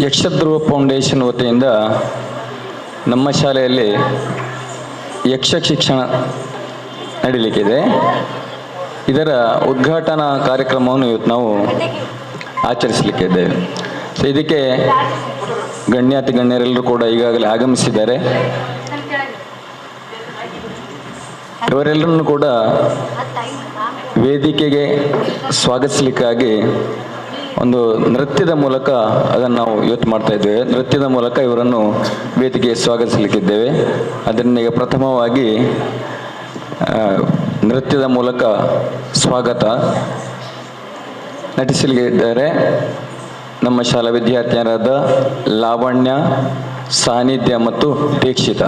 Yakshadhruva foundation ವತಿಯಿಂದ ನಮ್ಮ ಶಾಲೆಯಲ್ಲಿ ಯಕ್ಷ ಶಿಕ್ಷಣ ನಡೀಲಿಕ್ಕಿದೆ. ಇದರ ಉದ್ಘಾಟನಾ ಕಾರ್ಯಕ್ರಮವನ್ನು ಇವತ್ತು ನಾವು ಆಚರಿಸಲಿಕ್ಕಿದ್ದೇವೆ. ಸೊ ಇದಕ್ಕೆ ಗಣ್ಯಾತಿ ಗಣ್ಯರೆಲ್ಲರೂ ಕೂಡ ಈಗಾಗಲೇ ಆಗಮಿಸಿದ್ದಾರೆ. ಇವರೆಲ್ಲರನ್ನು ಕೂಡ ವೇದಿಕೆಗೆ ಸ್ವಾಗತಿಸಲಿಕ್ಕಾಗಿ ಒಂದು ನೃತ್ಯದ ಮೂಲಕ ಅದನ್ನು ನಾವು ಇವತ್ತು ಮಾಡ್ತಾ ಇದ್ದೇವೆ. ನೃತ್ಯದ ಮೂಲಕ ಇವರನ್ನು ವೇದಿಕೆಗೆ ಸ್ವಾಗತಿಸಲಿಕ್ಕಿದ್ದೇವೆ. ಅದರಿಂದ ಈಗ ಪ್ರಥಮವಾಗಿ ನೃತ್ಯದ ಮೂಲಕ ಸ್ವಾಗತ ನಟಿಸಲಿದ್ದಾರೆ ನಮ್ಮ ಶಾಲಾ ವಿದ್ಯಾರ್ಥಿಯರಾದ ಲಾವಣ್ಯ, ಸಾನ್ನಿಧ್ಯ ಮತ್ತು ದೀಕ್ಷಿತ.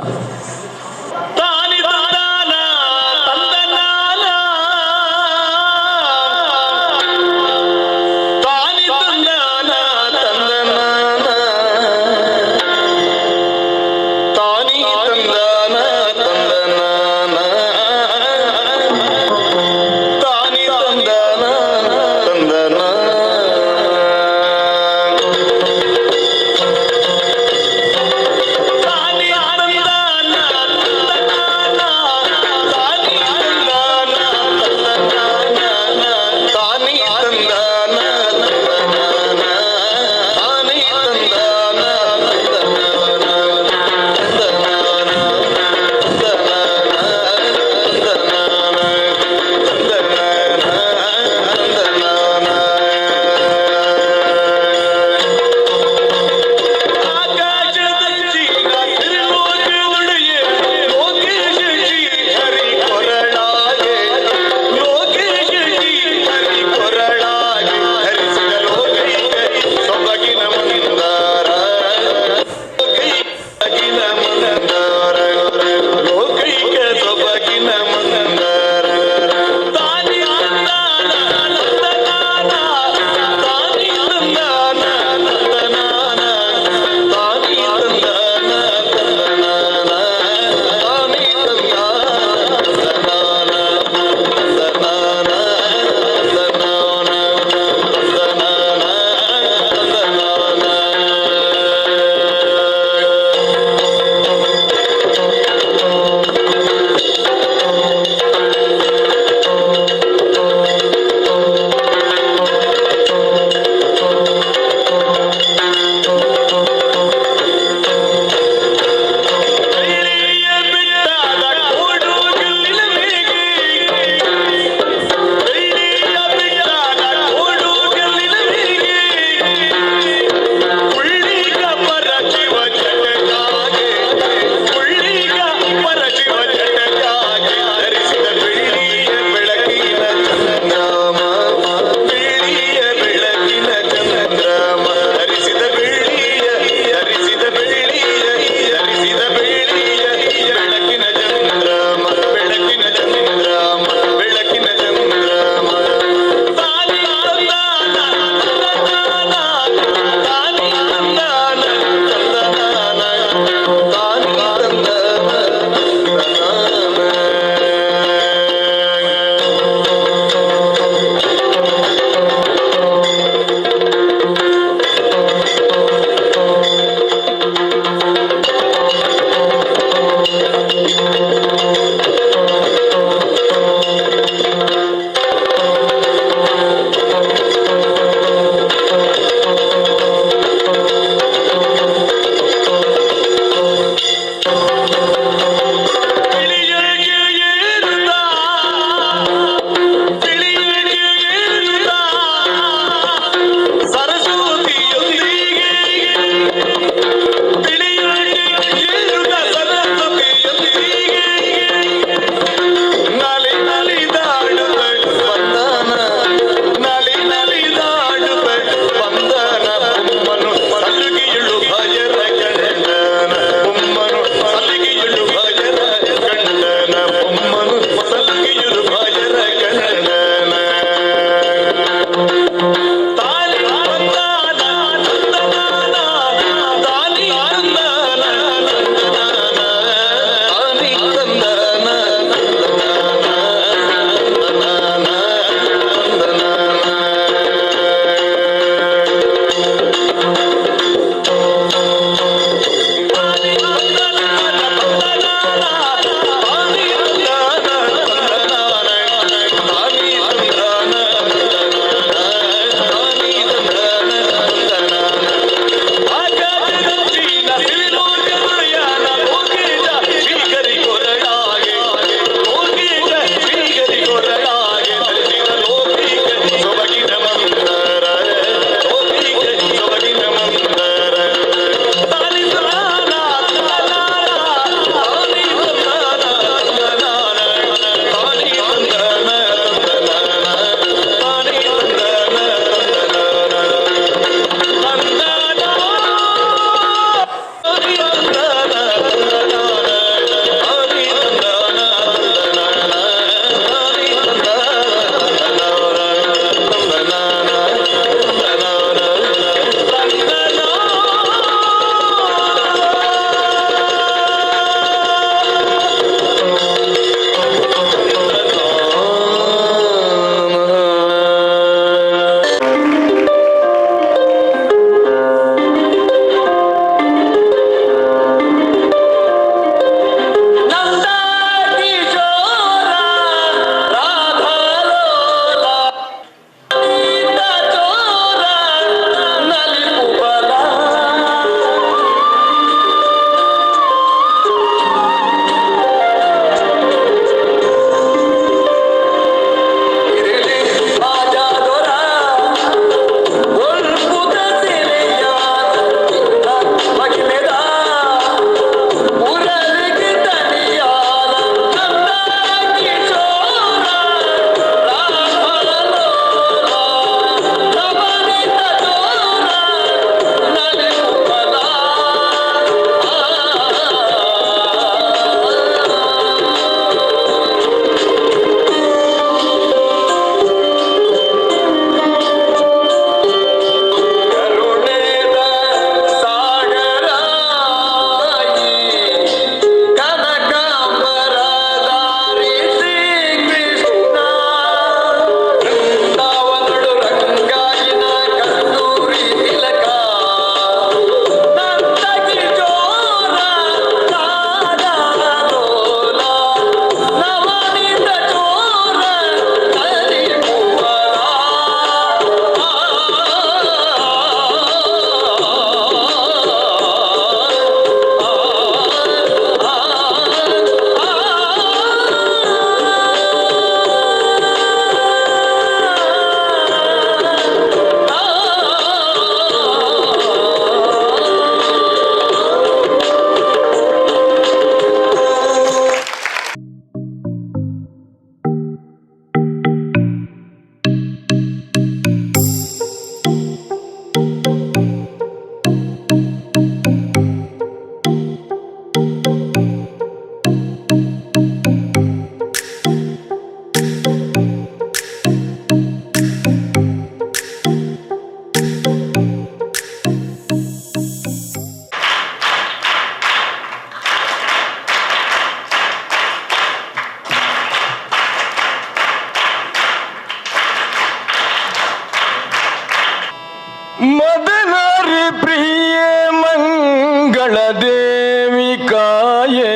ಮಂಗಳ ದೇವಿ ಕಾಯೇ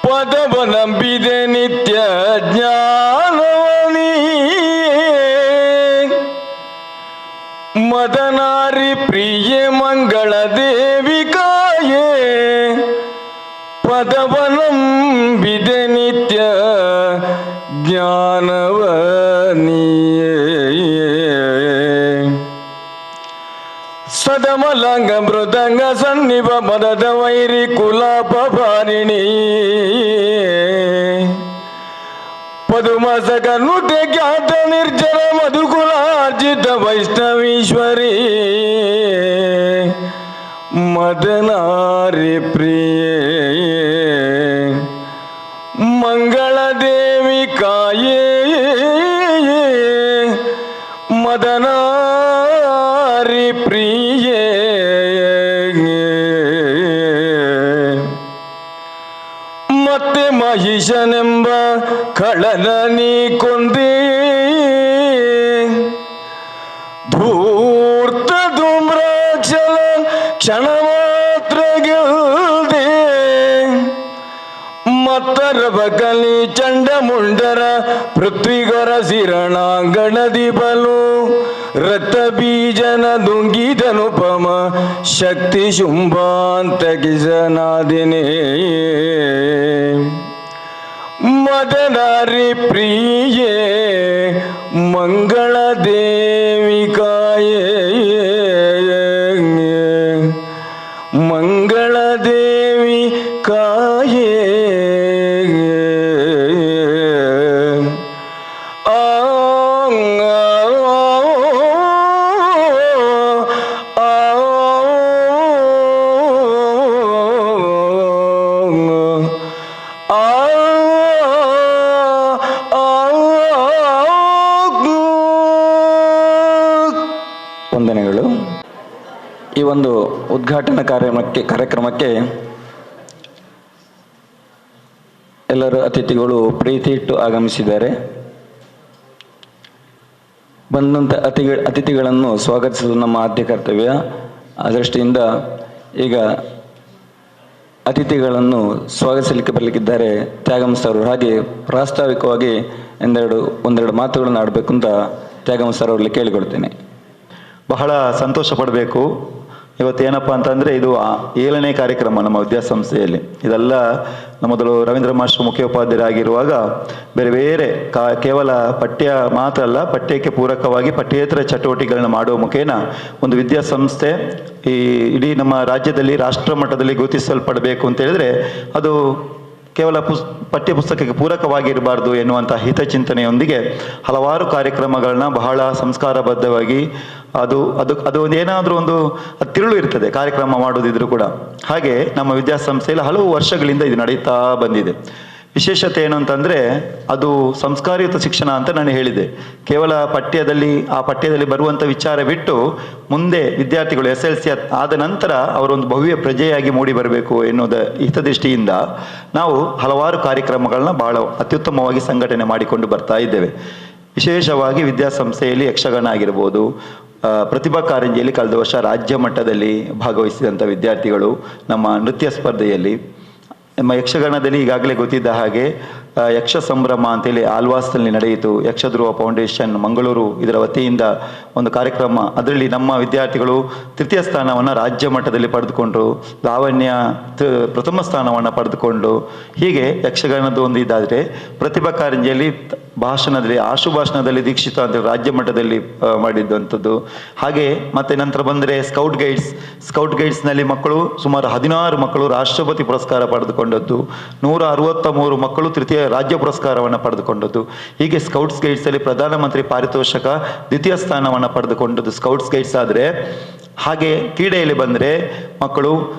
ಪದವ ನಂಬಿದೆ ನಿತ್ಯ ಜ್ಞಾನವನಿ ಮದನಾರಿ ಪ್ರಿಯ ಮಂಗಳ ದೇವಿ ಕಾಯೇ ಪದವ ನಂಬಿದೆ ನಿತ್ಯ ಜ್ಞಾನವನಿಯೇ ಸದಮಲಂಗ ಮೃದಂಗ ಸನ್ನಿಭ ಮದದ ವೈರಿ ಕುಲಾಪ ಭಾರಿಣಿ ಪದುಮಸಕ ನೃತ್ಯ ಖ್ಯಾತ ನಿರ್ಜರ ಮಧುಕುಲಾರ್ಜಿತ ವೈಷ್ಣವೀಶ್ವರಿ ಮದನಾರಿ ಪ್ರಿಯೇ ಮಂಗಳ ದೇವಿ ಕಾಯೇ ಮದನಾರಿ ಪ್ರಿಯೇ ಮತ್ತೆ ಮಹಿಷನೆಂಬ ಖಳನ ನೀ ಕೊಂದೇ ಧೂರ್ತ ಧೂಮ್ರಾಕ್ಷಲ ಕ್ಷಣ ಮಾತ್ರ ಗೆಲ್ದೆ ಮತ್ತರ ಬಕಲಿ ಚಂಡಮುಂಡರ ಪೃಥ್ವಿಗರ ಸಿರಣಾಂಗಣದಿ ಬಲು ರಥ ಬೀಜನ ದುಂಗಿದನುಪಮ ಶಕ್ತಿ ಶುಂಭಾಂತ ಕಿಸನಾದಿನೇ ಮದನಾರಿ ಪ್ರಿಯೇ ಮಂಗಳ ದೇವಿ ಕಾಯೇ ಮಂಗಳ ದೇವಿ ಕಾಯೇ ವಂದನೆಗಳು. ಈ ಒಂದು ಉದ್ಘಾಟನಾ ಕಾರ್ಯಕ್ರಮಕ್ಕೆ ಎಲ್ಲರೂ ಅತಿಥಿಗಳು ಪ್ರೀತಿ ಇಟ್ಟು ಆಗಮಿಸಿದ್ದಾರೆ. ಬಂದಂಥ ಅತಿಥಿಗಳನ್ನು ಸ್ವಾಗತಿಸುವುದು ನಮ್ಮ ಆದ್ಯ ಕರ್ತವ್ಯ. ಆ ದೃಷ್ಟಿಯಿಂದ ಈಗ ಅತಿಥಿಗಳನ್ನು ಸ್ವಾಗತಿಸಲಿಕ್ಕೆ ಬರಲಿಕ್ಕಿದ್ದಾರೆ ತ್ಯಾಗಮ್ ಸರ್. ಹಾಗೆ ಪ್ರಾಸ್ತಾವಿಕವಾಗಿ ಒಂದೆರಡು ಮಾತುಗಳನ್ನು ಆಡಬೇಕು ಅಂತ ತ್ಯಾಗಮ್ ಸರ್ ಅವರಲ್ಲಿ ಕೇಳಿಕೊಡ್ತೇನೆ. ಬಹಳ ಸಂತೋಷ ಪಡಬೇಕು. ಇವತ್ತೇನಪ್ಪ ಅಂತಂದರೆ ಇದು 7ನೇ ಕಾರ್ಯಕ್ರಮ ನಮ್ಮ ವಿದ್ಯಾಸಂಸ್ಥೆಯಲ್ಲಿ. ಇದೆಲ್ಲ ಮೊದಲು ರವೀಂದ್ರ ಮಾಸ್ಟರ್ ಮುಖ್ಯೋಪಾಧ್ಯಾಯರಾಗಿರುವಾಗ ಬೇರೆ ಬೇರೆ ಕೇವಲ ಪಠ್ಯ ಮಾತ್ರ ಅಲ್ಲ, ಪಠ್ಯಕ್ಕೆ ಪೂರಕವಾಗಿ ಪಠ್ಯೇತರ ಚಟುವಟಿಕೆಗಳನ್ನ ಮಾಡುವ ಮುಖೇನ ಒಂದು ವಿದ್ಯಾಸಂಸ್ಥೆ ಈ ಇಡೀ ನಮ್ಮ ರಾಜ್ಯದಲ್ಲಿ ರಾಷ್ಟ್ರ ಮಟ್ಟದಲ್ಲಿ ಗುರುತಿಸಲ್ಪಡಬೇಕು ಅಂತ ಹೇಳಿದ್ರೆ ಅದು ಕೇವಲ ಪಠ್ಯ ಪುಸ್ತಕಕ್ಕೆ ಪೂರಕವಾಗಿರಬಾರ್ದು ಎನ್ನುವಂಥ ಹಿತಚಿಂತನೆಯೊಂದಿಗೆ ಹಲವಾರು ಕಾರ್ಯಕ್ರಮಗಳನ್ನ ಬಹಳ ಸಂಸ್ಕಾರಬದ್ಧವಾಗಿ ಅದು ಏನಾದರೂ ಒಂದು ತಿರುಳು ಇರ್ತದೆ ಕಾರ್ಯಕ್ರಮ ಮಾಡೋದಿದ್ರು ಕೂಡ. ಹಾಗೆ ನಮ್ಮ ವಿದ್ಯಾಸಂಸ್ಥೆಯಲ್ಲಿ ಹಲವು ವರ್ಷಗಳಿಂದ ಇದು ನಡೀತಾ ಬಂದಿದೆ. ವಿಶೇಷತೆ ಏನು ಅಂತಂದರೆ ಅದು ಸಂಸ್ಕಾರಯುತ ಶಿಕ್ಷಣ ಅಂತ ನಾನು ಹೇಳಿದೆ. ಕೇವಲ ಆ ಪಠ್ಯದಲ್ಲಿ ಬರುವಂಥ ವಿಚಾರ ಬಿಟ್ಟು ಮುಂದೆ ವಿದ್ಯಾರ್ಥಿಗಳು SLC ಆದ ನಂತರ ಅವರೊಂದು ಭವ್ಯ ಪ್ರಜೆಯಾಗಿ ಮೂಡಿ ಬರಬೇಕು ಎನ್ನುವುದ ಹಿತದೃಷ್ಟಿಯಿಂದ ನಾವು ಹಲವಾರು ಕಾರ್ಯಕ್ರಮಗಳನ್ನ ಬಹಳ ಅತ್ಯುತ್ತಮವಾಗಿ ಸಂಘಟನೆ ಮಾಡಿಕೊಂಡು ಬರ್ತಾ ಇದ್ದೇವೆ. ವಿಶೇಷವಾಗಿ ವಿದ್ಯಾಸಂಸ್ಥೆಯಲ್ಲಿ ಯಕ್ಷಗಾನ ಆಗಿರ್ಬೋದು, ಪ್ರತಿಭಾ ಕಾರಂಜಿಯಲ್ಲಿ ಕಳೆದ ವರ್ಷ ರಾಜ್ಯ ಮಟ್ಟದಲ್ಲಿ ಭಾಗವಹಿಸಿದಂಥ ವಿದ್ಯಾರ್ಥಿಗಳು, ನಮ್ಮ ನೃತ್ಯ ಸ್ಪರ್ಧೆಯಲ್ಲಿ, ನಮ್ಮ ಯಕ್ಷಗಾನದಲ್ಲಿ ಈಗಾಗಲೇ ಗೊತ್ತಿದ್ದ ಹಾಗೆ ಯಕ್ಷ ಸಂಭ್ರಮ ಅಂತೇಳಿ ಆಲ್ವಾಸ್ನಲ್ಲಿ ನಡೆಯಿತು. ಯಕ್ಷಧ್ರುವ ಫೌಂಡೇಶನ್ ಮಂಗಳೂರು ಇದರ ವತಿಯಿಂದ ಒಂದು ಕಾರ್ಯಕ್ರಮ. ಅದರಲ್ಲಿ ನಮ್ಮ ವಿದ್ಯಾರ್ಥಿಗಳು ತೃತೀಯ ಸ್ಥಾನವನ್ನು ರಾಜ್ಯ ಮಟ್ಟದಲ್ಲಿ ಪಡೆದುಕೊಂಡ್ರು, ಲಾವಣ್ಯ ಪ್ರಥಮ ಸ್ಥಾನವನ್ನು ಪಡೆದುಕೊಂಡು, ಹೀಗೆ ಯಕ್ಷಗಾನದ ಒಂದು ಇದಾದರೆ ಪ್ರತಿಭಾ ಕಾರಂಜಿಯಲ್ಲಿ ಭಾಷಣದಲ್ಲಿ ಆಶುಭಾಷಣದಲ್ಲಿ ದೀಕ್ಷಿತ ಅಂತ ರಾಜ್ಯ ಮಟ್ಟದಲ್ಲಿ ಮಾಡಿದ್ದಂಥದ್ದು. ಹಾಗೆ ಮತ್ತೆ ನಂತರ ಬಂದರೆ ಸ್ಕೌಟ್ ಗೈಡ್ಸ್ನಲ್ಲಿ ಮಕ್ಕಳು ಸುಮಾರು 16 ಮಕ್ಕಳು ರಾಷ್ಟ್ರಪತಿ ಪುರಸ್ಕಾರ ಪಡೆದುಕೊಂಡದ್ದು, 163 ಮಕ್ಕಳು ತೃತೀಯ ರಾಜ್ಯ ಪುರಸ್ಕಾರವನ್ನು ಪಡೆದುಕೊಂಡದ್ದು. ಹೀಗೆ ಸ್ಕೌಟ್ಸ್ ಗೈಡ್ಸಲ್ಲಿ ಪ್ರಧಾನಮಂತ್ರಿ ಪಾರಿತೋಷಕ ದ್ವಿತೀಯ ಸ್ಥಾನವನ್ನು ಪಡೆದುಕೊಂಡದ್ದು ಸ್ಕೌಟ್ಸ್ ಗೈಡ್ಸ್ ಆದರೆ. ಹಾಗೆ ಕ್ರೀಡೆಯಲ್ಲಿ ಬಂದರೆ ಮಕ್ಕಳು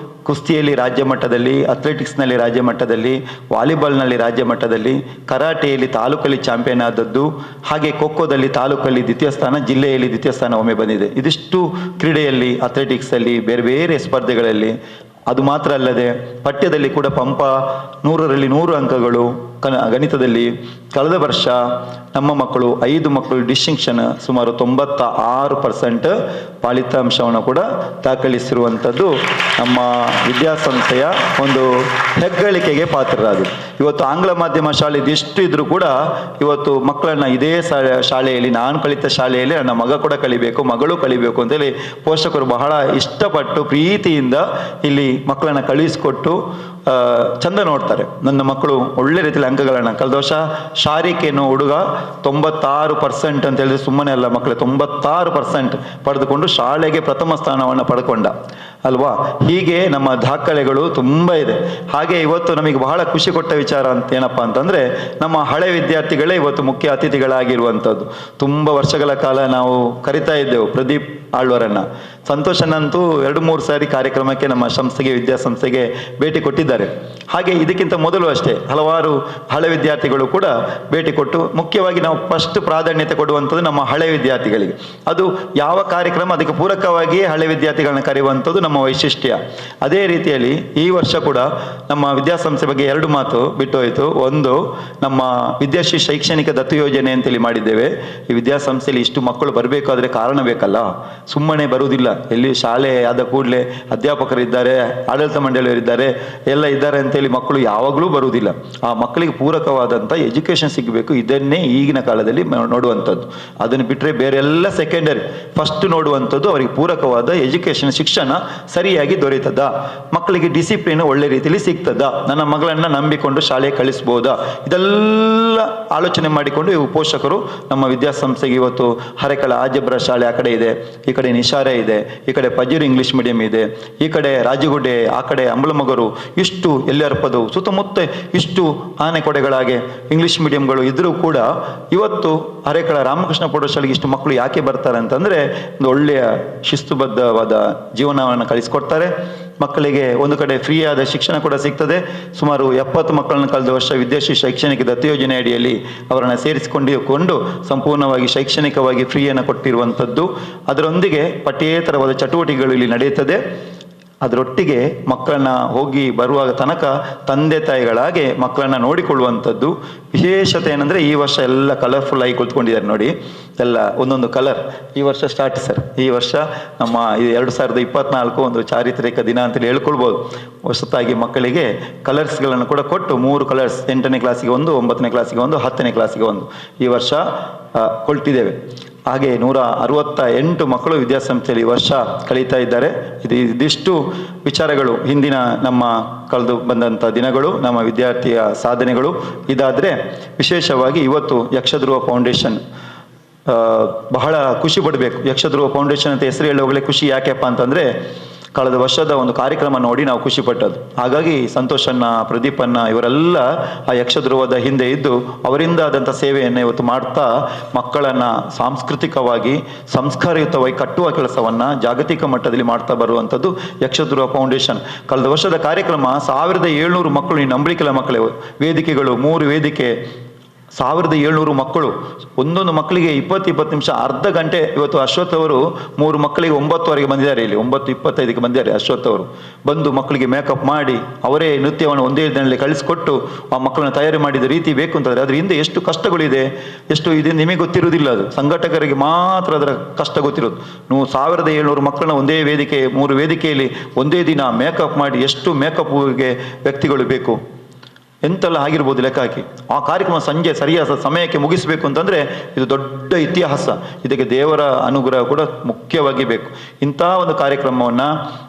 ಕುಸ್ತಿಯಲ್ಲಿ ರಾಜ್ಯ ಮಟ್ಟದಲ್ಲಿ, ಅಥ್ಲೆಟಿಕ್ಸ್ನಲ್ಲಿ ರಾಜ್ಯ ಮಟ್ಟದಲ್ಲಿ, ವಾಲಿಬಾಲ್ನಲ್ಲಿ ರಾಜ್ಯ ಮಟ್ಟದಲ್ಲಿ, ಕರಾಟೆಯಲ್ಲಿ ತಾಲೂಕಲ್ಲಿ ಚಾಂಪಿಯನ್ ಆದದ್ದು, ಹಾಗೆ ಖೋಖೋದಲ್ಲಿ ತಾಲೂಕಲ್ಲಿ ದ್ವಿತೀಯ ಸ್ಥಾನ, ಜಿಲ್ಲೆಯಲ್ಲಿ ದ್ವಿತೀಯ ಸ್ಥಾನ ಒಮ್ಮೆ ಬಂದಿದೆ. ಇದಿಷ್ಟು ಕ್ರೀಡೆಯಲ್ಲಿ, ಅಥ್ಲೆಟಿಕ್ಸಲ್ಲಿ, ಬೇರೆ ಬೇರೆ ಸ್ಪರ್ಧೆಗಳಲ್ಲಿ. ಅದು ಮಾತ್ರ ಅಲ್ಲದೆ ಪಠ್ಯದಲ್ಲಿ ಕೂಡ ಪಂಪ 100ರಲ್ಲಿ 100 ಅಂಕಗಳು, ಗಣಿತದಲ್ಲಿ ಕಳೆದ ವರ್ಷ ನಮ್ಮ ಮಕ್ಕಳು 5 ಮಕ್ಕಳು ಡಿಸ್ಟಿಂಕ್ಷನ್ ಸುಮಾರು 96% ಫಲಿತಾಂಶವನ್ನು ಕೂಡ ದಾಖಲಿಸಿರುವಂಥದ್ದು ನಮ್ಮ ವಿದ್ಯಾಸಂಸ್ಥೆಯ ಒಂದು ಹೆಗ್ಗಳಿಕೆಗೆ ಪಾತ್ರರಾದರು. ಇವತ್ತು ಆಂಗ್ಲ ಮಾಧ್ಯಮ ಶಾಲೆ ಎಷ್ಟು ಇದ್ರೂ ಕೂಡ ಇವತ್ತು ಮಕ್ಕಳನ್ನ ಇದೇ ಶಾಲೆಯಲ್ಲಿ, ನಾನು ಕಲಿತ ಶಾಲೆಯಲ್ಲಿ ನನ್ನ ಮಗ ಕೂಡ ಕಲಿಬೇಕು, ಮಗಳು ಕಲಿಬೇಕು ಅಂತೇಳಿ ಪೋಷಕರು ಬಹಳ ಇಷ್ಟಪಟ್ಟು ಪ್ರೀತಿಯಿಂದ ಇಲ್ಲಿ ಮಕ್ಕಳನ್ನ ಕಳಿಸಿಕೊಟ್ಟು ಚಂದ ನೋಡ್ತಾರೆ. ನನ್ನ ಮಕ್ಕಳು ಒಳ್ಳೆ ರೀತಿಯಲ್ಲಿ ಅಂಕಗಳನ್ನ, ಕಳೆದ ವರ್ಷ ಶಾರಿಕ್ ಅನ್ನೋ ಹುಡುಗ 96% ಅಂತ ಹೇಳಿದ್ರೆ ಸುಮ್ಮನೆ ಅಲ್ಲ ಮಕ್ಕಳೇ, 96% ಪಡೆದುಕೊಂಡು ಶಾಲೆಗೆ ಪ್ರಥಮ ಸ್ಥಾನವನ್ನು ಪಡ್ಕೊಂಡ ಅಲ್ವಾ. ಹೀಗೆ ನಮ್ಮ ದಾಖಲೆಗಳು ತುಂಬ ಇದೆ. ಹಾಗೆ ಇವತ್ತು ನಮಗೆ ಬಹಳ ಖುಷಿ ಕೊಟ್ಟ ವಿಚಾರ ಅಂತ ಏನಪ್ಪಾ ಅಂತಂದ್ರೆ, ನಮ್ಮ ಹಳೆ ವಿದ್ಯಾರ್ಥಿಗಳೇ ಇವತ್ತು ಮುಖ್ಯ ಅತಿಥಿಗಳಾಗಿರುವಂಥದ್ದು. ತುಂಬ ವರ್ಷಗಳ ಕಾಲ ನಾವು ಕರಿತಾ ಇದ್ದೆವು ಪ್ರದೀಪ್ ಆಳ್ವರನ್ನ. ಸಂತೋಷನಂತೂ 2-3 ಸಾರಿ ಕಾರ್ಯಕ್ರಮಕ್ಕೆ ನಮ್ಮ ಸಂಸ್ಥೆಗೆ, ವಿದ್ಯಾಸಂಸ್ಥೆಗೆ ಭೇಟಿ ಕೊಟ್ಟಿದ್ದಾರೆ. ಹಾಗೆ ಇದಕ್ಕಿಂತ ಮೊದಲು ಅಷ್ಟೇ ಹಲವಾರು ಹಳೆ ವಿದ್ಯಾರ್ಥಿಗಳು ಕೂಡ ಭೇಟಿ ಕೊಟ್ಟು, ಮುಖ್ಯವಾಗಿ ನಾವು ಫಸ್ಟ್ ಪ್ರಾಧಾನ್ಯತೆ ಕೊಡುವಂಥದ್ದು ನಮ್ಮ ಹಳೆ ವಿದ್ಯಾರ್ಥಿಗಳಿಗೆ. ಅದು ಯಾವ ಕಾರ್ಯಕ್ರಮ ಅದಕ್ಕೆ ಪೂರಕವಾಗಿಯೇ ಹಳೆ ವಿದ್ಯಾರ್ಥಿಗಳನ್ನ ಕರೆಯುವಂಥದ್ದು ನಮ್ಮ ವೈಶಿಷ್ಟ್ಯ. ಅದೇ ರೀತಿಯಲ್ಲಿ ಈ ವರ್ಷ ಕೂಡ ನಮ್ಮ ವಿದ್ಯಾಸಂಸ್ಥೆ ಬಗ್ಗೆ 2 ಮಾತು ಬಿಟ್ಟು ಹೋಯಿತು. ಒಂದು, ನಮ್ಮ ವಿದ್ಯಾಶ್ರೀ ಶೈಕ್ಷಣಿಕ ದತ್ತು ಯೋಜನೆ ಅಂತೇಳಿ ಮಾಡಿದ್ದೇವೆ. ಈ ವಿದ್ಯಾಸಂಸ್ಥೆಯಲ್ಲಿ ಇಷ್ಟು ಮಕ್ಕಳು ಬರಬೇಕಾದ್ರೆ ಕಾರಣ ಬೇಕಲ್ಲ, ಸುಮ್ಮನೆ ಬರುವುದಿಲ್ಲ. ಎಲ್ಲಿ ಶಾಲೆ ಆದ ಕೂಡಲೇ ಅಧ್ಯಾಪಕರಿದ್ದಾರೆ, ಆಡಳಿತ ಮಂಡಳಿಯವರಿದ್ದಾರೆ, ಎಲ್ಲ ಇದ್ದಾರೆ ಅಂತೇಳಿ ಮಕ್ಕಳು ಯಾವಾಗಲೂ ಬರುವುದಿಲ್ಲ. ಆ ಮಕ್ಕಳಿಗೆ ಪೂರಕವಾದಂಥ ಎಜುಕೇಷನ್ ಸಿಗಬೇಕು. ಇದನ್ನೇ ಈಗಿನ ಕಾಲದಲ್ಲಿ ನೋಡುವಂಥದ್ದು. ಅದನ್ನು ಬಿಟ್ಟರೆ ಬೇರೆಲ್ಲ ಸೆಕೆಂಡರಿ. ಫಸ್ಟ್ ನೋಡುವಂಥದ್ದು ಅವರಿಗೆ ಪೂರಕವಾದ ಎಜುಕೇಷನ್, ಶಿಕ್ಷಣ ಸರಿಯಾಗಿ ದೊರೆಯುತ್ತದ, ಮಕ್ಕಳಿಗೆ ಡಿಸಿಪ್ಲಿನ್ ಒಳ್ಳೆ ರೀತಿಯಲ್ಲಿ ಸಿಗ್ತದ, ನನ್ನ ಮಗಳನ್ನ ನಂಬಿಕೊಂಡು ಶಾಲೆಗೆ ಕಳಿಸ್ಬೋದಾ, ಇದೆಲ್ಲ ಆಲೋಚನೆ ಮಾಡಿಕೊಂಡು ಇವು ಪೋಷಕರು ನಮ್ಮ ವಿದ್ಯಾಸಂಸ್ಥೆಗೆ ಇವತ್ತು ಹರೇಕಳ ಆಜಬ್ರ ಶಾಲೆ ಆ ಕಡೆ ಇದೆ, ಈ ಕಡೆ ನಿಶಾರೆ ಇದೆ, ಈ ಕಡೆ ಪಜೀರ್ ಇಂಗ್ಲಿಷ್ ಮೀಡಿಯಂ ಇದೆ, ಈ ಕಡೆ ರಾಜಗುಡ್ಡೆ, ಆ ಕಡೆ ಅಂಬಲಮಗರು, ಇಷ್ಟು ಎಲ್ಲರಪದು ಸುತ್ತಮುತ್ತ ಇಷ್ಟು ಆನೆಕೊಡೆಗಳಾಗೆ ಇಂಗ್ಲಿಷ್ ಮೀಡಿಯಂಗಳು ಇದ್ರೂ ಕೂಡ ಇವತ್ತು ಹರೇಕಳ ರಾಮಕೃಷ್ಣ ಪ್ರೌಢಶಾಲೆಗೆ ಇಷ್ಟು ಮಕ್ಕಳು ಯಾಕೆ ಬರ್ತಾರೆ ಅಂತಂದ್ರೆ, ಒಂದು ಒಳ್ಳೆಯ ಶಿಸ್ತುಬದ್ಧವಾದ ಜೀವನವನ್ನು ಕಲಿಸ್ಕೊಡ್ತಾರೆ. ಮಕ್ಕಳಿಗೆ ಒಂದು ಕಡೆ ಫ್ರೀ ಆದ ಶಿಕ್ಷಣ ಕೂಡ ಸಿಗ್ತದೆ. ಸುಮಾರು 70 ಮಕ್ಕಳನ್ನು ಕಳೆದ ವರ್ಷ ವಿದ್ಯಾಶ್ರೀ ಶೈಕ್ಷಣಿಕ ದತ್ತು ಯೋಜನೆ ಅಡಿಯಲ್ಲಿ ಅವರನ್ನು ಸೇರಿಸಿಕೊಂಡು ಸಂಪೂರ್ಣವಾಗಿ ಶೈಕ್ಷಣಿಕವಾಗಿ ಫ್ರೀಯನ್ನು ಕೊಟ್ಟಿರುವಂಥದ್ದು. ಅದರೊಂದಿಗೆ ಪಠ್ಯೇತರವಾದ ಚಟುವಟಿಕೆಗಳು ಇಲ್ಲಿ ನಡೆಯುತ್ತದೆ. ಅದರೊಟ್ಟಿಗೆ ಮಕ್ಕಳನ್ನ ಹೋಗಿ ಬರುವಾಗ ತನಕ ತಂದೆ ತಾಯಿಗಳಾಗೆ ಮಕ್ಕಳನ್ನ ನೋಡಿಕೊಳ್ಳುವಂಥದ್ದು. ವಿಶೇಷತೆ ಏನಂದರೆ, ಈ ವರ್ಷ ಎಲ್ಲ ಕಲರ್ಫುಲ್ ಆಗಿ ಕುಳಿತುಕೊಂಡಿದ್ದಾರೆ ನೋಡಿ, ಎಲ್ಲ ಒಂದೊಂದು ಕಲರ್. ಈ ವರ್ಷ ಸ್ಟಾರ್ಟ್ ಸರ್, ಈ ವರ್ಷ ನಮ್ಮ 2024 ಒಂದು ಚಾರಿತ್ರಿಕ ದಿನ ಅಂತೇಳಿ ಹೇಳ್ಕೊಳ್ಬೋದು. ಹೊಸತಾಗಿ ಮಕ್ಕಳಿಗೆ ಕಲರ್ಸ್ಗಳನ್ನು ಕೂಡ ಕೊಟ್ಟು 3 ಕಲರ್ಸ್, 8ನೇ ಕ್ಲಾಸಿಗೆ 1, 9ನೇ ಕ್ಲಾಸಿಗೆ 1, 10ನೇ ಕ್ಲಾಸಿಗೆ 1 ಈ ವರ್ಷ ಕೊಟ್ಟಿದ್ದೇವೆ. ಹಾಗೆ 168 ಮಕ್ಕಳು ವಿದ್ಯಾಸಂಸ್ಥೆಯಲ್ಲಿ ಈ ವರ್ಷ ಕಳೀತಾ ಇದ್ದಾರೆ. ಇದಿಷ್ಟು ವಿಚಾರಗಳು ಹಿಂದಿನ ನಮ್ಮ ಕಳೆದು ಬಂದಂಥ ದಿನಗಳು, ನಮ್ಮ ವಿದ್ಯಾರ್ಥಿಯ ಸಾಧನೆಗಳು. ಇದಾದರೆ ವಿಶೇಷವಾಗಿ ಇವತ್ತು ಯಕ್ಷಧ್ರುವ ಫೌಂಡೇಶನ್ ಬಹಳ ಖುಷಿ ಪಡಬೇಕು. ಯಕ್ಷಧ್ರುವ ಫೌಂಡೇಶನ್ ಅಂತ ಹೆಸರು ಹೇಳುವಾಗಲೇ ಖುಷಿ ಯಾಕೆಪ್ಪ ಅಂತಂದರೆ, ಕಳೆದ ವರ್ಷದ ಒಂದು ಕಾರ್ಯಕ್ರಮ ನೋಡಿ ನಾವು ಖುಷಿ ಪಟ್ಟದ್ದು. ಹಾಗಾಗಿ ಸಂತೋಷನ್ನ, ಪ್ರದೀಪನ್ನ ಇವರೆಲ್ಲ ಆ ಯಕ್ಷಧ್ರುವದ ಹಿಂದೆ ಇದ್ದು ಅವರಿಂದ ಆದಂಥ ಸೇವೆಯನ್ನು ಇವತ್ತು ಮಾಡ್ತಾ ಮಕ್ಕಳನ್ನು ಸಾಂಸ್ಕೃತಿಕವಾಗಿ, ಸಂಸ್ಕಾರಯುತವಾಗಿ ಕಟ್ಟುವ ಕೆಲಸವನ್ನು ಜಾಗತಿಕ ಮಟ್ಟದಲ್ಲಿ ಮಾಡ್ತಾ ಬರುವಂಥದ್ದು ಯಕ್ಷಧ್ರುವ ಫೌಂಡೇಶನ್. ಕಳೆದ ವರ್ಷದ ಕಾರ್ಯಕ್ರಮ 1700 ಮಕ್ಕಳು, ಈ ನಂಬಲಿಕ್ಕಿಲ್ಲ ಮಕ್ಕಳೇ, ವೇದಿಕೆಗಳು 3 ವೇದಿಕೆ, 1700 ಮಕ್ಕಳು, ಒಂದೊಂದು ಮಕ್ಕಳಿಗೆ 20-20 ನಿಮಿಷ, ಅರ್ಧ ಗಂಟೆ. ಇವತ್ತು ಅಶ್ವಥ್ ಅವರು 3 ಮಕ್ಕಳಿಗೆ 9ವರೆಗೆ ಬಂದಿದ್ದಾರೆ, ಇಲ್ಲಿ 9:25ಕ್ಕೆ ಬಂದಿದ್ದಾರೆ ಅಶ್ವಥ್ ಅವರು. ಬಂದು ಮಕ್ಕಳಿಗೆ ಮೇಕಪ್ ಮಾಡಿ ಅವರೇ ನೃತ್ಯವನ್ನು ಒಂದೇ ದಿನದಲ್ಲಿ ಕಳಿಸಿಕೊಟ್ಟು ಆ ಮಕ್ಕಳನ್ನು ತಯಾರಿ ಮಾಡಿದ ರೀತಿ ಬೇಕು ಅಂತಂದರೆ ಅದ್ರ ಹಿಂದೆ ಎಷ್ಟು ಕಷ್ಟಗಳಿದೆ, ಎಷ್ಟು ಇದೆ ನಿಮಗೆ ಗೊತ್ತಿರುವುದಿಲ್ಲ. ಅದು ಸಂಘಟಕರಿಗೆ ಮಾತ್ರ ಅದರ ಕಷ್ಟ ಗೊತ್ತಿರೋದು. ನೀವು 1700 ಮಕ್ಕಳನ್ನ ಒಂದೇ ವೇದಿಕೆ, 3 ವೇದಿಕೆಯಲ್ಲಿ ಒಂದೇ ದಿನ ಮೇಕಪ್ ಮಾಡಿ, ಎಷ್ಟು ಮೇಕಪ್ಗೆ ವ್ಯಕ್ತಿಗಳು ಬೇಕು, ಎಂತೆಲ್ಲ ಆಗಿರ್ಬೋದು ಲೆಕ್ಕ ಹಾಕಿ. ಆ ಕಾರ್ಯಕ್ರಮ ಸಂಜೆ ಸರಿಯಾದ ಸಮಯಕ್ಕೆ ಮುಗಿಸಬೇಕು ಅಂತಂದರೆ ಇದು ದೊಡ್ಡ ಇತಿಹಾಸ. ಇದಕ್ಕೆ ದೇವರ ಅನುಗ್ರಹ ಕೂಡ ಮುಖ್ಯವಾಗಿ ಬೇಕು. ಇಂಥ ಒಂದು ಕಾರ್ಯಕ್ರಮವನ್ನು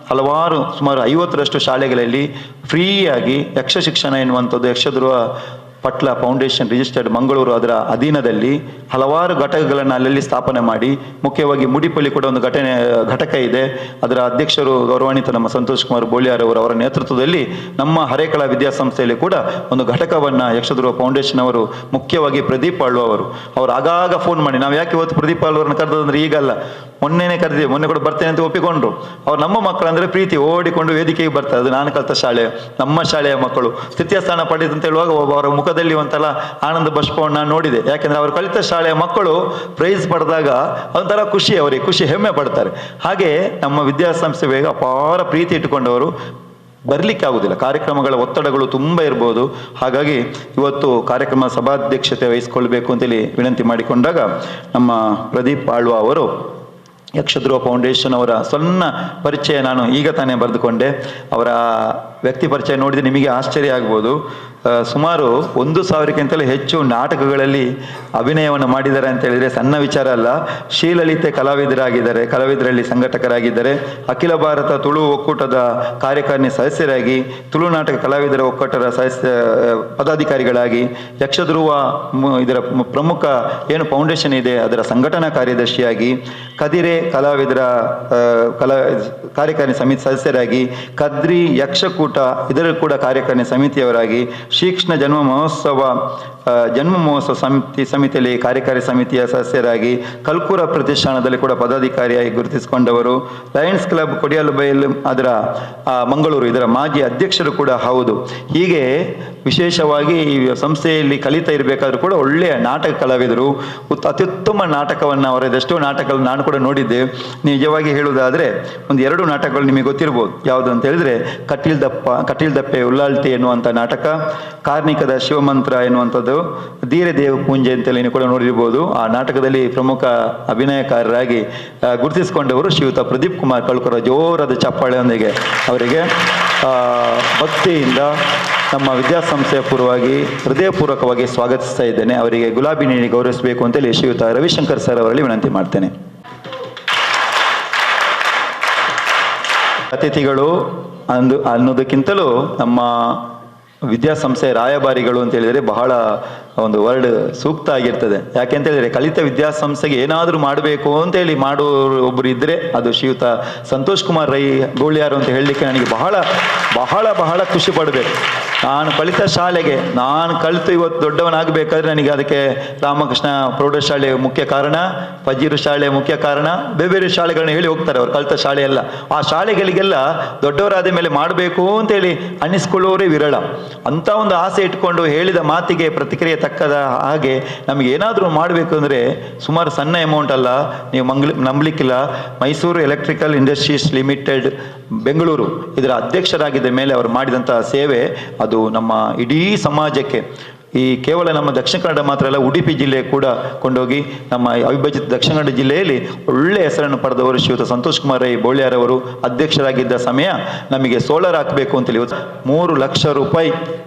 ಹಲವಾರು, ಸುಮಾರು 50ರಷ್ಟು ಶಾಲೆಗಳಲ್ಲಿ ಫ್ರೀಯಾಗಿ ಯಕ್ಷ ಶಿಕ್ಷಣ ಎನ್ನುವಂಥದ್ದು ಯಕ್ಷಧ್ರುವ ಪಟ್ಲ ಫೌಂಡೇಶನ್ ರಿಜಿಸ್ಟರ್ಡ್ ಮಂಗಳೂರು ಅದರ ಅಧೀನದಲ್ಲಿ ಹಲವಾರು ಘಟಕಗಳನ್ನು ಅಲ್ಲಲ್ಲಿ ಸ್ಥಾಪನೆ ಮಾಡಿ, ಮುಖ್ಯವಾಗಿ ಮುಡಿಪಲ್ಲಿ ಕೂಡ ಒಂದು ಘಟಕ ಇದೆ. ಅದರ ಅಧ್ಯಕ್ಷರು ಗೌರವಾನ್ವಿತ ನಮ್ಮ ಸಂತೋಷ್ ಕುಮಾರ್ ಬೋಳಿಯಾರ್ ಅವರ ನೇತೃತ್ವದಲ್ಲಿ ನಮ್ಮ ಹರೇಕಳ ವಿದ್ಯಾಸಂಸ್ಥೆಯಲ್ಲಿ ಕೂಡ ಒಂದು ಘಟಕವನ್ನು ಯಕ್ಷಧ್ರುವ ಫೌಂಡೇಶನ್ ಅವರು, ಮುಖ್ಯವಾಗಿ ಪ್ರದೀಪ್ ಆಳ್ವ ಅವರು ಆಗಾಗ ಫೋನ್ ಮಾಡಿ, ನಾವು ಯಾಕೆ ಇವತ್ತು ಪ್ರದೀಪ್ ಆಳ್ವರನ್ನ ಕರೆದಂದ್ರೆ ಈಗಲ್ಲ, ಮೊನ್ನೆನೇ ಕರೆದಿದ್ದೇವೆ, ಮೊನ್ನೆ ಕೂಡ ಬರ್ತೇನೆ ಅಂತ ಒಪ್ಪಿಕೊಂಡ್ರು. ಅವ್ರು ನಮ್ಮ ಮಕ್ಕಳಂದ್ರೆ ಪ್ರೀತಿ ಓಡಿಕೊಂಡು ವೇದಿಕೆಗೆ ಬರ್ತಾರೆ. ಅದು ನಾನು ಕಲಿತ ಶಾಲೆ, ನಮ್ಮ ಶಾಲೆಯ ಮಕ್ಕಳು ತೃತೀಯ ಸ್ಥಾನ ಪಡೆದಂತ ಹೇಳುವಾಗ ಅವರ ಮುಖದಲ್ಲಿ ಒಂಥರ ಆನಂದ ಬಾಷ್ಪವನ್ನು ನೋಡಿದೆ. ಯಾಕೆಂದ್ರೆ ಅವರು ಕಲಿತ ಶಾಲೆಯ ಮಕ್ಕಳು ಪ್ರೈಸ್ ಪಡೆದಾಗ ಒಂಥರ ಖುಷಿ, ಅವರಿಗೆ ಖುಷಿ, ಹೆಮ್ಮೆ ಪಡ್ತಾರೆ. ಹಾಗೆ ನಮ್ಮ ವಿದ್ಯಾಸಂಸ್ಥೆ ಅಪಾರ ಪ್ರೀತಿ ಇಟ್ಟುಕೊಂಡವರು ಬರಲಿಕ್ಕೆ ಆಗುದಿಲ್ಲ, ಕಾರ್ಯಕ್ರಮಗಳ ಒತ್ತಡಗಳು ತುಂಬ ಇರ್ಬೋದು. ಹಾಗಾಗಿ ಇವತ್ತು ಕಾರ್ಯಕ್ರಮ ಸಭಾಧ್ಯಕ್ಷತೆ ವಹಿಸಿಕೊಳ್ಬೇಕು ಅಂತೇಳಿ ವಿನಂತಿ ಮಾಡಿಕೊಂಡಾಗ ನಮ್ಮ ಪ್ರದೀಪ್ ಆಳ್ವ ಅವರು ಯಕ್ಷಧ್ರುವ ಫೌಂಡೇಶನ್ ಅವರ ಸಣ್ಣ ಪರಿಚಯ ನಾನು ಈಗ ತಾನೇ ಬರೆದುಕೊಂಡೆ. ಅವರ ವ್ಯಕ್ತಿ ಪರಿಚಯ ನೋಡಿದರೆ ನಿಮಗೆ ಆಶ್ಚರ್ಯ ಆಗ್ಬೋದು. ಸುಮಾರು 1,000ಕ್ಕಿಂತಲೂ ಹೆಚ್ಚು ನಾಟಕಗಳಲ್ಲಿ ಅಭಿನಯವನ್ನು ಮಾಡಿದ್ದಾರೆ ಅಂತ ಹೇಳಿದರೆ ಸಣ್ಣ ವಿಚಾರ ಅಲ್ಲ. ಶ್ರೀಲಲಿತೆ ಕಲಾವಿದರಲ್ಲಿ ಸಂಘಟಕರಾಗಿದ್ದಾರೆ. ಅಖಿಲ ಭಾರತ ತುಳು ಒಕ್ಕೂಟದ ಕಾರ್ಯಕಾರಿಣಿ ಸದಸ್ಯರಾಗಿ, ತುಳು ನಾಟಕ ಕಲಾವಿದರ ಒಕ್ಕೂಟದ ಪದಾಧಿಕಾರಿಗಳಾಗಿ, ಯಕ್ಷಧ್ರುವ ಇದರ ಪ್ರಮುಖ ಏನು ಫೌಂಡೇಶನ್ ಇದೆ ಅದರ ಸಂಘಟನಾ ಕಾರ್ಯದರ್ಶಿಯಾಗಿ, ಕದಿರೆ ಕಲಾವಿದರ ಕಾರ್ಯಕಾರಿಣಿ ಸಮಿತಿ ಸದಸ್ಯರಾಗಿ, ಕದ್ರಿ ಯಕ್ಷಕೂಟ ಇದರ ಕೂಡ ಕಾರ್ಯಕಾರಿಣಿ ಸಮಿತಿಯವರಾಗಿ, ಶ್ರೀಕೃಷ್ಣ ಜನ್ಮ ಮಹೋತ್ಸವ ಸಮಿತಿಯಲ್ಲಿ ಕಾರ್ಯಕಾರಿ ಸಮಿತಿಯ ಸದಸ್ಯರಾಗಿ, ಕಲ್ಕೂರ ಪ್ರತಿಷ್ಠಾನದಲ್ಲಿ ಕೂಡ ಪದಾಧಿಕಾರಿಯಾಗಿ ಗುರುತಿಸಿಕೊಂಡವರು, ಲಯನ್ಸ್ ಕ್ಲಬ್ ಕೊಡಿಯಲ್ಬೈಲ್ ಅದರ ಮಂಗಳೂರು ಇದರ ಮಾಜಿ ಅಧ್ಯಕ್ಷರು ಕೂಡ ಹೌದು. ಹೀಗೆ ವಿಶೇಷವಾಗಿ ಈ ಸಂಸ್ಥೆಯಲ್ಲಿ ಕಲಿತಾ ಇರಬೇಕಾದ್ರೂ ಕೂಡ ಒಳ್ಳೆಯ ನಾಟಕ ಕಲಾವಿದರು, ಅತ್ಯುತ್ತಮ ನಾಟಕವನ್ನು ಅವರದೆಷ್ಟೋ ನಾಟಕಗಳು ನಾನು ಕೂಡ ನೋಡಿದ್ದೆ. ನಿಜವಾಗಿ ಹೇಳುವುದಾದರೆ 1-2 ನಾಟಕಗಳು ನಿಮಗೆ ಗೊತ್ತಿರ್ಬೋದು. ಯಾವುದು ಅಂತ ಹೇಳಿದ್ರೆ ಕಟೀಲ್ ದಪ್ಪೆ ಉಲ್ಲಾಲ್ಟಿ ಎನ್ನುವಂಥ ನಾಟಕ, ಕಾರ್ಣಿಕದ ಶಿವಮಂತ್ರ ಎನ್ನುವಂಥದ್ದು, ಧೀರದೇವ ಪೂಂಜೆ ಅಂತೇಳಿ ನೀವು ಕೂಡ ನೋಡಿರ್ಬೋದು. ಆ ನಾಟಕದಲ್ಲಿ ಪ್ರಮುಖ ಅಭಿನಯಕಾರರಾಗಿ ಗುರುತಿಸಿಕೊಂಡವರು ಶ್ರೀಯುತ ಪ್ರದೀಪ್ ಕುಮಾರ್ ಕಳ್ಕುರ. ಜೋರಾದ ಚಪ್ಪಾಳೆಯೊಂದಿಗೆ ಅವರಿಗೆ ಭಕ್ತಿಯಿಂದ ನಮ್ಮ ವಿದ್ಯಾಸಂಸ್ಥೆಯ ಪೂರ್ವವಾಗಿ ಹೃದಯಪೂರ್ವಕವಾಗಿ ಸ್ವಾಗತಿಸ್ತಾ ಇದ್ದೇನೆ. ಅವರಿಗೆ ಗುಲಾಬಿ ನೀಡಿ ಗೌರವಿಸಬೇಕು ಅಂತೇಳಿ ಶ್ರೀಯುತ ರವಿಶಂಕರ್ ಸರ್ ಅವರಲ್ಲಿ ವಿನಂತಿ ಮಾಡ್ತೇನೆ. ಅತಿಥಿಗಳು ಅನ್ನೋದಕ್ಕಿಂತಲೂ ನಮ್ಮ ವಿದ್ಯಾಸಂಸ್ಥೆಯ ರಾಯಭಾರಿಗಳು ಅಂತ ಹೇಳಿದರೆ ಬಹಳ ಒಂದು ವರ್ಡ್ ಸೂಕ್ತ ಆಗಿರ್ತದೆ. ಯಾಕೆಂತ ಹೇಳಿದ್ರೆ ಕಲಿತ ವಿದ್ಯಾಸಂಸ್ಥೆಗೆ ಏನಾದರೂ ಮಾಡಬೇಕು ಅಂತೇಳಿ ಮಾಡೋರು ಒಬ್ಬರು ಇದ್ದರೆ ಅದು ಶ್ರೀಯುತ ಸಂತೋಷ್ ಕುಮಾರ್ ರೈ ಗೋಳಿಯಾರು ಅಂತ ಹೇಳಲಿಕ್ಕೆ ನನಗೆ ಬಹಳ ಬಹಳ ಬಹಳ ಖುಷಿ ಪಡಬೇಕು. ನಾನು ಕಲಿತ ಶಾಲೆಗೆ ನಾನು ಕಲಿತು ಇವತ್ತು ದೊಡ್ಡವನಾಗಬೇಕಾದ್ರೆ ನನಗೆ ಅದಕ್ಕೆ ರಾಮಕೃಷ್ಣ ಪ್ರೌಢಶಾಲೆ ಮುಖ್ಯ ಕಾರಣ, ಫಜೀರು ಶಾಲೆ ಮುಖ್ಯ ಕಾರಣ, ಬೇರೆ ಬೇರೆ ಶಾಲೆಗಳನ್ನ ಹೇಳಿ ಹೋಗ್ತಾರೆ ಅವರು ಕಲಿತ ಶಾಲೆಯೆಲ್ಲ. ಆ ಶಾಲೆಗಳಿಗೆಲ್ಲ ದೊಡ್ಡವರಾದ ಮೇಲೆ ಮಾಡಬೇಕು ಅಂತೇಳಿ ಅನ್ನಿಸ್ಕೊಳ್ಳೋರೇ ವಿರಳ. ಅಂಥ ಒಂದು ಆಸೆ ಇಟ್ಕೊಂಡು ಹೇಳಿದ ಮಾತಿಗೆ ಪ್ರತಿಕ್ರಿಯೆ ತಕ್ಕದ ಹಾಗೆ ನಮಗೆ ಏನಾದರೂ ಮಾಡಬೇಕು ಅಂದರೆ ಸುಮಾರು ಸಣ್ಣ ಅಮೌಂಟ್ ಅಲ್ಲ, ನೀವು ನಂಬಲಿಕ್ಕಿಲ್ಲ. Mysuru electrical industries limited Bengaluru ಇದರ ಅಧ್ಯಕ್ಷರಾಗಿದ್ದ ಮೇಲೆ ಅವರು ಮಾಡಿದಂತಹ ಸೇವೆ ಅದು ನಮ್ಮ ಇಡೀ ಸಮಾಜಕ್ಕೆ, ಈ ಕೇವಲ ನಮ್ಮ ದಕ್ಷಿಣ ಕನ್ನಡ ಮಾತ್ರ ಅಲ್ಲ, ಉಡುಪಿ ಜಿಲ್ಲೆ ಕೂಡ ಕೊಂಡೋಗಿ ನಮ್ಮ ಅವಿಭಜಿತ ದಕ್ಷಿಣ ಕನ್ನಡ ಜಿಲ್ಲೆಯಲ್ಲಿ ಒಳ್ಳೆಯ ಹೆಸರನ್ನು ಪಡೆದವರು ಶ್ರೀಯುತ ಸಂತೋಷ್ ಕುಮಾರ್ ರೈ ಬೋಳ್ಯಾರವರು ಅಧ್ಯಕ್ಷರಾಗಿದ್ದ ಸಮಯ ನಮಗೆ ಸೋಲಾರ್ ಹಾಕಬೇಕು ಅಂತೇಳಿ 3 ಲಕ್ಷ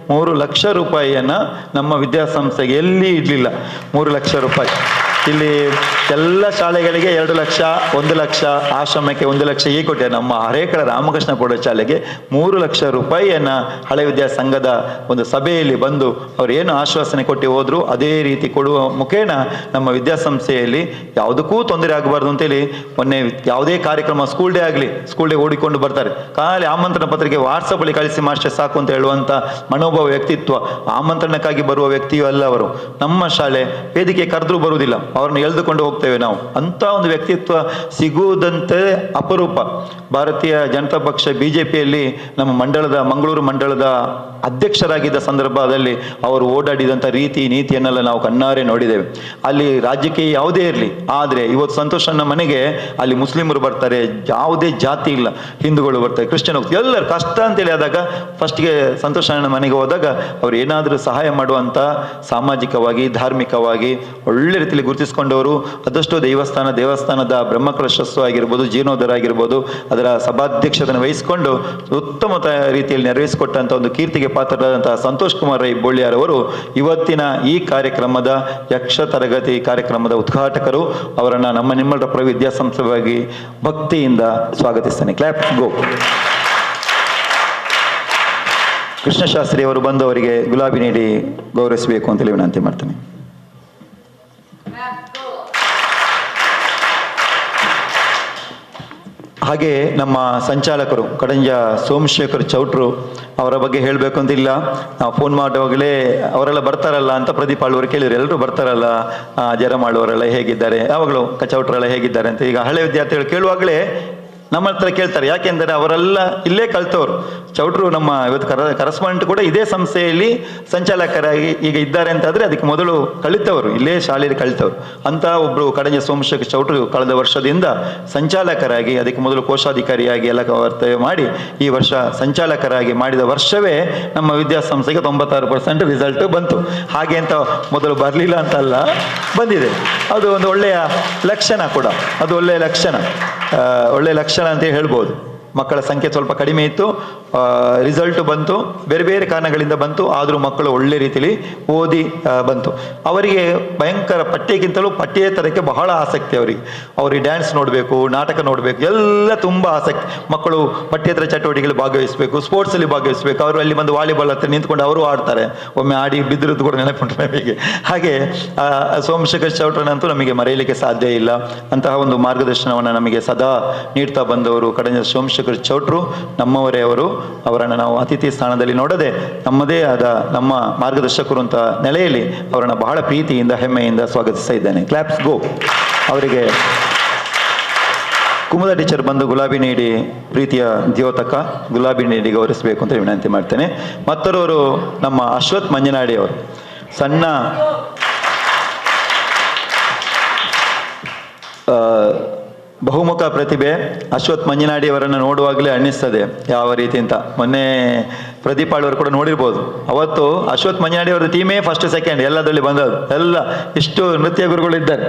ರೂಪಾಯಿಯನ್ನು ನಮ್ಮ ವಿದ್ಯಾಸಂಸ್ಥೆಗೆ ಎಲ್ಲಿ ಇಡಲಿಲ್ಲ. 3 ಲಕ್ಷ ರೂಪಾಯಿ ಇಲ್ಲಿ ಎಲ್ಲ ಶಾಲೆಗಳಿಗೆ 2 ಲಕ್ಷ, 1 ಲಕ್ಷ, ಆಶ್ರಮಕ್ಕೆ 1 ಲಕ್ಷ ಹೀಗೆ ಕೊಟ್ಟೆ. ನಮ್ಮ ಹರೇಕಳ ರಾಮಕೃಷ್ಣ ಪ್ರೌಢಶಾಲೆಗೆ 3 ಲಕ್ಷ ರೂಪಾಯಿಯನ್ನು ಹಳೆ ವಿದ್ಯಾ ಸಂಘದ ಒಂದು ಸಭೆಯಲ್ಲಿ ಬಂದು ಅವರು ಏನು ಆಶ್ವಾಸನೆ ಕೊಟ್ಟು ಹೋದ್ರು ಅದೇ ರೀತಿ ಕೊಡುವ ಮುಖೇನ ನಮ್ಮ ವಿದ್ಯಾಸಂಸ್ಥೆಯಲ್ಲಿ ಯಾವುದಕ್ಕೂ ತೊಂದರೆ ಆಗಬಾರ್ದು ಅಂತೇಳಿ ಮೊನ್ನೆ ಯಾವುದೇ ಕಾರ್ಯಕ್ರಮ ಸ್ಕೂಲ್ ಡೇ ಆಗಲಿ ಸ್ಕೂಲ್ ಡೇ ಓಡಿಕೊಂಡು ಬರ್ತಾರೆ, ಖಾಲಿ ಆಮಂತ್ರಣ ಪತ್ರಿಕೆ ವಾಟ್ಸಪ್ಪಲ್ಲಿ ಕಳಿಸಿ ಮಾಸ್ಟರ್ ಸಾಕು ಅಂತ ಹೇಳುವಂಥ ಮನೋಭಾವ ವ್ಯಕ್ತಿತ್ವ. ಆಮಂತ್ರಣಕ್ಕಾಗಿ ಬರುವ ವ್ಯಕ್ತಿಯೂ ಅಲ್ಲ ಅವರು. ನಮ್ಮ ಶಾಲೆ ವೇದಿಕೆ ಕರೆದ್ರೂ ಬರುವುದಿಲ್ಲ, ಅವ್ರನ್ನ ಎಳೆದುಕೊಂಡು ಹೋಗ್ತೇವೆ ನಾವು. ಅಂಥ ಒಂದು ವ್ಯಕ್ತಿತ್ವ ಸಿಗುವುದಂತೆ ಅಪರೂಪ. ಭಾರತೀಯ ಜನತಾ ಪಕ್ಷ BJPಯಲ್ಲಿ ನಮ್ಮ ಮಂಗಳೂರು ಮಂಡಳದ ಅಧ್ಯಕ್ಷರಾಗಿದ್ದ ಸಂದರ್ಭದಲ್ಲಿ ಅವರು ಓಡಾಡಿದಂಥ ರೀತಿ ನೀತಿಯನ್ನೆಲ್ಲ ನಾವು ಕಣ್ಣಾರೆ ನೋಡಿದ್ದೇವೆ. ಅಲ್ಲಿ ರಾಜ್ಯಕ್ಕೆ ಯಾವುದೇ ಇರಲಿ, ಆದರೆ ಇವತ್ತು ಸಂತೋಷನ ಮನೆಗೆ ಅಲ್ಲಿ ಮುಸ್ಲಿಮರು ಬರ್ತಾರೆ, ಯಾವುದೇ ಜಾತಿ ಇಲ್ಲ, ಹಿಂದೂಗಳು ಬರ್ತಾರೆ, ಕ್ರಿಶ್ಚಿಯನ್ ಹೋಗ್ತಾರೆ, ಎಲ್ಲರೂ ಕಷ್ಟ ಅಂತೇಳಿ ಆದಾಗ ಫಸ್ಟ್ಗೆ ಸಂತೋಷನ ಮನೆಗೆ ಹೋದಾಗ ಅವ್ರು ಏನಾದರೂ ಸಹಾಯ ಮಾಡುವಂಥ ಸಾಮಾಜಿಕವಾಗಿ ಧಾರ್ಮಿಕವಾಗಿ ಒಳ್ಳೆ ರೀತಿಯಲ್ಲಿ ಗುರುತಿಸಿಕೊಂಡವರು. ಅದಷ್ಟು ದೇವಸ್ಥಾನದ ಬ್ರಹ್ಮಕಲಶಸ್ಸು ಆಗಿರ್ಬೋದು, ಜೀರ್ಣೋದ್ಧಾರ ಆಗಿರ್ಬೋದು, ಅದರ ಸಭಾಧ್ಯಕ್ಷತೆಯನ್ನು ವಹಿಸಿಕೊಂಡು ಉತ್ತಮ ರೀತಿಯಲ್ಲಿ ನೆರವೇರಿಸಿಕೊಟ್ಟಂಥ ಒಂದು ಕೀರ್ತಿಗೆ ಪಾತ್ರರಾದಂತಹ ಸಂತೋಷ್ ಕುಮಾರ್ ರೈ ಬೋಳ್ಯಾರವರು ಇವತ್ತಿನ ಈ ಕಾರ್ಯಕ್ರಮದ ಯಕ್ಷ ತರಗತಿ ಕಾರ್ಯಕ್ರಮದ ಉದ್ಘಾಟಕರು. ಅವರನ್ನು ನಿಮ್ಮೆಲ್ಲರ ಪರ ವಿದ್ಯಾಸಂಸ್ಥೆಯಾಗಿ ಭಕ್ತಿಯಿಂದ ಸ್ವಾಗತಿಸ್ತೇನೆ. ಕ್ಲಾಪ್ ಗೋ. ಕೃಷ್ಣಶಾಸ್ತ್ರಿ ಅವರು ಬಂದು ಅವರಿಗೆ ಗುಲಾಬಿ ನೀಡಿ ಗೌರವಿಸಬೇಕು ಅಂತೇಳಿ ವಿನಂತಿ ಮಾಡ್ತೇನೆ. ಹಾಗೆ ನಮ್ಮ ಸಂಚಾಲಕರು ಕಡಂಜ ಸೋಮಶೇಖರ್ ಚೌಟ್ರು ಅವರ ಬಗ್ಗೆ ಹೇಳಬೇಕು ಅಂತಿಲ್ಲ. ನಾವು ಫೋನ್ ಮಾಡುವಾಗಲೇ ಅವರೆಲ್ಲ ಬರ್ತಾರಲ್ಲ ಅಂತ ಪ್ರದೀಪ್ ಆಳ್ವರು ಕೇಳಿದ್ರು, ಎಲ್ಲರೂ ಬರ್ತಾರಲ್ಲ, ಜರಮಾಳುವರೆಲ್ಲ ಹೇಗಿದ್ದಾರೆ, ಯಾವಾಗಲೂ ಚೌಟ್ರೆಲ್ಲ ಹೇಗಿದ್ದಾರೆ ಅಂತ. ಈಗ ಹಳೆ ವಿದ್ಯಾರ್ಥಿಗಳು ಕೇಳುವಾಗಲೇ ನಮ್ಮ ಹತ್ರ ಕೇಳ್ತಾರೆ. ಯಾಕೆಂದರೆ ಅವರೆಲ್ಲ ಇಲ್ಲೇ ಕಲ್ತವ್ರು. ಚೌಟ್ರು ನಮ್ಮ ಇವತ್ತು ಕರಸ್ಪಾಂಡೆಂಟ್ ಕೂಡ ಇದೇ ಸಂಸ್ಥೆಯಲ್ಲಿ ಸಂಚಾಲಕರಾಗಿ ಈಗ ಇದ್ದಾರೆ ಅಂತಾದರೆ ಅದಕ್ಕೆ ಮೊದಲು ಕಲಿತವರು, ಇಲ್ಲೇ ಶಾಲೆಯಲ್ಲಿ ಕಲಿತವರು ಅಂತ ಒಬ್ಬರು ಕಡಂಜ ಸೋಮಶೇಖರ್ ಚೌಟ್ರು ಕಳೆದ ವರ್ಷದಿಂದ ಸಂಚಾಲಕರಾಗಿ, ಅದಕ್ಕೆ ಮೊದಲು ಕೋಶಾಧಿಕಾರಿಯಾಗಿ ಎಲ್ಲ ವರ್ತನೆ ಮಾಡಿ ಈ ವರ್ಷ ಸಂಚಾಲಕರಾಗಿ ಮಾಡಿದ ವರ್ಷವೇ ನಮ್ಮ ವಿದ್ಯಾಸಂಸ್ಥೆಗೆ 96% ರಿಸಲ್ಟ್ ಬಂತು. ಹಾಗೆ ಅಂತ ಮೊದಲು ಬರಲಿಲ್ಲ ಅಂತಲ್ಲ, ಬಂದಿದೆ. ಅದು ಒಂದು ಒಳ್ಳೆಯ ಲಕ್ಷಣ ಕೂಡ, ಅದು ಒಳ್ಳೆಯ ಲಕ್ಷಣ, ಒಳ್ಳೆಯ ಲಕ್ಷಣ ಅಂತ ಹೇಳ್ಬೋದು. ಮಕ್ಕಳ ಸಂಖ್ಯೆ ಸ್ವಲ್ಪ ಕಡಿಮೆ ಇತ್ತು, ರಿಸಲ್ಟ್ ಬಂತು, ಬೇರೆ ಬೇರೆ ಕಾರಣಗಳಿಂದ ಬಂತು, ಆದರೂ ಮಕ್ಕಳು ಒಳ್ಳೆ ರೀತಿಯಲ್ಲಿ ಓದಿ ಬಂತು. ಅವರಿಗೆ ಭಯಂಕರ ಪಠ್ಯಕ್ಕಿಂತಲೂ ಪಠ್ಯೇತರಕ್ಕೆ ಬಹಳ ಆಸಕ್ತಿ. ಅವರಿಗೆ ಡ್ಯಾನ್ಸ್ ನೋಡಬೇಕು, ನಾಟಕ ನೋಡಬೇಕು, ಎಲ್ಲ ತುಂಬ ಆಸಕ್ತಿ. ಮಕ್ಕಳು ಪಠ್ಯೇತರ ಚಟುವಟಿಕೆಯಲ್ಲಿ ಭಾಗವಹಿಸಬೇಕು, ಸ್ಪೋರ್ಟ್ಸಲ್ಲಿ ಭಾಗವಹಿಸಬೇಕು. ಅವರು ಅಲ್ಲಿ ಬಂದು ವಾಲಿಬಾಲ್ ಹತ್ರ ನಿಂತ್ಕೊಂಡು ಅವರು ಆಡ್ತಾರೆ, ಒಮ್ಮೆ ಆಡಿ ಬಿದ್ದಿರೋದು ಕೂಡ ನೆನಪುಂಟು ನಮಗೆ. ಹಾಗೆ ಸೋಮಶೇಖರ್ ಚೌಟ್ರನಂತೂ ನಮಗೆ ಮರೆಯಲಿಕ್ಕೆ ಸಾಧ್ಯ ಇಲ್ಲ. ಅಂತಹ ಒಂದು ಮಾರ್ಗದರ್ಶನವನ್ನು ನಮಗೆ ಸದಾ ನೀಡ್ತಾ ಬಂದವರು ಕಡಂಜ ಸೋಮಶೇಖರ್ ಚೌಟ್ರು ನಮ್ಮವರೇ. ಅವರನ್ನು ನಾವು ಅತಿಥಿ ಸ್ಥಾನದಲ್ಲಿ ನೋಡದೆ ನಮ್ಮದೇ ಆದ ನಮ್ಮ ಮಾರ್ಗದರ್ಶಕರು ಅಂತ ನೆಲೆಯಲ್ಲಿ ಅವರನ್ನು ಬಹಳ ಪ್ರೀತಿಯಿಂದ ಹೆಮ್ಮೆಯಿಂದ ಸ್ವಾಗತಿಸ್ತಾ ಇದ್ದೇನೆ. ಕ್ಲಾಪ್ಸ್ ಗೋ. ಅವರಿಗೆ ಕುಮುದ ಟೀಚರ್ ಬಂದು ಗುಲಾಬಿ ನೀಡಿ, ಪ್ರೀತಿಯ ದ್ಯೋತಕ ಗುಲಾಬಿ ನೀಡಿ ಗೌರವಿಸಬೇಕು ಅಂತ ವಿನಂತಿ ಮಾಡ್ತೇನೆ. ಮತ್ತೊರವರು ನಮ್ಮ ಅಶ್ವಥ್ ಮಂಜನಾಡಿ ಅವರು, ಸಣ್ಣ ಬಹುಮುಖ ಪ್ರತಿಭೆ. ಅಶ್ವಥ್ ಮಂಜನಾಡಿ ಅವರನ್ನು ನೋಡುವಾಗಲೇ ಅನ್ನಿಸ್ತದೆ ಯಾವ ರೀತಿ ಅಂತ. ಮೊನ್ನೆ ಪ್ರದೀಪ್ ಆಳ್ವರು ಕೂಡ ನೋಡಿರ್ಬೋದು. ಅವತ್ತು ಅಶ್ವಥ್ ಮಂಜನಾಡಿ ಅವರ ಟೀಮೇ ಫಸ್ಟ್ ಸೆಕೆಂಡ್ ಎಲ್ಲದರಲ್ಲಿ ಬಂದದ್ದು. ಎಲ್ಲ ಇಷ್ಟು ನೃತ್ಯ ಗುರುಗಳು ಇದ್ದಾರೆ,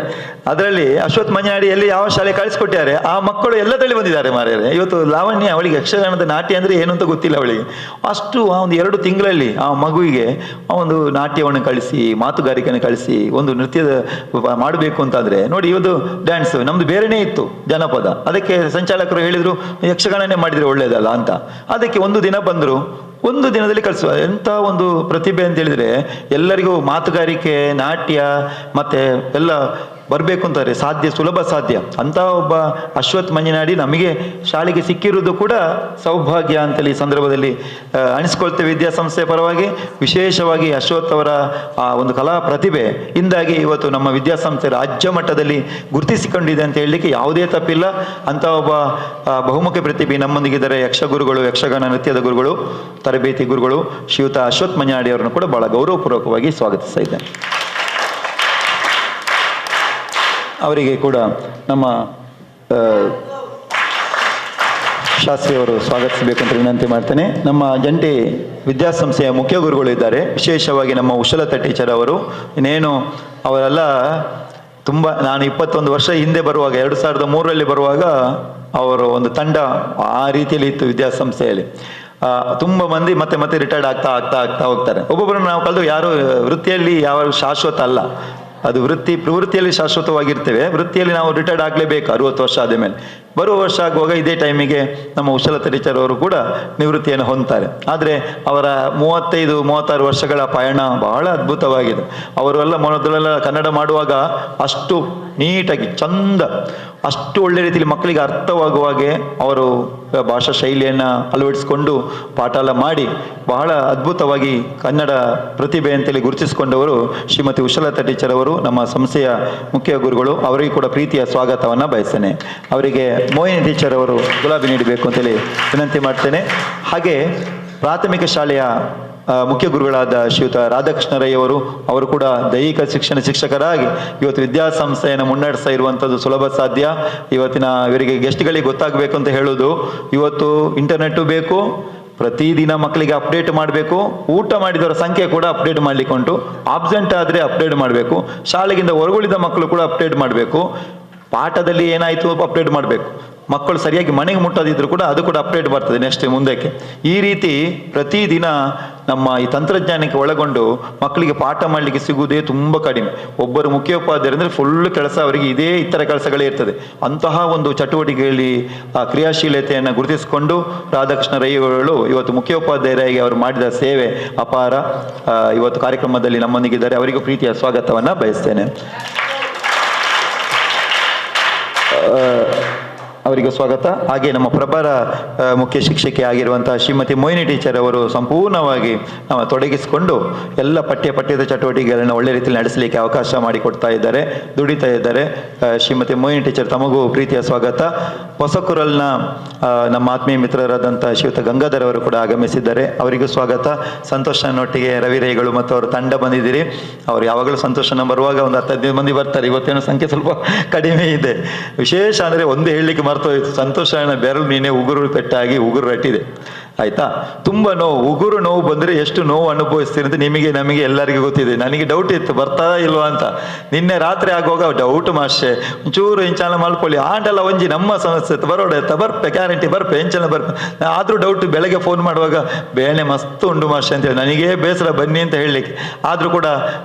ಅದರಲ್ಲಿ ಅಶ್ವಥ್ ಮಂಜನಾಡಿ ಎಲ್ಲಿ ಯಾವ ಶಾಲೆ ಕಳಿಸ್ಕೊಟ್ಟಿದ್ದಾರೆ ಆ ಮಕ್ಕಳು ಎಲ್ಲದರಲ್ಲಿ ಬಂದಿದ್ದಾರೆ ಮಾರ್ಯಾರೆ. ಇವತ್ತು ಲಾವಣ್ಯ, ಅವಳಿಗೆ ಯಕ್ಷಗಾನದ ನಾಟ್ಯ ಅಂದರೆ ಏನು ಅಂತ ಗೊತ್ತಿಲ್ಲ ಅವಳಿಗೆ. ಅಷ್ಟು ಆ ಒಂದು 2 ತಿಂಗಳಲ್ಲಿ ಆ ಮಗುವಿಗೆ ಆ ಒಂದು ನಾಟ್ಯವನ್ನು ಕಳಿಸಿ, ಮಾತುಗಾರಿಕೆಯನ್ನು ಕಳಿಸಿ, ಒಂದು ನೃತ್ಯದ ಮಾಡಬೇಕು ಅಂತಾದರೆ ನೋಡಿ, ಇವತ್ತು ಡ್ಯಾನ್ಸ್ ನಮ್ದು ಬೇರೆನೇ ಇತ್ತು, ಜನಪದ. ಅದಕ್ಕೆ ಸಂಚಾಲಕರು ಹೇಳಿದರು ಯಕ್ಷಗಾನನೇ ಮಾಡಿದರೆ ಒಳ್ಳೇದಲ್ಲ ಅಂತ. ಅದಕ್ಕೆ ಒಂದು ದಿನ ಬಂದರು, ಒಂದು ದಿನದಲ್ಲಿ ಕಳಿಸುವ. ಎಂಥ ಒಂದು ಪ್ರತಿಭೆ ಅಂತ ಹೇಳಿದರೆ, ಎಲ್ಲರಿಗೂ ಮಾತುಗಾರಿಕೆ, ನಾಟ್ಯ ಮತ್ತು ಎಲ್ಲ ಬರಬೇಕು ಅಂತಾರೆ, ಸಾಧ್ಯ, ಸುಲಭ ಸಾಧ್ಯ. ಅಂಥ ಒಬ್ಬ ಅಶ್ವಥ್ ಮಂಜನಾಡಿ ನಮಗೆ ಶಾಲೆಗೆ ಸಿಕ್ಕಿರುವುದು ಕೂಡ ಸೌಭಾಗ್ಯ ಅಂತೇಳಿ ಈ ಸಂದರ್ಭದಲ್ಲಿ ಅನಿಸ್ಕೊಳ್ತೇವೆ. ವಿದ್ಯಾಸಂಸ್ಥೆ ಪರವಾಗಿ ವಿಶೇಷವಾಗಿ ಅಶ್ವಥ್ ಅವರ ಆ ಒಂದು ಕಲಾ ಪ್ರತಿಭೆ ಇಂದಾಗಿ ಇವತ್ತು ನಮ್ಮ ವಿದ್ಯಾಸಂಸ್ಥೆ ರಾಜ್ಯ ಮಟ್ಟದಲ್ಲಿ ಗುರುತಿಸಿಕೊಂಡಿದೆ ಅಂತ ಹೇಳಲಿಕ್ಕೆ ಯಾವುದೇ ತಪ್ಪಿಲ್ಲ. ಅಂಥ ಒಬ್ಬ ಬಹುಮುಖ ಪ್ರತಿಭೆ ನಮ್ಮೊಂದಿಗಿದ್ದಾರೆ. ಯಕ್ಷಗುರುಗಳು, ಯಕ್ಷಗಾನ ನೃತ್ಯದ ಗುರುಗಳು, ತರಬೇತಿ ಗುರುಗಳು ಶ್ರೀಯುತ ಅಶ್ವಥ್ ಮಂಜನಾಡಿ ಅವರನ್ನು ಕೂಡ ಬಹಳ ಗೌರವಪೂರ್ವಕವಾಗಿ ಸ್ವಾಗತಿಸ್ತಾ ಇದ್ದೇನೆ. ಅವರಿಗೆ ಕೂಡ ನಮ್ಮ ಶಾಸ್ತ್ರಿಯವರು ಸ್ವಾಗತಿಸಬೇಕು ಅಂತ ವಿನಂತಿ ಮಾಡ್ತೇನೆ. ನಮ್ಮ ಜಂಟಿ ವಿದ್ಯಾಸಂಸ್ಥೆಯ ಮುಖ್ಯ ಗುರುಗಳು ಇದ್ದಾರೆ, ವಿಶೇಷವಾಗಿ ನಮ್ಮ ಉಶಲತಾ ಟೀಚರ್ ಅವರು. ಇನ್ನೇನು ಅವರೆಲ್ಲ ತುಂಬ, ನಾನು 21 ವರ್ಷ ಹಿಂದೆ ಬರುವಾಗ 2003ರಲ್ಲಿ ಬರುವಾಗ ಅವರು ಒಂದು ತಂಡ ಆ ರೀತಿಯಲ್ಲಿ ಇತ್ತು ವಿದ್ಯಾಸಂಸ್ಥೆಯಲ್ಲಿ. ತುಂಬ ಮಂದಿ ಮತ್ತೆ ರಿಟೈರ್ಡ್ ಆಗ್ತಾ ಹೋಗ್ತಾರೆ. ಒಬ್ಬೊಬ್ಬರನ್ನು ನಾವು ಕಳೆದು ಯಾರು ವೃತ್ತಿಯಲ್ಲಿ ಯಾವ ಶಾಶ್ವತ ಅಲ್ಲ, ಅದು ಪ್ರವೃತ್ತಿಯಲ್ಲಿ ಶಾಶ್ವತವಾಗಿರ್ತೇವೆ. ವೃತ್ತಿಯಲ್ಲಿ ನಾವು ರಿಟೈರ್ಡ್ ಆಗಲೇಬೇಕು 60 ವರ್ಷ ಆದ ಮೇಲೆ. ಬರುವ ವರ್ಷ ಆಗುವಾಗ ಇದೇ ಟೈಮಿಗೆ ನಮ್ಮ ಉಶಲತಾ ಟೀಚರ್ ಅವರು ಕೂಡ ನಿವೃತ್ತಿಯನ್ನು ಹೊಂದ್ತಾರೆ. ಆದರೆ ಅವರ 35-36 ವರ್ಷಗಳ ಪಯಣ ಬಹಳ ಅದ್ಭುತವಾಗಿದೆ. ಅವರೆಲ್ಲ ಮೊದಲೆಲ್ಲ ಕನ್ನಡ ಮಾಡುವಾಗ ಅಷ್ಟು ನೀಟಾಗಿ ಚಂದ, ಅಷ್ಟು ಒಳ್ಳೆ ರೀತಿಯಲ್ಲಿ ಮಕ್ಕಳಿಗೆ ಅರ್ಥವಾಗುವ ಹಾಗೆ ಅವರು ಭಾಷಾ ಶೈಲಿಯನ್ನು ಅಳವಡಿಸಿಕೊಂಡು ಪಾಠ ಎಲ್ಲ ಮಾಡಿ ಬಹಳ ಅದ್ಭುತವಾಗಿ ಕನ್ನಡ ಪ್ರತಿಭೆ ಅಂತೇಳಿ ಗುರುತಿಸಿಕೊಂಡವರು ಶ್ರೀಮತಿ ಉಶಲತಾ ಟೀಚರ್ ಅವರು, ನಮ್ಮ ಸಂಸ್ಥೆಯ ಮುಖ್ಯ ಗುರುಗಳು. ಅವರಿಗೆ ಕೂಡ ಪ್ರೀತಿಯ ಸ್ವಾಗತವನ್ನು ಬಯಸ್ತೇನೆ. ಅವರಿಗೆ ಮೋಹಿನಿ ಟೀಚರ್ ಅವರು ಗುಲಾಬಿ ನೀಡಬೇಕು ಅಂತೇಳಿ ವಿನಂತಿ ಮಾಡ್ತೇನೆ. ಹಾಗೆ ಪ್ರಾಥಮಿಕ ಶಾಲೆಯ ಮುಖ್ಯ ಗುರುಗಳಾದ ಶ್ರೀಯುತ ರಾಧಾಕೃಷ್ಣ ರೈ ಅವರು ಕೂಡ ದೈಹಿಕ ಶಿಕ್ಷಕರಾಗಿ ಇವತ್ತು ವಿದ್ಯಾಸಂಸ್ಥೆಯನ್ನು ಮುನ್ನಡೆಸ್ತಾ ಇರುವಂಥದ್ದು ಸುಲಭ ಸಾಧ್ಯ. ಇವತ್ತಿನ ಇವರಿಗೆ ಗೆಸ್ಟ್ಗಳಿಗೆ ಗೊತ್ತಾಗಬೇಕು ಅಂತ ಹೇಳೋದು, ಇವತ್ತು ಇಂಟರ್ನೆಟ್ಟು ಬೇಕು, ಪ್ರತಿದಿನ ಮಕ್ಕಳಿಗೆ ಅಪ್ಡೇಟ್ ಮಾಡಬೇಕು, ಊಟ ಮಾಡಿದವರ ಸಂಖ್ಯೆ ಕೂಡ ಅಪ್ಡೇಟ್ ಮಾಡಲಿಕ್ಕೆ ಉಂಟು, ಆಬ್ಸೆಂಟ್ ಆದರೆ ಅಪ್ಡೇಟ್ ಮಾಡಬೇಕು, ಶಾಲೆಗಿಂತ ಹೊರಗುಳಿದ ಮಕ್ಕಳು ಕೂಡ ಅಪ್ಡೇಟ್ ಮಾಡಬೇಕು, ಪಾಠದಲ್ಲಿ ಏನಾಯಿತು ಅಪ್ಡೇಟ್ ಮಾಡಬೇಕು, ಮಕ್ಕಳು ಸರಿಯಾಗಿ ಮನೆಗೆ ಮುಟ್ಟದಿದ್ರು ಕೂಡ ಅದು ಕೂಡ ಅಪ್ಡೇಟ್ ಬರ್ತದೆ ನೆಕ್ಸ್ಟ್ ಮುಂದಕ್ಕೆ. ಈ ರೀತಿ ಪ್ರತಿದಿನ ನಮ್ಮ ಈ ತಂತ್ರಜ್ಞಾನಕ್ಕೆ ಒಳಗೊಂಡು ಮಕ್ಕಳಿಗೆ ಪಾಠ ಮಾಡಲಿಕ್ಕೆ ಸಿಗುವುದೇ ತುಂಬ ಕಡಿಮೆ. ಒಬ್ಬರು ಮುಖ್ಯೋಪಾಧ್ಯಾಯರು ಅಂದರೆ ಫುಲ್ ಕೆಲಸ ಅವರಿಗೆ ಇತರ ಕೆಲಸಗಳೇ ಇರ್ತದೆ. ಅಂತಹ ಒಂದು ಚಟುವಟಿಕೆಯಲ್ಲಿ ಆ ಕ್ರಿಯಾಶೀಲತೆಯನ್ನು ಗುರುತಿಸಿಕೊಂಡು ರಾಧಾಕೃಷ್ಣ ರೈ ಅವರು ಇವತ್ತು ಮುಖ್ಯೋಪಾಧ್ಯಾಯರಾಗಿ ಅವರು ಮಾಡಿದ ಸೇವೆ ಅಪಾರ. ಇವತ್ತು ಕಾರ್ಯಕ್ರಮದಲ್ಲಿ ನಮ್ಮೊಂದಿಗಿದ್ದಾರೆ, ಅವರಿಗೂ ಪ್ರೀತಿಯ ಸ್ವಾಗತವನ್ನು ಬಯಸ್ತೇನೆ. ಅವರಿಗೂ ಸ್ವಾಗತ. ಹಾಗೆ ನಮ್ಮ ಪ್ರಭಾರ ಮುಖ್ಯ ಶಿಕ್ಷಕಿ ಆಗಿರುವಂತಹ ಶ್ರೀಮತಿ ಮೋಹಿನಿ ಟೀಚರ್ ಅವರು ಸಂಪೂರ್ಣವಾಗಿ ತೊಡಗಿಸಿಕೊಂಡು ಎಲ್ಲ ಪಠ್ಯದ ಚಟುವಟಿಕೆಗಳನ್ನು ಒಳ್ಳೆ ರೀತಿಯಲ್ಲಿ ನಡೆಸಲಿಕ್ಕೆ ಅವಕಾಶ ಮಾಡಿಕೊಡ್ತಾ ಇದ್ದಾರೆ, ದುಡಿತಾ ಇದ್ದಾರೆ. ಶ್ರೀಮತಿ ಮೋಹಿನಿ ಟೀಚರ್ ತಮಗೂ ಪ್ರೀತಿಯ ಸ್ವಾಗತ. ಹೊಸಕುರಲ್ನ ನಮ್ಮ ಆತ್ಮೀಯ ಮಿತ್ರರಾದಂಥ ಶ್ರೀಯುತ ಗಂಗಾಧರ್ ಅವರು ಕೂಡ ಆಗಮಿಸಿದ್ದಾರೆ, ಅವರಿಗೂ ಸ್ವಾಗತ. ಸಂತೋಷನೊಟ್ಟಿಗೆ ರವಿರೇಗಳು ಮತ್ತು ಅವರ ತಂಡ ಬಂದಿದ್ದೀರಿ. ಅವರು ಯಾವಾಗಲೂ ಸಂತೋಷನ ಬರುವಾಗ ಒಂದು 10-15 ಮಂದಿ ಬರ್ತಾರೆ. ಇವತ್ತೇನೋ ಸಂಖ್ಯೆ ಸ್ವಲ್ಪ ಕಡಿಮೆ ಇದೆ. ವಿಶೇಷ ಅಂದರೆ ಒಂದು ಹೇಳಲಿಕ್ಕೆ ಮರ್ತೋಯ್ತು, ಸಂತೋಷನ ಬೆರಳು ನೀನೆ ಉಗುರು ಪೆಟ್ಟಾಗಿ ಉಗುರು ರಟ್ಟಿದೆ, ಆಯ್ತಾ? ತುಂಬ ನೋವು, ಉಗುರು ನೋವು ಬಂದರೆ ಎಷ್ಟು ನೋವು ಅನುಭವಿಸ್ತೀನಿ ಅಂತ ನಮಗೆ ಎಲ್ಲರಿಗೂ ಗೊತ್ತಿದೆ. ನನಗೆ ಡೌಟ್ ಇತ್ತು ಬರ್ತಾ ಇಲ್ವಾ ಅಂತ. ನಿನ್ನೆ ರಾತ್ರಿ ಆಗುವಾಗ ಡೌಟ್ ಮಾಸ್ಟೆ ಒಂಚೂರು ಇಂಚಾಲ ಮಲ್ಕೊಳ್ಳಿ ಆಂಟಲ್ಲ ಒಂಜಿ ನಮ್ಮ ಸಮಸ್ಯೆ ಬರೋಡೆ ಬರ್ಪೆ ಗ್ಯಾರಂಟಿ ಬರ್ಪೆ ಎಂಚಲ ಬರ್ಪೆ. ಆದರೂ ಡೌಟ್ ಬೆಳಗ್ಗೆ ಫೋನ್ ಮಾಡುವಾಗ ಬೇಳೆ ಮಸ್ತ್ ಉಂಡು ಮಾಸ್ಟೆ ಅಂತೇಳಿ ನನಗೇ ಬೇಸರ ಬನ್ನಿ ಅಂತ ಹೇಳಲಿಕ್ಕೆ. ಆದರೂ ಕೂಡ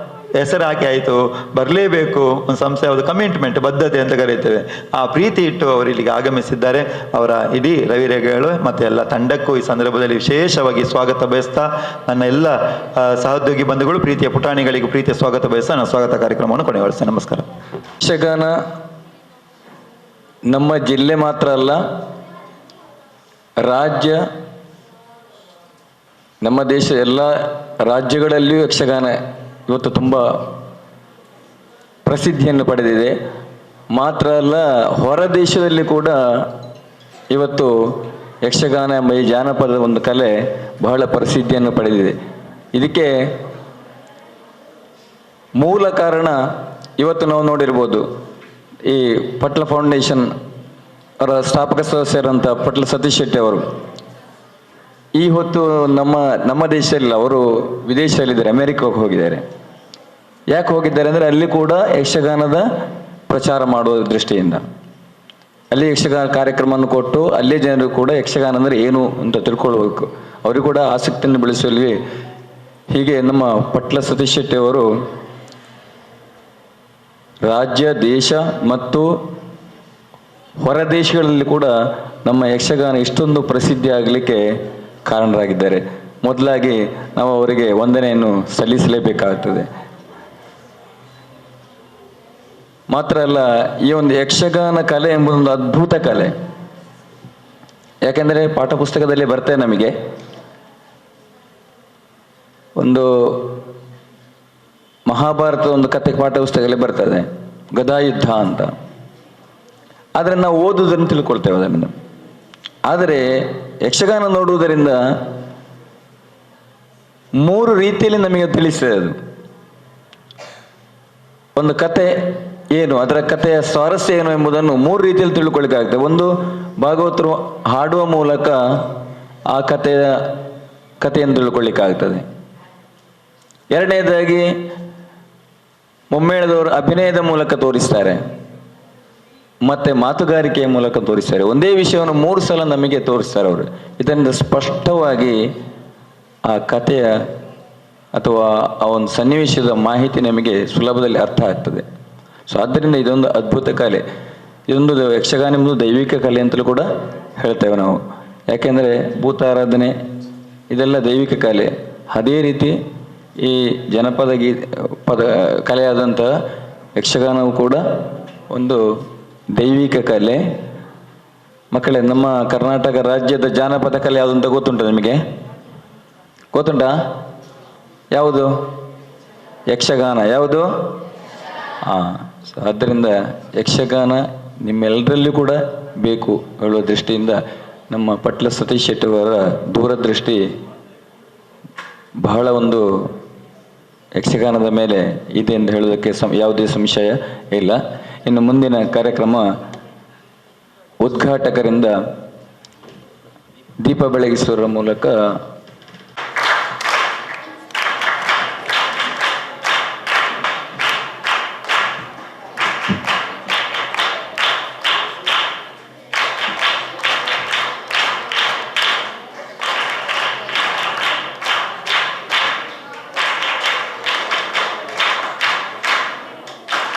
ಹೆಸರು ಹಾಕಿ ಆಯಿತು, ಬರಲೇಬೇಕು. ಒಂದು ಸಂಸ್ಥೆ ಯಾವುದು ಕಮಿಟ್ಮೆಂಟ್, ಬದ್ಧತೆ ಅಂತ ಕರೀತೇವೆ. ಆ ಪ್ರೀತಿ ಇಟ್ಟು ಅವರು ಇಲ್ಲಿಗೆ ಆಗಮಿಸಿದ್ದಾರೆ. ಅವರ ಇಡೀ ರವಿರೇಗಳು ಮತ್ತು ಎಲ್ಲ ತಂಡಕ್ಕೂ ಈ ಸಂದರ್ಭದಲ್ಲಿ ವಿಶೇಷವಾಗಿ ಸ್ವಾಗತ ಬಯಸ್ತಾ, ನನ್ನ ಎಲ್ಲ ಸಹೋದ್ಯೋಗಿ ಬಂಧುಗಳು, ಪ್ರೀತಿಯ ಪುಟಾಣಿಗಳಿಗೂ ಪ್ರೀತಿಯ ಸ್ವಾಗತ ಬಯಸ್ತಾ ನಾನು ಸ್ವಾಗತ ಕಾರ್ಯಕ್ರಮವನ್ನು ಕೊನೆಗೊಳಿಸ್ತೇನೆ. ನಮಸ್ಕಾರ. ಯಕ್ಷಗಾನ ನಮ್ಮ ಜಿಲ್ಲೆ ಮಾತ್ರ ಅಲ್ಲ, ರಾಜ್ಯ, ನಮ್ಮ ದೇಶ ಎಲ್ಲ ರಾಜ್ಯಗಳಲ್ಲಿಯೂ ಯಕ್ಷಗಾನ ಇವತ್ತು ತುಂಬ ಪ್ರಸಿದ್ಧಿಯನ್ನು ಪಡೆದಿದೆ. ಮಾತ್ರ ಅಲ್ಲ, ಹೊರ ದೇಶದಲ್ಲಿ ಕೂಡ ಇವತ್ತು ಯಕ್ಷಗಾನ ಎಂಬ ಈ ಜಾನಪದ ಒಂದು ಕಲೆ ಬಹಳ ಪ್ರಸಿದ್ಧಿಯನ್ನು ಪಡೆದಿದೆ. ಇದಕ್ಕೆ ಮೂಲ ಕಾರಣ ಇವತ್ತು ನಾವು ನೋಡಿರ್ಬೋದು, ಈ ಪಟ್ಲ ಫೌಂಡೇಶನ್ ಅವರ ಸ್ಥಾಪಕ ಸದಸ್ಯರಂತ ಪಟ್ಲ ಸತೀಶ್ ಶೆಟ್ಟಿ ಅವರು ಈ ಹೊತ್ತು ನಮ್ಮ ದೇಶದಲ್ಲಿ ಅವರು ವಿದೇಶದಲ್ಲಿದ್ದಾರೆ, ಅಮೆರಿಕಕ್ಕೆ ಹೋಗಿದ್ದಾರೆ. ಯಾಕೆ ಹೋಗಿದ್ದಾರೆ ಅಂದರೆ ಅಲ್ಲಿ ಕೂಡ ಯಕ್ಷಗಾನದ ಪ್ರಚಾರ ಮಾಡುವ ದೃಷ್ಟಿಯಿಂದ ಅಲ್ಲಿ ಯಕ್ಷಗಾನ ಕಾರ್ಯಕ್ರಮವನ್ನು ಕೊಟ್ಟು ಅಲ್ಲೇ ಜನರು ಕೂಡ ಯಕ್ಷಗಾನ ಅಂದರೆ ಏನು ಅಂತ ತಿಳ್ಕೊಳ್ಬೇಕು, ಅವರಿಗೂ ಕೂಡ ಆಸಕ್ತಿಯನ್ನು ಬೆಳೆಸುವಲ್ಲಿ. ಹೀಗೆ ನಮ್ಮ ಪಟ್ಲ ಸತೀಶ್ ಶೆಟ್ಟಿ ಅವರು ರಾಜ್ಯ, ದೇಶ ಮತ್ತು ಹೊರ ದೇಶಗಳಲ್ಲಿ ಕೂಡ ನಮ್ಮ ಯಕ್ಷಗಾನ ಇಷ್ಟೊಂದು ಪ್ರಸಿದ್ಧಿ ಆಗಲಿಕ್ಕೆ ಕಾರಣರಾಗಿದ್ದಾರೆ. ಮೊದಲಾಗಿ ನಾವು ಅವರಿಗೆ ವಂದನೆಯನ್ನು ಸಲ್ಲಿಸಲೇಬೇಕಾಗುತ್ತದೆ. ಮಾತ್ರ ಅಲ್ಲ, ಈ ಒಂದು ಯಕ್ಷಗಾನ ಕಲೆ ಎಂಬುದೊಂದು ಅದ್ಭುತ ಕಲೆ. ಯಾಕೆಂದರೆ ಪಾಠ ಪುಸ್ತಕದಲ್ಲಿ ಬರ್ತದೆ ನಮಗೆ ಒಂದು ಮಹಾಭಾರತದ ಒಂದು ಕಥೆ ಪಾಠ ಪುಸ್ತಕದಲ್ಲಿ ಬರ್ತದೆ, ಗದಾಯುದ್ಧ ಅಂತ. ಆದರೆ ನಾವು ಓದುವುದನ್ನು ತಿಳ್ಕೊಳ್ತೇವೆ ಅದನ್ನು. ಆದರೆ ಯಕ್ಷಗಾನ ನೋಡುವುದರಿಂದ 3 ರೀತಿಯಲ್ಲಿ ನಮಗೆ ತಿಳಿಸ್ತದೆ ಅದು. ಒಂದು ಕತೆ ಏನು, ಅದರ ಕಥೆಯ ಸ್ವಾರಸ್ಯ ಏನು ಎಂಬುದನ್ನು 3 ರೀತಿಯಲ್ಲಿ ತಿಳ್ಕೊಳ್ಳಿಕ್ಕಾಗ್ತದೆ. ಒಂದು, ಭಾಗವತರು ಹಾಡುವ ಮೂಲಕ ಆ ಕಥೆಯನ್ನು ತಿಳ್ಕೊಳ್ಳಿಕ್ಕಾಗ್ತದೆ. ಎರಡನೇದಾಗಿ ಮೊಮ್ಮೇಳದವರು ಅಭಿನಯದ ಮೂಲಕ ತೋರಿಸ್ತಾರೆ, ಮತ್ತೆ ಮಾತುಗಾರಿಕೆಯ ಮೂಲಕ ತೋರಿಸ್ತಾರೆ. ಒಂದೇ ವಿಷಯವನ್ನು 3 ಸಲ ನಮಗೆ ತೋರಿಸ್ತಾರೆ ಅವರು. ಇದರಿಂದ ಸ್ಪಷ್ಟವಾಗಿ ಆ ಕಥೆಯ ಅಥವಾ ಆ ಒಂದು ಸನ್ನಿವೇಶದ ಮಾಹಿತಿ ನಮಗೆ ಸುಲಭದಲ್ಲಿ ಅರ್ಥ ಆಗ್ತದೆ. ಸೊ ಆದ್ದರಿಂದ ಇದೊಂದು ಅದ್ಭುತ ಕಲೆ. ಇದೊಂದು ಯಕ್ಷಗಾನ ಎಂಬುದು ದೈವಿಕ ಕಲೆ ಅಂತಲೂ ಕೂಡ ಹೇಳ್ತೇವೆ ನಾವು. ಯಾಕೆಂದರೆ ಭೂತಾರಾಧನೆ ಇದೆಲ್ಲ ದೈವಿಕ ಕಲೆ. ಅದೇ ರೀತಿ ಈ ಜನಪದ ಕಲೆಯಾದಂತಹ ಯಕ್ಷಗಾನವು ಕೂಡ ಒಂದು ದೈವಿಕ ಕಲೆ. ಮಕ್ಕಳೇ, ನಮ್ಮ ಕರ್ನಾಟಕ ರಾಜ್ಯದ ಜಾನಪದ ಕಲೆ ಯಾವುದು ಅಂತ ಗೊತ್ತುಂಟ ನಿಮಗೆ? ಗೊತ್ತುಂಟಾ? ಯಾವುದು? ಯಕ್ಷಗಾನ. ಯಾವುದು? ಆದ್ದರಿಂದ ಯಕ್ಷಗಾನ ನಿಮ್ಮೆಲ್ಲರಲ್ಲೂ ಕೂಡ ಬೇಕು ಹೇಳುವ ದೃಷ್ಟಿಯಿಂದ ನಮ್ಮ ಪಟ್ಲ ಸತೀಶ್ ಶೆಟ್ಟಿ ಅವರ ದೂರದೃಷ್ಟಿ ಬಹಳ ಒಂದು ಯಕ್ಷಗಾನದ ಮೇಲೆ ಇದೆ ಎಂದು ಹೇಳೋದಕ್ಕೆ ಯಾವುದೇ ಸಂಶಯ ಇಲ್ಲ. ಇನ್ನು ಮುಂದಿನ ಕಾರ್ಯಕ್ರಮ ಉದ್ಘಾಟಕರಿಂದ ದೀಪ ಬೆಳಗಿಸುವುದರ ಮೂಲಕ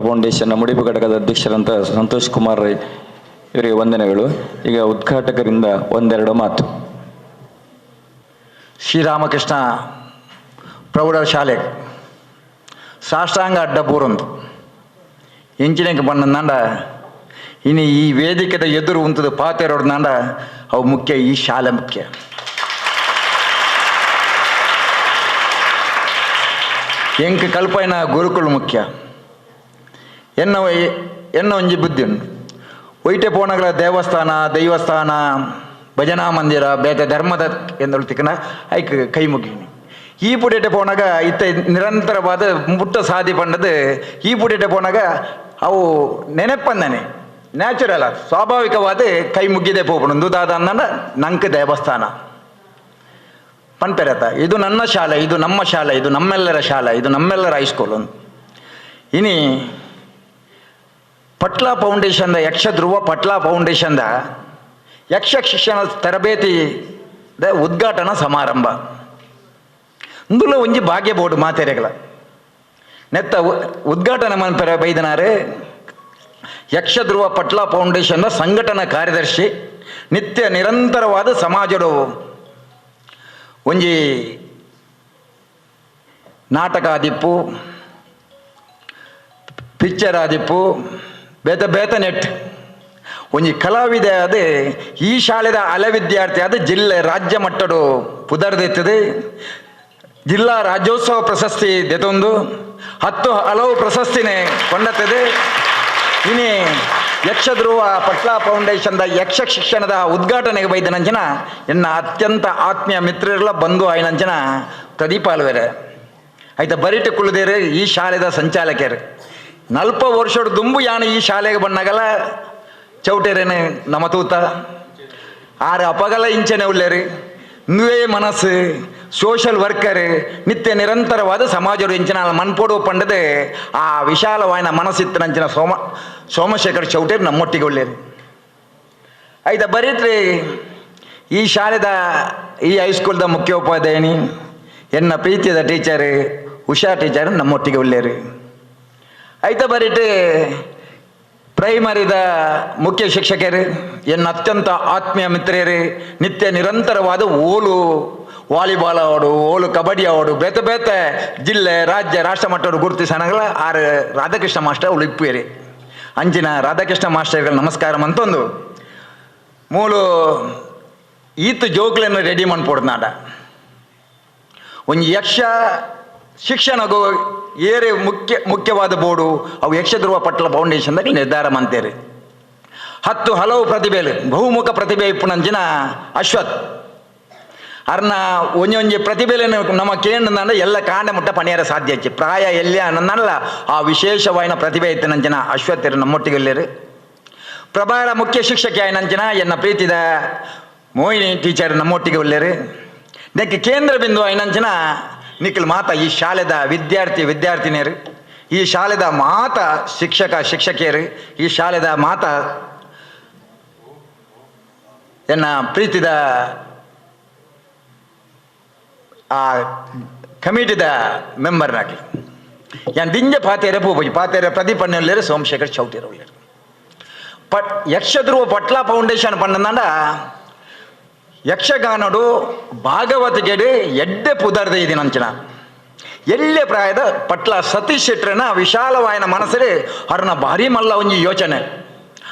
ಫೌಂಡೇಶನ್ನ ಮುಡಿಪು ಘಟಕದ ಅಧ್ಯಕ್ಷರಂತ ಸಂತೋಷ್ ಕುಮಾರ್ ರೈ ಇವರಿಗೆ ವಂದನೆಗಳು. ಈಗ ಉದ್ಘಾಟಕರಿಂದ ಒಂದೆರಡು ಮಾತು. ಶ್ರೀರಾಮಕೃಷ್ಣ ಪ್ರೌಢಶಾಲೆ ಸಾಷ್ಟಾಂಗ ಅಡ್ಡ ಪೂರೊಂದು ಎಂಚಿನಕ್ಕೆ ಬಂದಂದ ಇನ್ನು ಈ ವೇದಿಕೆದ ಎದುರು ಉಂಟದ ಪಾತೆರೋಡ್ನಾಂಡ ಅವು ಮುಖ್ಯ, ಈ ಶಾಲೆ ಮುಖ್ಯ. ಎಂಕ್ ಕಲ್ಪೈನ ಗುರುಕುಲ್ ಮುಖ್ಯ. ಎನ್ನ ಒಂಜಿ ಬುದ್ಧಿ ಉಂಟು. ಒಯ್ಟೆ ಪೋಣಗಳ ದೇವಸ್ಥಾನ, ದೈವಸ್ಥಾನ, ಭಜನಾ ಮಂದಿರ, ಬೇತೆ ಧರ್ಮದ ಎಂದಳು ತಿಕ್ಕನ ಐಕ್ ಕೈ ಮುಗಿನಿ. ಈ ಪುಟೇಟೆ ಪೋನಾಗ ಇತ್ತ ನಿರಂತರವಾದ ಮುಟ್ಟ ಸಾಧಿ ಪಂಡದು. ಈ ಪುಟೇಟೆ ಪೋನಾಗ ಅವು ನೆನಪಂದನೆ ನ್ಯಾಚುರಲ್ ಸ್ವಾಭಾವಿಕವಾದ ಕೈ ಮುಗ್ಗಿದೆ ಪೋಪುಂದು ದಾದ ಅಂದ ನಂಗೆ ದೇವಸ್ಥಾನ ಪನ್ಪೆರತ. ಇದು ನನ್ನ ಶಾಲೆ, ಇದು ನಮ್ಮ ಶಾಲೆ, ಇದು ನಮ್ಮೆಲ್ಲರ ಶಾಲೆ, ಇದು ನಮ್ಮೆಲ್ಲರ ಹೈಸ್ಕೂಲ್ ಒಂದು. ಇನಿ ಪಟ್ಲ ಫೌಂಡೇಶನ್ದ ಯಕ್ಷ ಧ್ರುವ ಪಟ್ಲ ಫೌಂಡೇಶನ್ದ ಯಕ್ಷ ಶಿಕ್ಷಣ ತರಬೇತಿದ ಉದ್ಘಾಟನಾ ಸಮಾರಂಭ ಇಂದುಲ ಒಂಜಿ ಭಾಗ್ಯ ಬೋರ್ಡ್ ಮಾತೆರೆಗಳ ನೆತ್ತ ಉದ್ಘಾಟನೆ ಮನ್ಪೆರ ಬೈದನಾರೆ ಯಕ್ಷ ಧ್ರುವ ಪಟ್ಲ ಫೌಂಡೇಶನ್ದ ಸಂಘಟನಾ ಕಾರ್ಯದರ್ಶಿ ನಿತ್ಯ ನಿರಂತರವಾದ ಸಮಾಜದ ಒಂಜಿ ನಾಟಕ ಆದಿಪ್ಪು, ಪಿಕ್ಚರ್ ಆದಿಪ್ಪು, ಬೇತ ಬೇತ ನೆಟ್ ಒಂಜಿ ಕಲಾವಿದ ಆದ ಈ ಶಾಲೆದ ಹಲ ವಿದ್ಯಾರ್ಥಿ ಆದ ಜಿಲ್ಲೆ ರಾಜ್ಯ ಮಟ್ಟದ ಪುದರ್ದೆತ್ತದೆ. ಜಿಲ್ಲಾ ರಾಜ್ಯೋತ್ಸವ ಪ್ರಶಸ್ತಿ ದೆತೊಂದು 10 ಹಲವು ಪ್ರಶಸ್ತಿನೇ ಕೊಂಡತ್ತದೆ. ಇನಿ ಯಕ್ಷ ಧ್ರುವ ಪಟ್ಲ ಫೌಂಡೇಶನ್ದ ಯಕ್ಷ ಶಿಕ್ಷಣದ ಉದ್ಘಾಟನೆಗೆ ಬೈದನಂಚನ ಎನ್ನ ಅತ್ಯಂತ ಆತ್ಮೀಯ ಮಿತ್ರರೆಲ್ಲ ಬಂದು ಆಯ್ನಂಚನ ಪ್ರದೀಪ್ ಆಲ್ವೇರೆ ಆಯ್ತಾ ಬರಿಟ ಕುಳ್ದೇರು ಈ ಶಾಲೆದ ಸಂಚಾಲಕರು 40 ವರ್ಷದ ದುಂಬು ಯಾನು ಈ ಶಾಲೆಗೆ ಬಂದಾಗಲ್ಲ ಚೌಟೇರೇನೆ ನಮ್ಮ ತೂತ ಆರು ಅಪಗಲ ಇಂಚನೆ ಉಳ್ಳೇರಿ ನುವೇ ಮನಸ್ಸು ಸೋಷಲ್ ವರ್ಕರ್ ನಿತ್ಯ ನಿರಂತರವಾದ ಸಮಾಜರು ಇಂಚಿನ ಮನ್ಪೋಡು ಪಂಡದೆ ಆ ವಿಶಾಲವಾಯಿನ ಮನಸ್ಸಿತ್ತನಂಚಿನ ಸೋಮಶೇಖರ್ ಚೌಟೇರಿ ನಮ್ಮೊಟ್ಟಿಗೆ ಒಳ್ಳೇರು ಆಯ್ತಾ ಬರೀತ್ರಿ ಈ ಶಾಲೆದ ಈ ಹೈಸ್ಕೂಲ್ದ ಮುಖ್ಯೋಪಾಧ್ಯಾಯಿನಿ ಎನ್ನ ಪ್ರೀತಿಯದ ಟೀಚರ್ ಉಷಾ ಟೀಚರ್ ನಮ್ಮೊಟ್ಟಿಗೆ ಒಳ್ಳೇರು ಆಯ್ತಾ ಬರೀಟ್ ಪ್ರೈಮರಿದ ಮುಖ್ಯ ಶಿಕ್ಷಕರು ಎನ್ನ ಅತ್ಯಂತ ಆತ್ಮೀಯ ಮಿತ್ರರು ನಿತ್ಯ ನಿರಂತರವಾದ ಓಲು ವಾಲಿಬಾಲ್ ಆವಡು, ಓಲು ಕಬಡ್ಡಿ ಆವಡು, ಬೇತೆ ಬೇತೆ ಜಿಲ್ಲೆ ರಾಜ್ಯ ರಾಷ್ಟ್ರ ಮಟ್ಟದ ಗುರುತಿಸಣಗಳ 6 ರಾಧಾಕೃಷ್ಣ ಮಾಸ್ಟರ್ ಉಳಿಪ್ಪೇರಿ ಅಂಚಿನ ರಾಧಾಕೃಷ್ಣ ಮಾಸ್ಟರ್ಗಳು ನಮಸ್ಕಾರ ಅಂತಂದು ಮೂಲು ಈತ್ ಜೋಕ್ಲನ್ನು ರೆಡಿ ಮಾಡ್ಕೊಡ್ನಾಡ ಒಂದು ಯಕ್ಷ ಶಿಕ್ಷಣಗೂ ಏರೆ ಮುಖ್ಯವಾದ ಬೋರ್ಡು ಅವು ಯಕ್ಷ ಧ್ರುವ ಪಟ್ಲ ಫೌಂಡೇಶನ್ದಾಗ ನಿರ್ಧಾರ ಮಂತೇರಿ 10 ಹಲವು ಪ್ರತಿಭೆಲು ಬಹುಮುಖ ಪ್ರತಿಭೆ ಇಪ್ಪುನಂಚಿನ ಅಶ್ವಥ್ ಅರ್ನ ಒಂಜೊಂಜಿ ಪ್ರತಿಭೆಯನ್ನು ನಮ್ಮ ಕೇಂದ್ರ ಎಲ್ಲ ಕಾಂಡ ಮುಟ್ಟ ಪಣಿಯರ ಸಾಧ್ಯ ಹಚ್ಚಿ ಪ್ರಾಯ ಎಲ್ಲ ಅನ್ನಲ್ಲ ಆ ವಿಶೇಷವಾಯಿನ ಪ್ರತಿಭೆ ಇತ್ತಿನಂಚಿನ ಅಶ್ವಥರು ನಮ್ಮೊಟ್ಟಿಗೆ ಎಲ್ಲರು ಪ್ರಭಾರ ಮುಖ್ಯ ಶಿಕ್ಷಕಿ ಆಯ್ನಂಚಿನ ಎನ್ನ ಪ್ರೀತಿದ ಮೋಹಿನಿ ಟೀಚರ್ ನಮ್ಮೊಟ್ಟಿಗೆ ಒಳ್ಳೆರು ನೆಕ್ಕೆ ಕೇಂದ್ರ ಬಿಂದು ಆಯ್ನಂಚಿನ ನಿಖಿಲ್ ಮಾತ ಈ ಶಾಲೆದ ವಿದ್ಯಾರ್ಥಿನಿಯರು ಈ ಶಾಲೆದ ಮಾತ ಶಿಕ್ಷಕಿಯರು ಈ ಶಾಲೆದ ಮಾತ ಎನ್ನ ಪ್ರೀತಿದ ಆ ಕಮಿಟಿದ ಮೆಂಬರ್ ನಾಕಿ ಯಾನ್ ದಿಂಜ ಪಾತೇರೆ ಪೂಪಿ ಪಾತೇರೆ ಪ್ರದೀಪ್ ಅಣ್ಣರು ಸೋಮಶೇಖರ್ ಚೌಟಿಯರ್ ಒಳ್ಳೆರು ಯಕ್ಷ ಧ್ರುವ ಪಟ್ಲ ಫೌಂಡೇಶನ್ ಪಂಡಂದ ಯಕ್ಷಗಾನಡು ಭಾಗವತಿಗೆಡು ಎಡ್ಡೆ ಪುದರ್ದೆ ಇದಿನಂಚಿನ ಎಲ್ಲೇ ಪ್ರಾಯದ ಪಟ್ಲ ಸತೀಶ್ ಶೆಟ್ರನ ವಿಶಾಲವಾಯನ ಮನಸ್ಸರೆ ಅವ್ರನ್ನ ಭಾರಿ ಮಲ್ಲ ಒಂಜಿ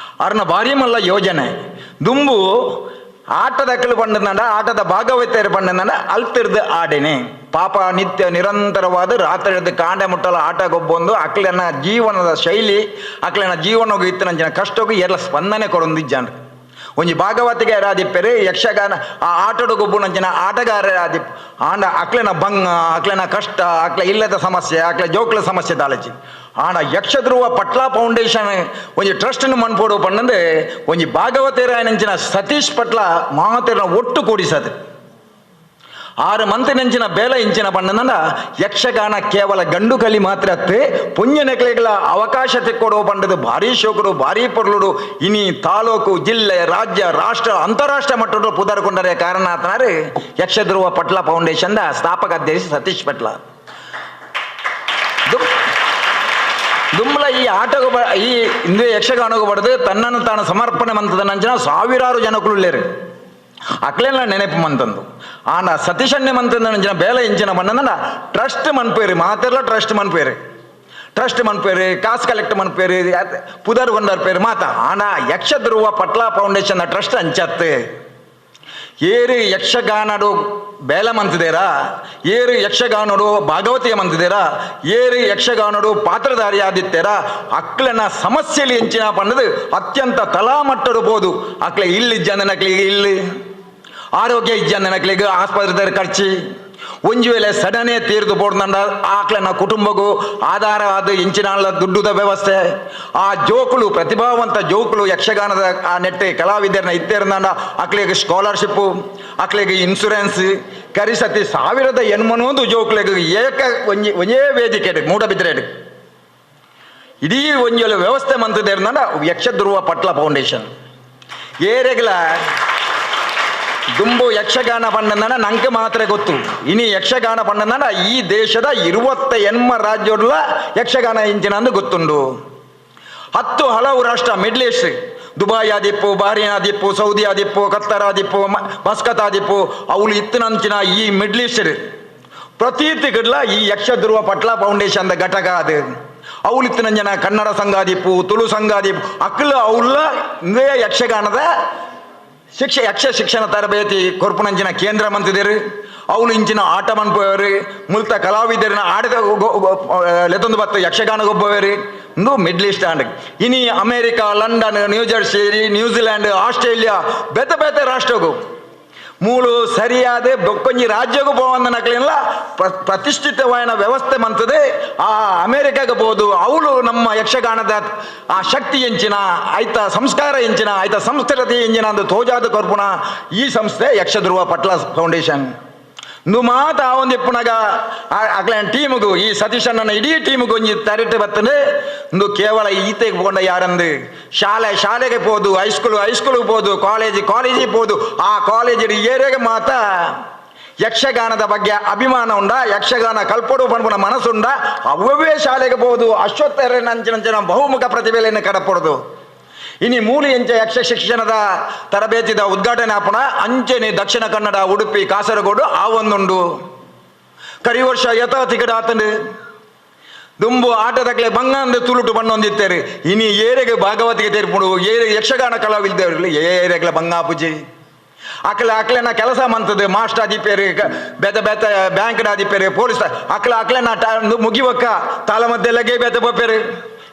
ಯೋಜನೆ ದುಂಬು ಆಟದಕ್ಕಲು ಪಂಡಂದ ಆಟದ ಭಾಗವತಿಯರು ಪಂಡಂದ ಅಲ್ತಿರ್ದು ಆಡೇನೆ ಪಾಪ ನಿತ್ಯ ನಿರಂತರವಾದ ರಾತ್ರಿ ಕಾಂಡೆ ಮುಟ್ಟಲ ಆಟ ಗೊಬ್ಬೊಂದು ಅಕ್ಲನ ಜೀವನದ ಶೈಲಿ ಅಕ್ಲನ ಜೀವನಗೂ ಇತ್ತಿನಂಚಿನ ಕಷ್ಟಕ್ಕೂ ಎಲ್ಲ ಸ್ಪಂದನೆ ಕೊರೊಂದಿಜ್ಜಾನ್ರಿ ಒಂಜಿ ಭಾಗವತಿಗೆ ರಾದಿಪ್ಪೆರೆ ಯಕ್ಷಗಾನ ಆ ಆಟದ ಗೊಬ್ಬುನಂಚಿನ ಆಟಗಾರ ರಾದಿಪ್ ಆಂಡ ಅಕ್ಲೆನ ಭಂಗ ಅಕ್ಲೆನ ಕಷ್ಟ ಅಕ್ಲೆ ಇಲ್ಲದ ಸಮಸ್ಯೆ ಅಕ್ಲೆ ಜೋಕ್ಲ ಸಮಸ್ಯೆ ದಾಲಜಿ ಆಂಡ ಯಕ್ಷ ಧ್ರುವ ಪಟ್ಲ ಫೌಂಡೇಶನ್ ಒಂಜಿ ಟ್ರಸ್ಟ್ನ ಮನ್ಪೋಡು ಪಂಡಂದು ಒಂಜಿ ಭಾಗವತಿಯರ ನಂಚಿನ ಸತೀಶ್ ಪಟ್ಲ ಮಾತೆರನ ಒಟ್ಟು ಕೂಡಿಸದು 6 ಮಂತಿನಂಚಿನ ಬೇಲ ಇಂಚಿನ ಪಂಡಂದ ಯಕ್ಷಗಾನ ಕೇವಲ ಗಂಡು ಕಲಿ ಮಾತ್ರ ಅತ್ತೆ ಪುಣ್ಯ ನೆಕ್ಲೆಗಳ ಅವಕಾಶ ತೆಕ್ಕೊಡುವ ಪಂಡದು ಭಾರಿ ಶೋಕರು ಭಾರಿ ಪೊರ್ಲುಡು ಇನಿ ತಾಲೂಕು ಜಿಲ್ಲೆ ರಾಜ್ಯ ರಾಷ್ಟ್ರ ಅಂತಾರಾಷ್ಟ್ರ ಮಟ್ಟದ ಪುದರ್ಕೊಂಡರೆ ಕಾರಣ ಆತನಾರೆ ಯಕ್ಷ ಧ್ರುವ ಪಟ್ಲ ಫೌಂಡೇಶನ್ದ ಸ್ಥಾಪಕ ಅಧ್ಯಕ್ಷ ಸತೀಶ್ ಪಟ್ಲ ದುಂಬಲ ಈ ಆಟಗೂ ಈ ಹಿಂದೆ ಯಕ್ಷಗಾನಗೂ ಬಡ್ದು ತನ್ನನ್ನು ತಾನು ಸಮರ್ಪಣೆ ಮಂತದ ನಂಚಿನ ಸಾವಿರಾರು ಜನಕ್ಕುಳ್ಳೇರು ಅಕ್ಲೆಲ್ಲ ನೆನಪು ಮಂತಂದು ಆಂಡ ಸತೀಶನ್ಯ ಮಂತಂದ ನಂಚಿನ ಬೇಲ ಇಂಚಿನ ಬಣ್ಣನ ಟ್ರಸ್ಟ್ ಮನ್ಪೇರಿ ಮಾತೆಲ್ಲ ಟ್ರಸ್ಟ್ ಮನ್ಪೇರಿ ಟ್ರಸ್ಟ್ ಮನ್ಪೇರು ಕಾಸು ಕಲೆಕ್ಟ್ ಮನ್ಪೇರು ಪುದರ್ ಕೊಂಡರ್ ಪೇರು ಮಾತ ಆನ ಯಕ್ಷ ಧ್ರುವ ಪಟ್ಲ ಫೌಂಡೇಶನ್ ಟ್ರಸ್ಟ್ ಅಂಚತ್ತೆ ಏರು ಯಕ್ಷಗಾನಡು ಬೇಲ ಮಂತಿದೇರಾ ಏರು ಯಕ್ಷಗಾನಡು ಭಾಗವತಿಯ ಮಂತಿದೇರಾ ಏರು ಯಕ್ಷಗಾನಡು ಪಾತ್ರಧಾರಿ ಆದಿತ್ಯರ ಅಕ್ಲನ ಸಮಸ್ಯೆಲಿ ಹೆಂಚಿನ ಪಣ್ಣದು ಅತ್ಯಂತ ತಲಾಮಟ್ಟಡು ಬೋದು ಅಕ್ಲೆ ಇಲ್ಲಿ ಜನನಕ್ಲಿಗೆ ಇಲ್ಲಿ ಆರೋಗ್ಯ ಜನನಕ್ಲಿಗೆ ಆಸ್ಪತ್ರೆ ಖರ್ಚಿ ಒಂಜು ವೇಳೆ ಸಡನೇ ತೀರ್ದು ಬೋಡ್ದಂಡ ಆಕ್ಲನ ಕುಟುಂಬಗೂ ಆಧಾರವಾದ ಇಂಚಿನ ದುಡ್ಡುದ ವ್ಯವಸ್ಥೆ ಆ ಜೋಕುಳು ಪ್ರತಿಭಾವಂತ ಜೋಕುಳು ಯಕ್ಷಗಾನದ ಆ ನೆಟ್ಟೆ ಕಲಾವಿದರನ್ನ ಇತ್ತೇರ್ದಂಡ ಅಕ್ಲಿಗೆ ಸ್ಕಾಲರ್ಶಿಪ್ಪು ಅಕ್ಲಿಗೆ ಇನ್ಶೂರೆನ್ಸ್ ಕರಿಸತಿ 1800 ಜೋಕುಳಿಗೆ ಏಕ ಒಂಜೇ ವೇದಿಕೆ ಮೂಡಬಿದ್ರೆಡು ಇಡೀ ಒಂಜೊಲ ವ್ಯವಸ್ಥೆ ಮಂತದೇರ್ದಂಡ ಯಕ್ಷ ಧ್ರುವ ಪಟ್ಲ ಫೌಂಡೇಶನ್ ಏರೆಗಳ ದುಂಬು ಯಕ್ಷಗಾನ ಪಂಡಂದನ ನಂಗೆ ಮಾತ್ರ ಗೊತ್ತು ಇನಿ ಯಕ್ಷಗಾನ ಪಂಡಂದನ ಈ ದೇಶದ 28 ರಾಜ್ಯಗಳ ಯಕ್ಷಗಾನ ಇಂಚಿನ ಅಂದು ಗೊತ್ತುಂಡು 10 ಹಲವು ರಾಷ್ಟ್ರ ಮಿಡ್ಲ್ ಈಸ್ಟ್ ದುಬಾಯ್ ಆದಿಪ್ಪು ಬಾರಿನ್ ಆದಿಪ್ಪು ಸೌದಿ ಆದಿಪ್ಪು ಕತ್ತರ್ ಆದಿಪ್ಪು ಮಸ್ಕತ್ ಆದಿಪ್ಪು ಅವಳು ಇತ್ತಿನಂಚಿನ ಈ ಮಿಡ್ಲ್ ಈಸ್ಟ್ ಪ್ರತೀತಿಗಡ್ಲ ಈ ಯಕ್ಷ ಧ್ರುವ ಪಟ್ಲ ಫೌಂಡೇಶನ್ ಘಟಕ ಅದು ಅವಳು ಇತ್ತಿನ ಜನ ಕನ್ನಡ ಸಂಘ ಆದಿಪ್ಪು ತುಳು ಸಂಘ ಆದಿಪ್ಪು ಅಕ್ಕಲು ಅವಳ ಇಂದೇ ಯಕ್ಷಗಾನದ ಯಕ್ಷ ಶಿಕ್ಷಣ ತರಬೇತಿ ಕೊರ್ಪುನಂಚಿನ ಕೇಂದ್ರ ಮಂತಿದೇರು ಅವಳು ಇಂಚಿನ ಆಟ ಮನ್ಪೋಯರು ಮುಲ್ತ ಕಲಾವಿದರನ್ನ ಆಡಿದ ಲೆತೊಂದು ಬತ್ತು ಯಕ್ಷಗಾನ ಗೊಬ್ಬವೇರು ಇಂದು ಮಿಡ್ಲ್ ಈಸ್ಟ್ ಆಂಡ್ ಇನಿ America London New Jersey New Zealand Australia ಬೇತೆ ಬೇತೆ ರಾಷ್ಟ್ರಗೂ ಮೂಳು ಸರಿಯಾದ ಬೊಕ್ಕೊಂಜಿ ರಾಜ್ಯಗೂ ಪೋವಂದ ನಕಲಿಲ್ಲ ಪ್ರತಿಷ್ಠಿತವಾದ ವ್ಯವಸ್ಥೆ ಮಂತದೆ ಆ ಅಮೇರಿಕಾಗೆ ಬೋದು ಅವಳು ನಮ್ಮ ಯಕ್ಷಗಾನದ ಆ ಶಕ್ತಿ ಎಂಚಿನ ಆಯ್ತ ಸಂಸ್ಕಾರ ಎಂಚಿನ ಆಯ್ತ ಸಂಸ್ಕೃತಿ ಎಂಚಿನ ಅಂದು ತೋಜಾದ ಕೊರ್ಪುಣ ಈ ಸಂಸ್ಥೆ ಯಕ್ಷ ಧ್ರುವ ಪಟ್ಲ ಫೌಂಡೇಶನ್ ಇಂದು ಮಾತ ಆ ಒಂದು ಎಪ್ಪುನಾಗ ಆಗ್ಲ ಟೀಮ್ಗೂ ಈ ಸತೀಶಣ್ಣನ ಇಡೀ ಟೀಮ್ಗೂ ಒಂಜಿ ತರಿಟ್ಟು ಬರ್ತದೆ ಇಂದು ಕೇವಲ ಈತೆಗೆ ಪೋಂಡ ಯಾರಂದು ಶಾಲೆಗೆ ಪೋದು ಹೈಸ್ಕೂಲ್ಗೆ ಪೋದು ಕಾಲೇಜಿಗೆ ಪೋದು ಆ ಕಾಲೇಜಿನ ಏರಿಯಾಗೆ ಮಾತ ಯಕ್ಷಗಾನದ ಬಗ್ಗೆ ಅಭಿಮಾನ ಉಂಡ ಯಕ್ಷಗಾನ ಕಲ್ಪಡು ಪನ್ಪುನ ಮನಸ್ಸುಂಡ ಅವೇ ಶಾಲೆಗೆ ಪೋದು ಅಶ್ವತ್ಥರ ನಂಚಿನ ಬಹುಮುಖ ಪ್ರತಿಭೆಯನ್ನು ಕಡಪೊಡ್ದು ಇನಿ ಮೂಲಿ ಎಂಚ ಯಕ್ಷ ಶಿಕ್ಷಣದ ತರಬೇತಿದ ಉದ್ಘಾಟನೆ ಆಪಣ ಅಂಚೆನೆ ದಕ್ಷಿಣ ಕನ್ನಡ ಉಡುಪಿ ಕಾಸರಗೋಡು ಆ ಒಂದುಂಡು ಕರಿ ವರ್ಷ ಯಥಾತಿಕಡ ಆತಂಡು ದುಂಬು ಆಟದಕ್ಲೆ ಬಂಗಂದು ತುಳುಟು ಬಣ್ಣೊಂದಿತ್ತೇರಿ ಇನಿ ಏರೆಗೆ ಭಾಗವತಿಗೆ ತೆರ್ಪುಡು ಏರೆ ಯಕ್ಷಗಾನ ಕಲಾವಿದ್ದೇವ್ರಿ ಏರೆಗ್ಲ ಬಂಗಾಪುಜಿ ಅಕ್ಲೆನ ಕೆಲಸ ಮಂತದೆ ಮಾಸ್ಟರ್ ಆದಿಪ್ಪೇರಿ ಬೇತೆ ಬ್ಯಾಂಕ್ ಆದಿಪ್ಪೇರಿ ಪೊಲೀಸ್ ಅಕ್ಲೆನ ಮುಗಿವಕ್ಕ ತಾಳ ಮಧ್ಯೆಲ್ಲಗೆ ಬೇತೆ ಬಪ್ಪೇರಿ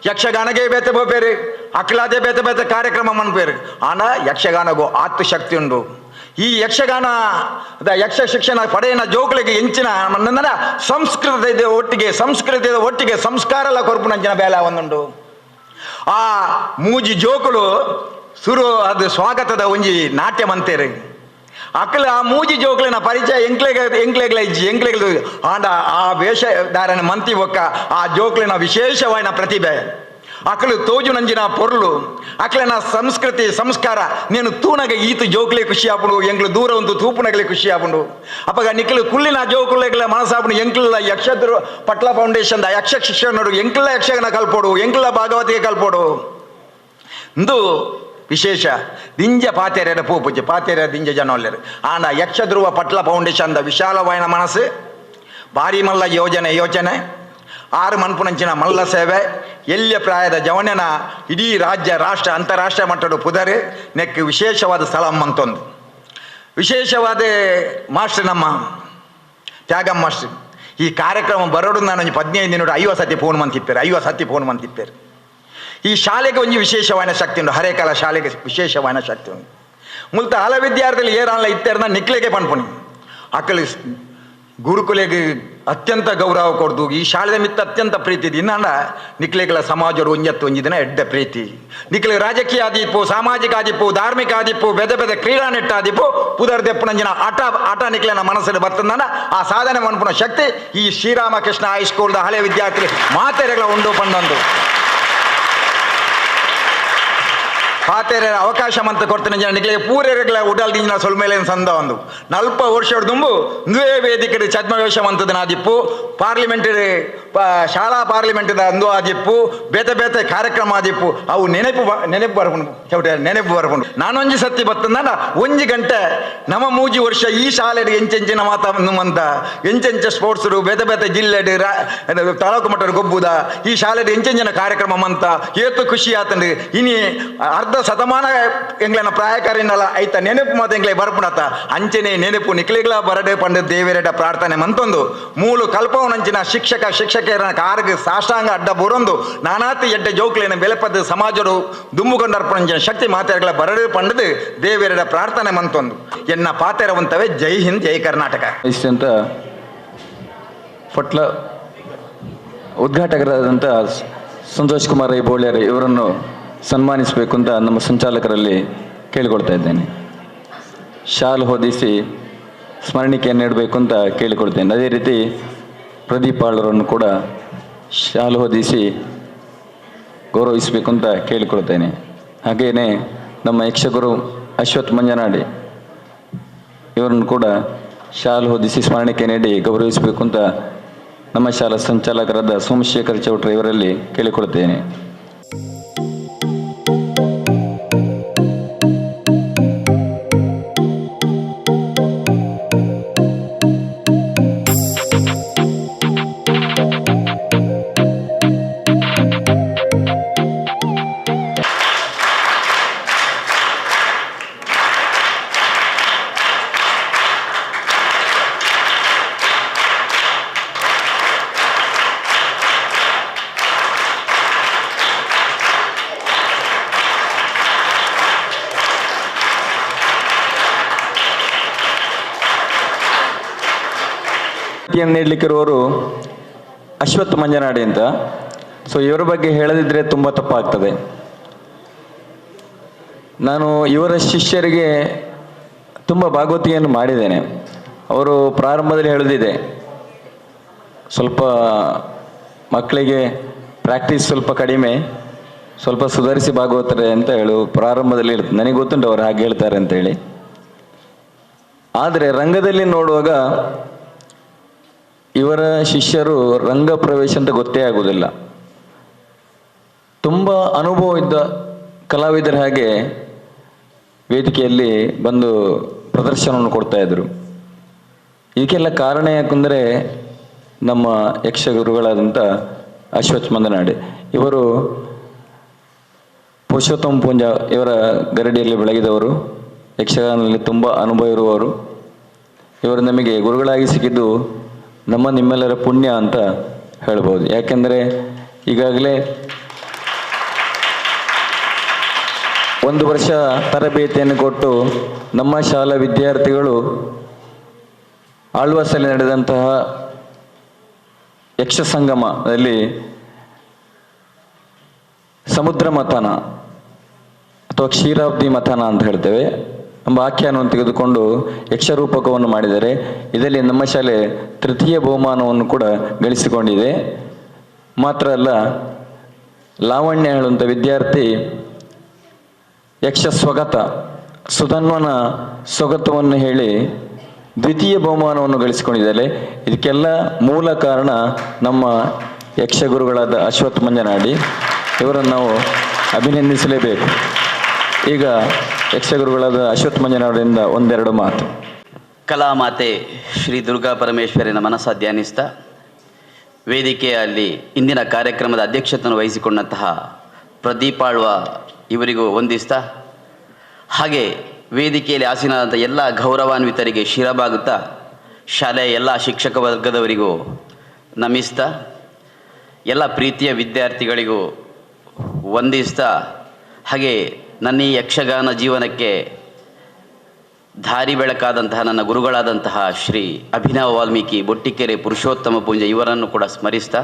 ಯಕ್ಷಗಾನಗೆ ಬೇತೆ ಬೋಪೇರಿ ಅಕ್ಲಾದೆ ಬೇತೆ ಕಾರ್ಯಕ್ರಮ ಮನ್ಪೇರು ಆನ ಯಕ್ಷಗಾನಗೂ ಆತ್ತು ಶಕ್ತಿ ಉಂಡು ಈ ಯಕ್ಷಗಾನದ ಯಕ್ಷ ಶಿಕ್ಷಣ ಪಡೆಯನ ಜೋಕುಳಿಗೆ ಎಂಚಿನ ಮನ್ನಂದನ ಸಂಸ್ಕೃತದ ಒಟ್ಟಿಗೆ ಸಂಸ್ಕಾರಲ ಕೊರ್ಪುನಂಚಿನ ಬೇಲ ಒಂದುಂಡು ಆ ಮೂಜಿ ಜೋಕುಳು ಸುರು ಅದು ಸ್ವಾಗತದ ಒಂಜಿ ನಾಟ್ಯ ಮಂತೇರಿ ಅಕ್ಕಲ ಆ ಮೂಜಿ ಜೋಕುಲಿನ ಪರಿಚಯ ಎಂಕ್ಲೆಗ್ಲ ಆಂಡ ಆ ವೇಷಧಾರಣ ಮಂತಿ ಒಕ್ಕ ಆ ಜೋಕುಲಿನ ವಿಶೇಷವಾದ ಪ್ರತಿಭೆ ಅಕ್ಕಲು ತೋಜು ನಂಜಿನ ಪೊರ್ಲು ಅಕ್ಲನ ಸಂಸ್ಕೃತಿ ಸಂಸ್ಕಾರ ನೀನು ತೂನಗೆ ಈತು ಜೋಕುಲೆ ಖುಷಿ ಆಪುಡು ಎಂಗ್ಲು ದೂರ ಒಂದು ತೂಪುನಗಲೆ ಖುಷಿ ಆಪುಂಡು ಅಪ್ಪಗ ನಿಕ್ಲು ಕುಳ್ಳಿನ ಜೋಕುಲೆಗ್ಲ ಮನಸ್ಸಾಪುಡು ಎಂಕ್ಲ ಯಕ್ಷ ಪಟ್ಲ ಫೌಂಡೇಶನ್ ಯಕ್ಷ ಶಿಕ್ಷಣ ಎಂಕ್ಲ ಯಕ್ಷಗಾನ ಕಲ್ಪೋಡು ಎಂಕ್ಲ ಭಾಗವತಿಗೆ ಕಲ್ಪೋಡು ಇಂದು ವಿಶೇಷ ದಿಂಜ ಪಾತೆರೆರ ಪೂಪುಜೆ ಪಾತೆರ ದಿಂಜ ಜನೊಲ್ಲೆರು ಆಂಡ ಯಕ್ಷ ಧ್ರುವ ಪಟ್ಲ ಫೌಂಡೇಶನ್ ವಿಶಾಲವಾದ ಮನಸ್ಸು ಭಾರಿ ಮಲ್ಲ ಯೋಚನೆ 6 ಮನ್ಪುನಂಚಿನ ಮಲ್ಲ ಸೇವೆ ಎಲ್ಯ ಪ್ರಾಯದ ಜವಣ್ಯನ ಇಡೀ ರಾಜ್ಯ ರಾಷ್ಟ್ರ ಅಂತಾರಾಷ್ಟ್ರೀಯ ಮಟ್ಟದ ಪುದರೆ ನೆಕ್ ವಿಶೇಷವಾದ ಸ್ಥಳ ಮಂತೊಂದು ವಿಶೇಷವಾದ ಮಾಸ್ಟರ್ ನಮ್ಮ ತ್ಯಾಗಂ ಮಾಸ್ಟರ್ ಈ ಕಾರ್ಯಕ್ರಮ ಬರೋಡು ನಾನು 15 ದಿನ 50 ಸತಿ ಫೋನ್ ಮಂತಿಪ್ಪೇರು ಈ ಶಾಲೆಗೆ ಒಂದು ವಿಶೇಷವಾದ ಶಕ್ತಿ ಉಂಟು ಹರೇಕಾಲ ಶಾಲೆಗೆ ವಿಶೇಷವಾದ ಶಕ್ತಿ ಉಂಟು ಮುಲ್ತ ಹಲ ವಿದ್ಯಾರ್ಥಿಗಳು ಏರಲ್ಲ ಇತ್ತೇರ್ನ ನಿಕ್ಲೆಗೆ ಪನ್ಪುನಿ ಅಕ್ಕಲಿ ಗುರುಕುಲೆಗೆ ಅತ್ಯಂತ ಗೌರವ ಕೊಡ್ದು ಈ ಶಾಲೆದ ಮಿತ್ತ ಅತ್ಯಂತ ಪ್ರೀತಿ ಇನ್ನಂಡ ನಿಕ್ಲೆಗಳ ಸಮಾಜರು ಒಂಜತ್ತು ದಿನ ಎಡ್ಡ ಪ್ರೀತಿ ನಿಕ್ಲೆ ರಾಜಕೀಯ ಆದಿಪ್ಪು ಸಾಮಾಜಿಕ ಆದಿಪ್ಪು ಧಾರ್ಮಿಕ ಆದಿಪ್ಪು ಬೆದ ಕ್ರೀಡಾ ನೆಟ್ಟ ಆದಿಪ್ಪು ಪುದರ್ ದೆಪ್ಪನಂಜಿನ ಆಟ ನಿಕ್ಲೆನ ಮನಸ್ಸಲ್ಲಿ ಬರ್ತಂದ ಆ ಸಾಧನೆ ಮನ್ಪುನ ಶಕ್ತಿ ಈ ಶ್ರೀರಾಮಕೃಷ್ಣ ಹೈಸ್ಕೂಲ್ದ ಹಳೆ ವಿದ್ಯಾರ್ಥಿಗಳು ಮಾತೆರೆಗಳ ಉಂಡು ಪಂಡೊಂದು ಪಾತೆರೆ ಅವಕಾಶ ಮಂತ ಕೊಡ್ತಾನೆ ಜನ ನಿಕ್ಲಿಗೆ ಪೂರೆಗಳ ಉಡಲ್ ದಿಂಜಿನ ಸೊಲ್ಮೇಲೆ ಸಂದ ಒಂದು 40 ವರ್ಷ ದುಂಬು ನುವೇ ವೇದಿಕೆ ಛದ್ಮವೇಶ ಮಂತದ ನಾದಿಪ್ಪು ಪಾರ್ಲಿಮೆಂಟರಿ ಶಾಲಾ ಪಾರ್ಲಿಮೆಂಟ್ದ ಅಂದು ಆದಿಪ್ಪು ಬೇತೆ ಬೇತೆ ಕಾರ್ಯಕ್ರಮ ಆದಿಪ್ಪು ಅವು ನೆನಪು ಬರ್ಕೊಂಡು ಚೌಟ ನೆನಪು ಬರ್ಕೊಂಡು ನಾನೊಂಜಿ ಸತಿ ಬತ್ತಂದ 1 ಗಂಟೆ ನಮ್ಮ ಮೂಜಿ ವರ್ಷ ಈ ಶಾಲೆಡ್ ಎಂಚೆಂಚಿನ ಮಾತ ಎಂಚೆಂಚ ಸ್ಪೋರ್ಟ್ಸ್ ಬೇತೆ ಬೇತೆ ಜಿಲ್ಲೆಡ್ ತಾಲೂಕು ಮಟ್ಟದ ಗೊಬ್ಬುದ ಈ ಶಾಲೆಡ್ ಎಂಚೆಂಚಿನ ಕಾರ್ಯಕ್ರಮ ಮಂತ ಏತು ಖುಷಿ ಆತಂಡು ಇನಿ ಅರ್ಧ ಶತಮಾನ ಎಂಗ್ಲನ ಪ್ರಾಯಕಾರಿನಲ್ಲ ಐತ ನೆನಪು ಮಾತ ಎಂಗ್ಲೆ ಬರ್ಪುಣತ ಅಂಚನೆ ನೆನಪು ನಿಕ್ಲಿಗ್ಲ ಬರಡೆ ಪಂಡ ದೇವೇರೆಡ ಪ್ರಾರ್ಥನೆ ಮಂತೊಂದು ಮೂಲು ಕಲ್ಪವನಂಚಿನ ಶಿಕ್ಷಕರ ಕಾರ್ಗ ಸಾಷ್ಟಾಂಗ ಅಡ್ಡ ಬುರೊಂದು ನಾನಾತಿ ಎಡ್ಡೆ ಜೋಕ್ಲೇನ ಬೆಲೆಪದ ಸಮಾಜಡು ದುಮ್ಮುಗೊಂಡರ್ಪಣಂಚಿನ ಶಕ್ತಿ ಮಾತೆಗಳ ಬರಡೆ ಪಂಡದು ದೇವೇರೆಡ ಪ್ರಾರ್ಥನೆ ಮಂತೊಂದು ಎನ್ನ ಪಾತೆರವಂತವೇ ಜೈ ಹಿಂದ್ ಜೈ ಕರ್ನಾಟಕ ಅಂತ ಪಟ್ಲ ಉದ್ಘಾಟಕರಾದಂಥ ಸಂತೋಷ್ ಕುಮಾರ್ ಐಬೋಳ್ಯರ್ ಇವರನ್ನು ಸನ್ಮಾನಿಸಬೇಕು ಅಂತ ನಮ್ಮ ಸಂಚಾಲಕರಲ್ಲಿ ಕೇಳಿಕೊಳ್ತಾ ಇದ್ದೇನೆ. ಶಾಲು ಹೊದಿಸಿ ಸ್ಮರಣಿಕೆಯನ್ನು ನೀಡಬೇಕು ಅಂತ ಕೇಳಿಕೊಳ್ತೇನೆ. ಅದೇ ರೀತಿ ಪ್ರದೀಪ್ ಆಳ್ವರನ್ನು ಕೂಡ ಶಾಲು ಹೊದಿಸಿ ಗೌರವಿಸಬೇಕು ಅಂತ ಕೇಳಿಕೊಳ್ತೇನೆ. ಹಾಗೆಯೇ ನಮ್ಮ ಯಕ್ಷಗುರು ಅಶ್ವಥ್ ಮಂಜನಾಡಿ ಇವರನ್ನು ಕೂಡ ಶಾಲು ಹೊದಿಸಿ ಸ್ಮರಣಿಕೆ ನೀಡಿ ಗೌರವಿಸಬೇಕು ಅಂತ ನಮ್ಮ ಶಾಲಾ ಸಂಚಾಲಕರಾದ ಸೋಮಶೇಖರ್ ಚೌಟ್ರ ಇವರಲ್ಲಿ ಕೇಳಿಕೊಳ್ತೇನೆ. ನೀಡಲಿಕ್ಕಿರುವವರು ಅಶ್ವಥ್ ಮಂಜನಾಡಿ ಅಂತ. ಸೊ ಇವರ ಬಗ್ಗೆ ಹೇಳದಿದ್ರೆ ತುಂಬ ತಪ್ಪಾಗ್ತದೆ. ನಾನು ಇವರ ಶಿಷ್ಯರಿಗೆ ತುಂಬ ಭಾಗವತಿಯನ್ನು ಮಾಡಿದ್ದೇನೆ. ಅವರು ಪ್ರಾರಂಭದಲ್ಲಿ ಹೇಳೋದಿದೆ, ಸ್ವಲ್ಪ ಮಕ್ಕಳಿಗೆ ಪ್ರಾಕ್ಟೀಸ್ ಸ್ವಲ್ಪ ಕಡಿಮೆ, ಸ್ವಲ್ಪ ಸುಧಾರಿಸಿ ಭಾಗವತರೆ ಅಂತ ಪ್ರಾರಂಭದಲ್ಲಿ ಹೇಳ್ತಾರೆ. ನನಗೆ ಗೊತ್ತುಂಟು ಅವರು ಹಾಗೆ ಹೇಳ್ತಾರೆ ಅಂತೇಳಿ. ಆದರೆ ರಂಗದಲ್ಲಿ ನೋಡುವಾಗ ಇವರ ಶಿಷ್ಯರು ರಂಗ ಪ್ರವೇಶ ಅಂತ ಗೊತ್ತೇ ಆಗುವುದಿಲ್ಲ. ತುಂಬ ಅನುಭವ ಇದ್ದ ಕಲಾವಿದರ ಹಾಗೆ ವೇದಿಕೆಯಲ್ಲಿ ಬಂದು ಪ್ರದರ್ಶನವನ್ನು ಕೊಡ್ತಾ ಇದ್ರು. ಇದಕ್ಕೆಲ್ಲ ಕಾರಣ ಯಾಕಂದರೆ ನಮ್ಮ ಯಕ್ಷಗುರುಗಳಾದಂಥ ಅಶ್ವಥ್ ಮಂದನಾಡಿ ಇವರು ಪುರುಷೋತ್ತಮ ಪೂಂಜ ಇವರ ಗರಡಿಯಲ್ಲಿ ಬೆಳಗಿದವರು, ಯಕ್ಷಗಾನದಲ್ಲಿ ತುಂಬ ಅನುಭವ ಇರುವವರು. ಇವರು ನಮಗೆ ಗುರುಗಳಾಗಿ ಸಿಕ್ಕಿದ್ದು ನಿಮ್ಮೆಲ್ಲರ ಪುಣ್ಯ ಅಂತ ಹೇಳ್ಬೋದು. ಯಾಕೆಂದರೆ ಈಗಾಗಲೇ 1 ವರ್ಷ ತರಬೇತಿಯನ್ನು ಕೊಟ್ಟು ನಮ್ಮ ಶಾಲಾ ವಿದ್ಯಾರ್ಥಿಗಳು ಆಳ್ವಾಸಲ್ಲಿ ನಡೆದಂತಹ ಯಕ್ಷ ಸಂಗಮದಲ್ಲಿ ಸಮುದ್ರ ಮಥನ ಅಥವಾ ಕ್ಷೀರಾಬ್ದಿ ಮಥನ ಅಂತ ಹೇಳ್ತೇವೆ ಎಂಬ ಆಖ್ಯಾನವನ್ನು ತೆಗೆದುಕೊಂಡು ಯಕ್ಷರೂಪಕವನ್ನು ಮಾಡಿದರೆ ಇದರಲ್ಲಿ ನಮ್ಮ ಶಾಲೆ ತೃತೀಯ ಬಹುಮಾನವನ್ನು ಕೂಡ ಗಳಿಸಿಕೊಂಡಿದೆ. ಮಾತ್ರ ಅಲ್ಲ, ಲಾವಣ್ಯ ಹೇಳುವಂಥ ವಿದ್ಯಾರ್ಥಿ ಯಕ್ಷ ಸ್ವಗತ ಸುಧನ್ವನ ಸ್ವಗತವನ್ನು ಹೇಳಿ ದ್ವಿತೀಯ ಬಹುಮಾನವನ್ನು ಗಳಿಸಿಕೊಂಡಿದ್ದಾರೆ. ಇದಕ್ಕೆಲ್ಲ ಮೂಲ ಕಾರಣ ನಮ್ಮ ಯಕ್ಷಗುರುಗಳಾದ ಅಶ್ವಥ್ ಮಂಜನಾಡಿ. ಇವರನ್ನು ನಾವು ಅಭಿನಂದಿಸಲೇಬೇಕು. ಈಗ ಯಕ್ಷಗುರುಗಳಾದ ಅಶ್ವಥ್ ಮಂಜನಾಡಿಯಿಂದ ಒಂದೆರಡು ಮಾತು. ಕಲಾಮಾತೆ ಶ್ರೀ ದುರ್ಗಾ ಪರಮೇಶ್ವರಿನ ಮನಸ್ಸ ಧ್ಯಾನಿಸ್ತಾ ವೇದಿಕೆಯಲ್ಲಿ ಇಂದಿನ ಕಾರ್ಯಕ್ರಮದ ಅಧ್ಯಕ್ಷತೆಯನ್ನು ವಹಿಸಿಕೊಂಡಂತಹ ಪ್ರದೀಪ್ ಆಳ್ವ ಇವರಿಗೂ ವಂದಿಸ್ತಾ, ಹಾಗೆ ವೇದಿಕೆಯಲ್ಲಿ ಆಸೀನರಾದಂಥ ಎಲ್ಲ ಗೌರವಾನ್ವಿತರಿಗೆ ಶಿರಬಾಗುತ್ತಾ ಶಾಲೆಯ ಎಲ್ಲ ಶಿಕ್ಷಕ ವರ್ಗದವರಿಗೂ ನಮಿಸ್ತಾ, ಎಲ್ಲ ಪ್ರೀತಿಯ ವಿದ್ಯಾರ್ಥಿಗಳಿಗೂ ವಂದಿಸ್ತಾ, ಹಾಗೆ ನನ್ನ ಈ ಯಕ್ಷಗಾನ ಜೀವನಕ್ಕೆ ದಾರಿ ಬೆಳಕಾದಂತಹ ನನ್ನ ಗುರುಗಳಾದಂತಹ ಶ್ರೀ ಅಭಿನವ ವಾಲ್ಮೀಕಿ ಬೊಟ್ಟಿಕೆರೆ ಪುರುಷೋತ್ತಮ ಪೂಂಜ ಇವರನ್ನು ಕೂಡ ಸ್ಮರಿಸ್ತಾ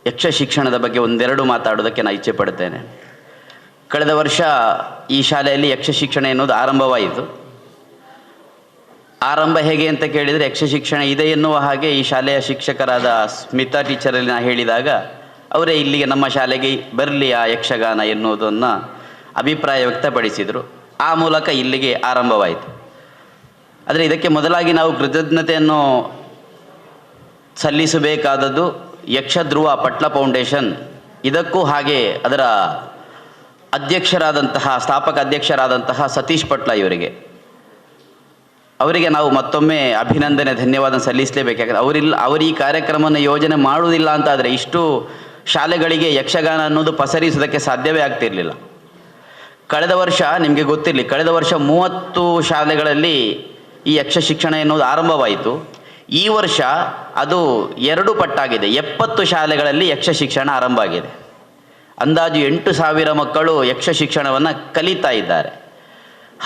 ಯಕ್ಷ ಶಿಕ್ಷಣದ ಬಗ್ಗೆ ಒಂದೆರಡು ಮಾತಾಡೋದಕ್ಕೆ ನಾನು ಇಚ್ಛೆ ಪಡ್ತೇನೆ. ಕಳೆದ ವರ್ಷ ಈ ಶಾಲೆಯಲ್ಲಿ ಯಕ್ಷ ಶಿಕ್ಷಣ ಎನ್ನುವುದು ಆರಂಭವಾಯಿತು. ಆರಂಭ ಹೇಗೆ ಅಂತ ಕೇಳಿದರೆ, ಯಕ್ಷ ಶಿಕ್ಷಣ ಇದೆ ಎನ್ನುವ ಹಾಗೆ ಈ ಶಾಲೆಯ ಶಿಕ್ಷಕರಾದ ಸ್ಮಿತಾ ಟೀಚರಲ್ಲಿ ನಾನು ಹೇಳಿದಾಗ ಅವರೇ ಇಲ್ಲಿಗೆ ನಮ್ಮ ಶಾಲೆಗೆ ಬರಲಿ ಆ ಯಕ್ಷಗಾನ ಎನ್ನುವುದನ್ನು ಅಭಿಪ್ರಾಯ ವ್ಯಕ್ತಪಡಿಸಿದರು. ಆ ಮೂಲಕ ಇಲ್ಲಿಗೆ ಆರಂಭವಾಯಿತು. ಆದರೆ ಇದಕ್ಕೆ ಮೊದಲಾಗಿ ನಾವು ಕೃತಜ್ಞತೆಯನ್ನು ಸಲ್ಲಿಸಬೇಕಾದದ್ದು ಯಕ್ಷಧ್ರುವ ಪಟ್ಲ ಫೌಂಡೇಶನ್ ಇದಕ್ಕೂ ಹಾಗೆ ಅದರ ಸ್ಥಾಪಕ ಅಧ್ಯಕ್ಷರಾದಂತಹ ಸತೀಶ್ ಪಟ್ಲ ಅವರಿಗೆ ನಾವು ಮತ್ತೊಮ್ಮೆ ಅಭಿನಂದನೆ ಧನ್ಯವಾದ ಸಲ್ಲಿಸಲೇಬೇಕು. ಯಾಕಂದರೆ ಅವರು ಈ ಕಾರ್ಯಕ್ರಮವನ್ನು ಯೋಜನೆ ಮಾಡುವುದಿಲ್ಲ ಅಂತಾದರೆ ಇಷ್ಟು ಶಾಲೆಗಳಿಗೆ ಯಕ್ಷಗಾನ ಅನ್ನೋದು ಪಸರಿಸುವುದಕ್ಕೆ ಸಾಧ್ಯವೇ ಆಗ್ತಿರಲಿಲ್ಲ. ಕಳೆದ ವರ್ಷ ನಿಮಗೆ ಗೊತ್ತಿರಲಿ, ಕಳೆದ ವರ್ಷ 30 ಶಾಲೆಗಳಲ್ಲಿ ಈ ಯಕ್ಷ ಶಿಕ್ಷಣ ಎನ್ನುವುದು ಆರಂಭವಾಯಿತು. ಈ ವರ್ಷ ಅದು 2 ಪಟ್ಟಾಗಿದೆ. 70 ಶಾಲೆಗಳಲ್ಲಿ ಯಕ್ಷ ಶಿಕ್ಷಣ ಆರಂಭ ಆಗಿದೆ. ಅಂದಾಜು 8,000 ಮಕ್ಕಳು ಯಕ್ಷ ಶಿಕ್ಷಣವನ್ನು ಕಲಿತಾ ಇದ್ದಾರೆ.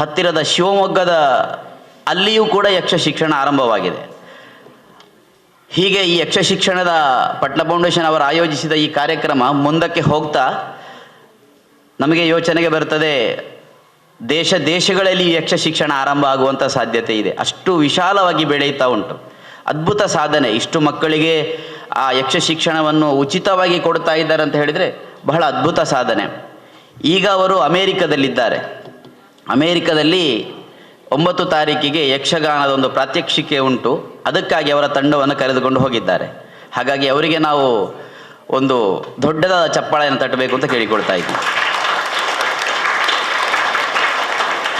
ಹತ್ತಿರದ ಶಿವಮೊಗ್ಗದ ಅಲ್ಲಿಯೂ ಕೂಡ ಯಕ್ಷ ಶಿಕ್ಷಣ ಆರಂಭವಾಗಿದೆ. ಹೀಗೆ ಈ ಯಕ್ಷ ಶಿಕ್ಷಣದ ಪಟ್ಲ ಫೌಂಡೇಶನ್ ಅವರು ಆಯೋಜಿಸಿದ ಈ ಕಾರ್ಯಕ್ರಮ ಮುಂದಕ್ಕೆ ಹೋಗ್ತಾ ನಮಗೆ ಯೋಚನೆಗೆ ಬರ್ತದೆ, ದೇಶಗಳಲ್ಲಿ ಯಕ್ಷ ಶಿಕ್ಷಣ ಆರಂಭ ಆಗುವಂಥ ಸಾಧ್ಯತೆ ಇದೆ. ಅಷ್ಟು ವಿಶಾಲವಾಗಿ ಬೆಳೆಯುತ್ತಾ ಉಂಟು. ಅದ್ಭುತ ಸಾಧನೆ. ಇಷ್ಟು ಮಕ್ಕಳಿಗೆ ಆ ಯಕ್ಷ ಶಿಕ್ಷಣವನ್ನು ಉಚಿತವಾಗಿ ಕೊಡ್ತಾ ಇದ್ದಾರೆ ಅಂತ ಹೇಳಿದರೆ ಬಹಳ ಅದ್ಭುತ ಸಾಧನೆ. ಈಗ ಅವರು ಅಮೇರಿಕದಲ್ಲಿದ್ದಾರೆ. ಅಮೇರಿಕದಲ್ಲಿ 9 ತಾರೀಕಿಗೆ ಯಕ್ಷಗಾನದ ಒಂದು ಪ್ರಾತ್ಯಕ್ಷಿಕೆ ಉಂಟು. ಅದಕ್ಕಾಗಿ ಅವರ ತಂಡವನ್ನು ಕರೆದುಕೊಂಡು ಹೋಗಿದ್ದಾರೆ. ಹಾಗಾಗಿ ಅವರಿಗೆ ನಾವು ಒಂದು ದೊಡ್ಡದಾದ ಚಪ್ಪಾಳೆಯನ್ನು ತಟ್ಟಬೇಕು ಅಂತ ಕೇಳಿಕೊಳ್ತಾ ಇದ್ದೀವಿ.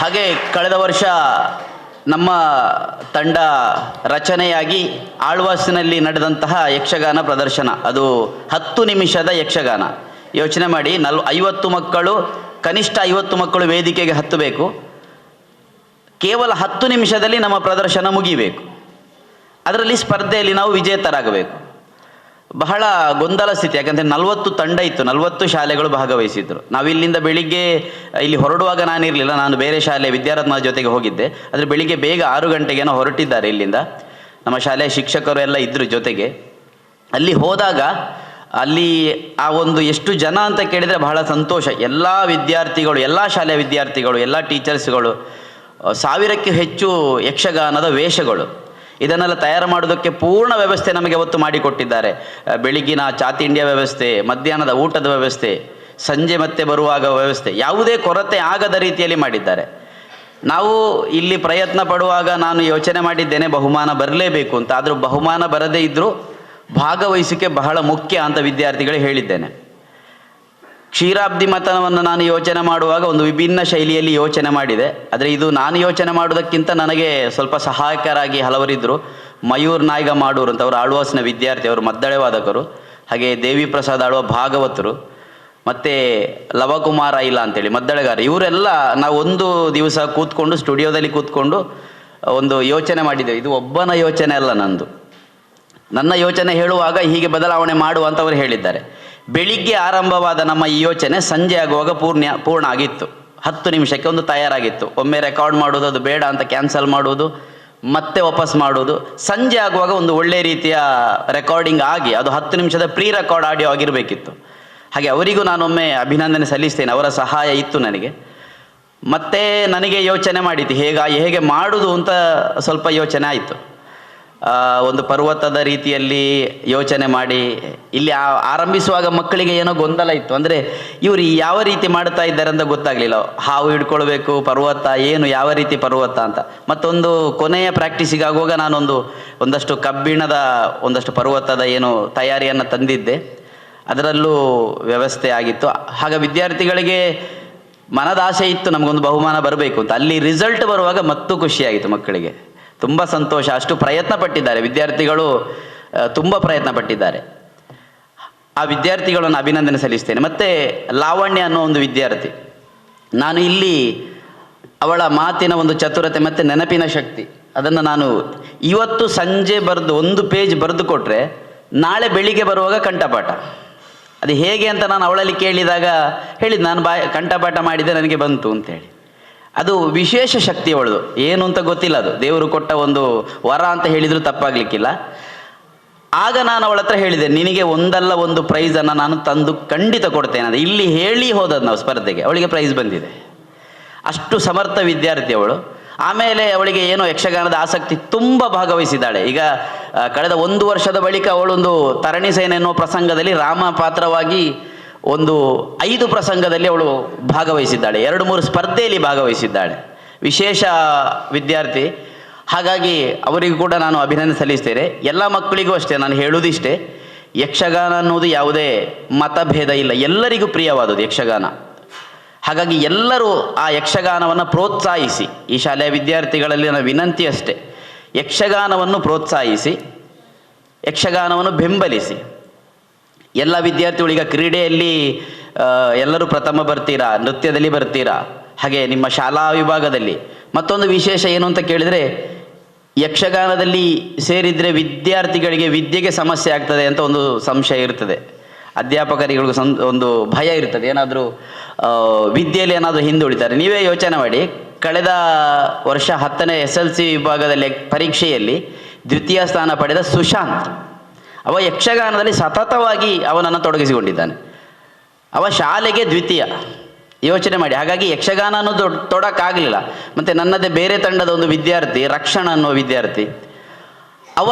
ಹಾಗೆ ಕಳೆದ ವರ್ಷ ನಮ್ಮ ತಂಡ ರಚನೆಯಾಗಿ ಆಳ್ವಾಸಿನಲ್ಲಿ ನಡೆದಂತಹ ಯಕ್ಷಗಾನ ಪ್ರದರ್ಶನ, ಅದು 10 ನಿಮಿಷದ ಯಕ್ಷಗಾನ. ಯೋಚನೆ ಮಾಡಿ, 50 ಮಕ್ಕಳು, ಕನಿಷ್ಠ 50 ಮಕ್ಕಳು ವೇದಿಕೆಗೆ ಹತ್ತಬೇಕು. ಕೇವಲ 10 ನಿಮಿಷದಲ್ಲಿ ನಮ್ಮ ಪ್ರದರ್ಶನ ಮುಗಿಬೇಕು. ಅದರಲ್ಲಿ ಸ್ಪರ್ಧೆಯಲ್ಲಿ ನಾವು ವಿಜೇತರಾಗಬೇಕು. ಬಹಳ ಗೊಂದಲ ಸ್ಥಿತಿ. ಯಾಕಂದರೆ 40 ತಂಡ ಇತ್ತು, 40 ಶಾಲೆಗಳು ಭಾಗವಹಿಸಿದ್ರು. ನಾವಿಲ್ಲಿಂದ ಬೆಳಿಗ್ಗೆ ಇಲ್ಲಿ ಹೊರಡುವಾಗ ನಾನಿರಲಿಲ್ಲ, ನಾನು ಬೇರೆ ಶಾಲೆ ವಿದ್ಯಾರತ್ನ ಜೊತೆಗೆ ಹೋಗಿದ್ದೆ. ಆದರೆ ಬೆಳಿಗ್ಗೆ ಬೇಗ 6 ಗಂಟೆಗೇನೋ ಹೊರಟಿದ್ದಾರೆ ಇಲ್ಲಿಂದ. ನಮ್ಮ ಶಾಲೆಯ ಶಿಕ್ಷಕರು ಎಲ್ಲ ಇದ್ದರು ಜೊತೆಗೆ. ಅಲ್ಲಿ ಹೋದಾಗ ಅಲ್ಲಿ ಆ ಒಂದು ಎಷ್ಟು ಜನ ಅಂತ ಕೇಳಿದರೆ ಬಹಳ ಸಂತೋಷ. ಎಲ್ಲ ವಿದ್ಯಾರ್ಥಿಗಳು, ಎಲ್ಲ ಶಾಲೆಯ ವಿದ್ಯಾರ್ಥಿಗಳು, ಎಲ್ಲ ಟೀಚರ್ಸ್ಗಳು, 1000ಕ್ಕೂ ಹೆಚ್ಚು ಯಕ್ಷಗಾನದ ವೇಷಗಳು, ಇದನ್ನೆಲ್ಲ ತಯಾರು ಮಾಡೋದಕ್ಕೆ ಪೂರ್ಣ ವ್ಯವಸ್ಥೆ ನಮಗೆ ಅವತ್ತು ಮಾಡಿಕೊಟ್ಟಿದ್ದಾರೆ. ಬೆಳಿಗ್ಗಿನ ಚಾತಿಂಡಿಯ ವ್ಯವಸ್ಥೆ, ಮಧ್ಯಾಹ್ನದ ಊಟದ ವ್ಯವಸ್ಥೆ, ಸಂಜೆ ಮತ್ತೆ ಬರುವಾಗ ವ್ಯವಸ್ಥೆ, ಯಾವುದೇ ಕೊರತೆ ಆಗದ ರೀತಿಯಲ್ಲಿ ಮಾಡಿದ್ದಾರೆ. ನಾವು ಇಲ್ಲಿ ಪ್ರಯತ್ನ ಪಡುವಾಗ ನಾನು ಯೋಚನೆ ಮಾಡಿದ್ದೇನೆ ಬಹುಮಾನ ಬರಲೇಬೇಕು ಅಂತ. ಆದರೂ ಬಹುಮಾನ ಬರದೇ ಇದ್ದರೂ ಭಾಗವಹಿಸಿಕೆ ಬಹಳ ಮುಖ್ಯ ಅಂತ ವಿದ್ಯಾರ್ಥಿಗಳಿಗೆ ಹೇಳಿದ್ದೇನೆ. ಕ್ಷೀರಾಬ್ದಿ ಮತನವನ್ನು ನಾನು ಯೋಚನೆ ಮಾಡುವಾಗ ಒಂದು ವಿಭಿನ್ನ ಶೈಲಿಯಲ್ಲಿ ಯೋಚನೆ ಮಾಡಿದೆ. ಆದರೆ ಇದು ನಾನು ಯೋಚನೆ ಮಾಡೋದಕ್ಕಿಂತ ನನಗೆ ಸ್ವಲ್ಪ ಸಹಾಯಕರಾಗಿ ಹಲವರಿದ್ದರು. ಮಯೂರ್ ನಾಯ್ಗ ಮಾಡೂರು ಅಂತ, ಅವರು ಆಳ್ವಾಸಿನ ವಿದ್ಯಾರ್ಥಿ, ಅವರು ಮದ್ದಳೆ ವಾದಕರು. ಹಾಗೆ ದೇವಿ ಪ್ರಸಾದ್ ಆಳ್ವ ಭಾಗವತರು, ಮತ್ತು ಲವಕುಮಾರ ಇಲ್ಲ ಅಂತೇಳಿ ಮದ್ದಳೆಗಾರ. ಇವರೆಲ್ಲ ನಾವು ಒಂದು ದಿವಸ ಕೂತ್ಕೊಂಡು ಸ್ಟುಡಿಯೋದಲ್ಲಿ ಕೂತ್ಕೊಂಡು ಒಂದು ಯೋಚನೆ ಮಾಡಿದ್ದೇವೆ. ಇದು ಒಬ್ಬನ ಯೋಚನೆ ಅಲ್ಲ, ನನ್ನ ಯೋಚನೆ ಹೇಳುವಾಗ ಹೀಗೆ ಬದಲಾವಣೆ ಮಾಡುವಂಥವ್ರು ಹೇಳಿದ್ದಾರೆ. ಬೆಳಿಗ್ಗೆ ಆರಂಭವಾದ ನಮ್ಮ ಈ ಯೋಚನೆ ಸಂಜೆ ಆಗುವಾಗ ಪೂರ್ಣ ಆಗಿತ್ತು. 10 ನಿಮಿಷಕ್ಕೆ ಒಂದು ತಯಾರಾಗಿತ್ತು. ಒಮ್ಮೆ ರೆಕಾರ್ಡ್ ಮಾಡೋದು, ಅದು ಬೇಡ ಅಂತ ಕ್ಯಾನ್ಸಲ್ ಮಾಡುವುದು, ಮತ್ತೆ ವಾಪಸ್ ಮಾಡುವುದು. ಸಂಜೆ ಆಗುವಾಗ ಒಂದು ಒಳ್ಳೆ ರೀತಿಯ ರೆಕಾರ್ಡಿಂಗ್ ಆಗಿ ಅದು 10 ನಿಮಿಷದ ಪ್ರೀ ರೆಕಾರ್ಡ್ ಆಡಿಯೋ ಆಗಿರಬೇಕಿತ್ತು. ಹಾಗೆ ಅವರಿಗೂ ನಾನೊಮ್ಮೆ ಅಭಿನಂದನೆ ಸಲ್ಲಿಸ್ತೇನೆ. ಅವರ ಸಹಾಯ ಇತ್ತು ನನಗೆ. ಮತ್ತೆ ನನಗೆ ಯೋಚನೆ ಮಾಡಿದ್ದು ಹೇಗೆ ಮಾಡುವುದು ಅಂತ ಸ್ವಲ್ಪ ಯೋಚನೆ ಆಯಿತು. ಒಂದು ಪರ್ವತದ ರೀತಿಯಲ್ಲಿ ಯೋಚನೆ ಮಾಡಿ, ಇಲ್ಲಿ ಆರಂಭಿಸುವಾಗ ಮಕ್ಕಳಿಗೆ ಏನೋ ಗೊಂದಲ ಇತ್ತು. ಅಂದರೆ ಇವರು ಯಾವ ರೀತಿ ಮಾಡ್ತಾ ಇದ್ದಾರೆ ಅಂತ ಗೊತ್ತಾಗಲಿಲ್ಲ. ಹಾವು ಹಿಡ್ಕೊಳ್ಬೇಕು, ಪರ್ವತ ಏನು, ಯಾವ ರೀತಿ ಪರ್ವತ ಅಂತ. ಮತ್ತೊಂದು ಕೊನೆಯ ಪ್ರಾಕ್ಟೀಸಿಗೆ ಆಗುವಾಗ ಒಂದಷ್ಟು ಕಬ್ಬಿಣದ ಒಂದಷ್ಟು ಪರ್ವತದ ಏನು ತಯಾರಿಯನ್ನು ತಂದಿದ್ದೆ. ಅದರಲ್ಲೂ ವ್ಯವಸ್ಥೆ ಆಗಿತ್ತು. ಹಾಗೆ ವಿದ್ಯಾರ್ಥಿಗಳಿಗೆ ಮನದಾಸೆ ಇತ್ತು ನಮಗೊಂದು ಬಹುಮಾನ ಬರಬೇಕು ಅಂತ. ಅಲ್ಲಿ ರಿಸಲ್ಟ್ ಬರುವಾಗ ಮತ್ತೂ ಖುಷಿಯಾಗಿತ್ತು ಮಕ್ಕಳಿಗೆ. ತುಂಬ ಸಂತೋಷ. ಅಷ್ಟು ಪ್ರಯತ್ನ ಪಟ್ಟಿದ್ದಾರೆ ವಿದ್ಯಾರ್ಥಿಗಳು, ತುಂಬ ಪ್ರಯತ್ನ ಪಟ್ಟಿದ್ದಾರೆ. ಆ ವಿದ್ಯಾರ್ಥಿಗಳನ್ನು ಅಭಿನಂದನೆ ಸಲ್ಲಿಸ್ತೇನೆ. ಮತ್ತು ಲಾವಣ್ಯ ಅನ್ನೋ ಒಂದು ವಿದ್ಯಾರ್ಥಿ, ನಾನು ಇಲ್ಲಿ ಅವಳ ಮಾತಿನ ಒಂದು ಚತುರತೆ ಮತ್ತು ನೆನಪಿನ ಶಕ್ತಿ, ಅದನ್ನು ನಾನು ಇವತ್ತು ಸಂಜೆ ಬರೆದು 1 ಪೇಜ್ ಬರೆದು ಕೊಟ್ಟರೆ ನಾಳೆ ಬೆಳಿಗ್ಗೆ ಬರುವಾಗ ಕಂಠಪಾಠ. ಅದು ಹೇಗೆ ಅಂತ ನಾನು ಅವಳಲ್ಲಿ ಕೇಳಿದಾಗ ಹೇಳಿದ್ದು, ನಾನು ಕಂಠಪಾಠ ಮಾಡಿದೆ, ನನಗೆ ಬಂತು ಅಂತೇಳಿ. ಅದು ವಿಶೇಷ ಶಕ್ತಿ ಅವಳದು. ಏನು ಅಂತ ಗೊತ್ತಿಲ್ಲ, ಅದು ದೇವರು ಕೊಟ್ಟ ಒಂದು ವರ ಅಂತ ಹೇಳಿದರೂ ತಪ್ಪಾಗಲಿಕ್ಕಿಲ್ಲ. ಆಗ ನಾನು ಅವಳ ಹತ್ರ ಹೇಳಿದೆ, ನಿನಗೆ ಒಂದಲ್ಲ ಒಂದು ಪ್ರೈಸನ್ನು ನಾನು ತಂದು ಖಂಡಿತ ಕೊಡ್ತೇನೆ ಅಂತ. ಇಲ್ಲಿ ಹೇಳಿ ಹೋದದ್ದು ನಾವು ಸ್ಪರ್ಧೆಗೆ, ಅವಳಿಗೆ ಪ್ರೈಸ್ ಬಂದಿದೆ. ಅಷ್ಟು ಸಮರ್ಥ ವಿದ್ಯಾರ್ಥಿ ಅವಳು. ಆಮೇಲೆ ಅವಳಿಗೆ ಏನೋ ಯಕ್ಷಗಾನದ ಆಸಕ್ತಿ, ತುಂಬ ಭಾಗವಹಿಸಿದ್ದಾಳೆ. ಈಗ ಕಳೆದ 1 ವರ್ಷದ ಬಳಿಕ ಅವಳೊಂದು ತರಣಿ ಸೇನೆ ಎನ್ನುವ ಪ್ರಸಂಗದಲ್ಲಿ ರಾಮ ಪಾತ್ರವಾಗಿ ಒಂದು 5 ಪ್ರಸಂಗದಲ್ಲಿ ಅವಳು ಭಾಗವಹಿಸಿದ್ದಾಳೆ. 2-3 ಸ್ಪರ್ಧೆಯಲ್ಲಿ ಭಾಗವಹಿಸಿದ್ದಾಳೆ. ವಿಶೇಷ ವಿದ್ಯಾರ್ಥಿ. ಹಾಗಾಗಿ ಅವರಿಗೂ ಕೂಡ ನಾನು ಅಭಿನಂದನೆ ಸಲ್ಲಿಸ್ತೇನೆ. ಎಲ್ಲ ಮಕ್ಕಳಿಗೂ ಅಷ್ಟೇ ನಾನು ಹೇಳುವುದಿಷ್ಟೇ, ಯಕ್ಷಗಾನ ಅನ್ನೋದು ಯಾವುದೇ ಮತಭೇದ ಇಲ್ಲ, ಎಲ್ಲರಿಗೂ ಪ್ರಿಯವಾದದ್ದು ಯಕ್ಷಗಾನ. ಹಾಗಾಗಿ ಎಲ್ಲರೂ ಆ ಯಕ್ಷಗಾನವನ್ನು ಪ್ರೋತ್ಸಾಹಿಸಿ, ಈ ಶಾಲೆಯ ವಿದ್ಯಾರ್ಥಿಗಳಲ್ಲಿ ನನ್ನ ವಿನಂತಿ ಅಷ್ಟೇ, ಯಕ್ಷಗಾನವನ್ನು ಪ್ರೋತ್ಸಾಹಿಸಿ, ಯಕ್ಷಗಾನವನ್ನು ಬೆಂಬಲಿಸಿ. ಎಲ್ಲ ವಿದ್ಯಾರ್ಥಿಗಳು ಈಗ ಕ್ರೀಡೆಯಲ್ಲಿ ಎಲ್ಲರೂ ಪ್ರಥಮ ಬರ್ತೀರಾ, ನೃತ್ಯದಲ್ಲಿ ಬರ್ತೀರಾ, ಹಾಗೆ ನಿಮ್ಮ ಶಾಲಾ ವಿಭಾಗದಲ್ಲಿ ಮತ್ತೊಂದು ವಿಶೇಷ ಏನು ಅಂತ ಕೇಳಿದರೆ, ಯಕ್ಷಗಾನದಲ್ಲಿ ಸೇರಿದರೆ ವಿದ್ಯಾರ್ಥಿಗಳಿಗೆ ವಿದ್ಯೆಗೆ ಸಮಸ್ಯೆ ಆಗ್ತದೆ ಅಂತ ಒಂದು ಸಂಶಯ ಇರ್ತದೆ. ಅಧ್ಯಾಪಕರಿಗಳಿಗೂ ಒಂದು ಭಯ ಇರ್ತದೆ, ಏನಾದರೂ ವಿದ್ಯೆಯಲ್ಲಿ ಏನಾದರೂ ಹಿಂದುಳಿತಾರೆ. ನೀವೇ ಯೋಚನೆ ಮಾಡಿ, ಕಳೆದ ವರ್ಷ 10ನೇ SLC ವಿಭಾಗದಲ್ಲಿ ಪರೀಕ್ಷೆಯಲ್ಲಿ ದ್ವಿತೀಯ ಸ್ಥಾನ ಪಡೆದ ಸುಶಾಂತ್, ಅವ ಯಕ್ಷಗಾನದಲ್ಲಿ ಸತತವಾಗಿ ಅವನನ್ನು ತೊಡಗಿಸಿಕೊಂಡಿದ್ದಾನೆ. ಅವ ಶಾಲೆಗೆ ದ್ವಿತೀಯ, ಯೋಚನೆ ಮಾಡಿ. ಹಾಗಾಗಿ ಯಕ್ಷಗಾನ ಅನ್ನೋದು ತೊಡಕಾಗಲಿಲ್ಲ. ಮತ್ತು ನನ್ನದೇ ಬೇರೆ ತಂಡದ ಒಂದು ವಿದ್ಯಾರ್ಥಿ, ರಕ್ಷಣ ಅನ್ನೋ ವಿದ್ಯಾರ್ಥಿ, ಅವ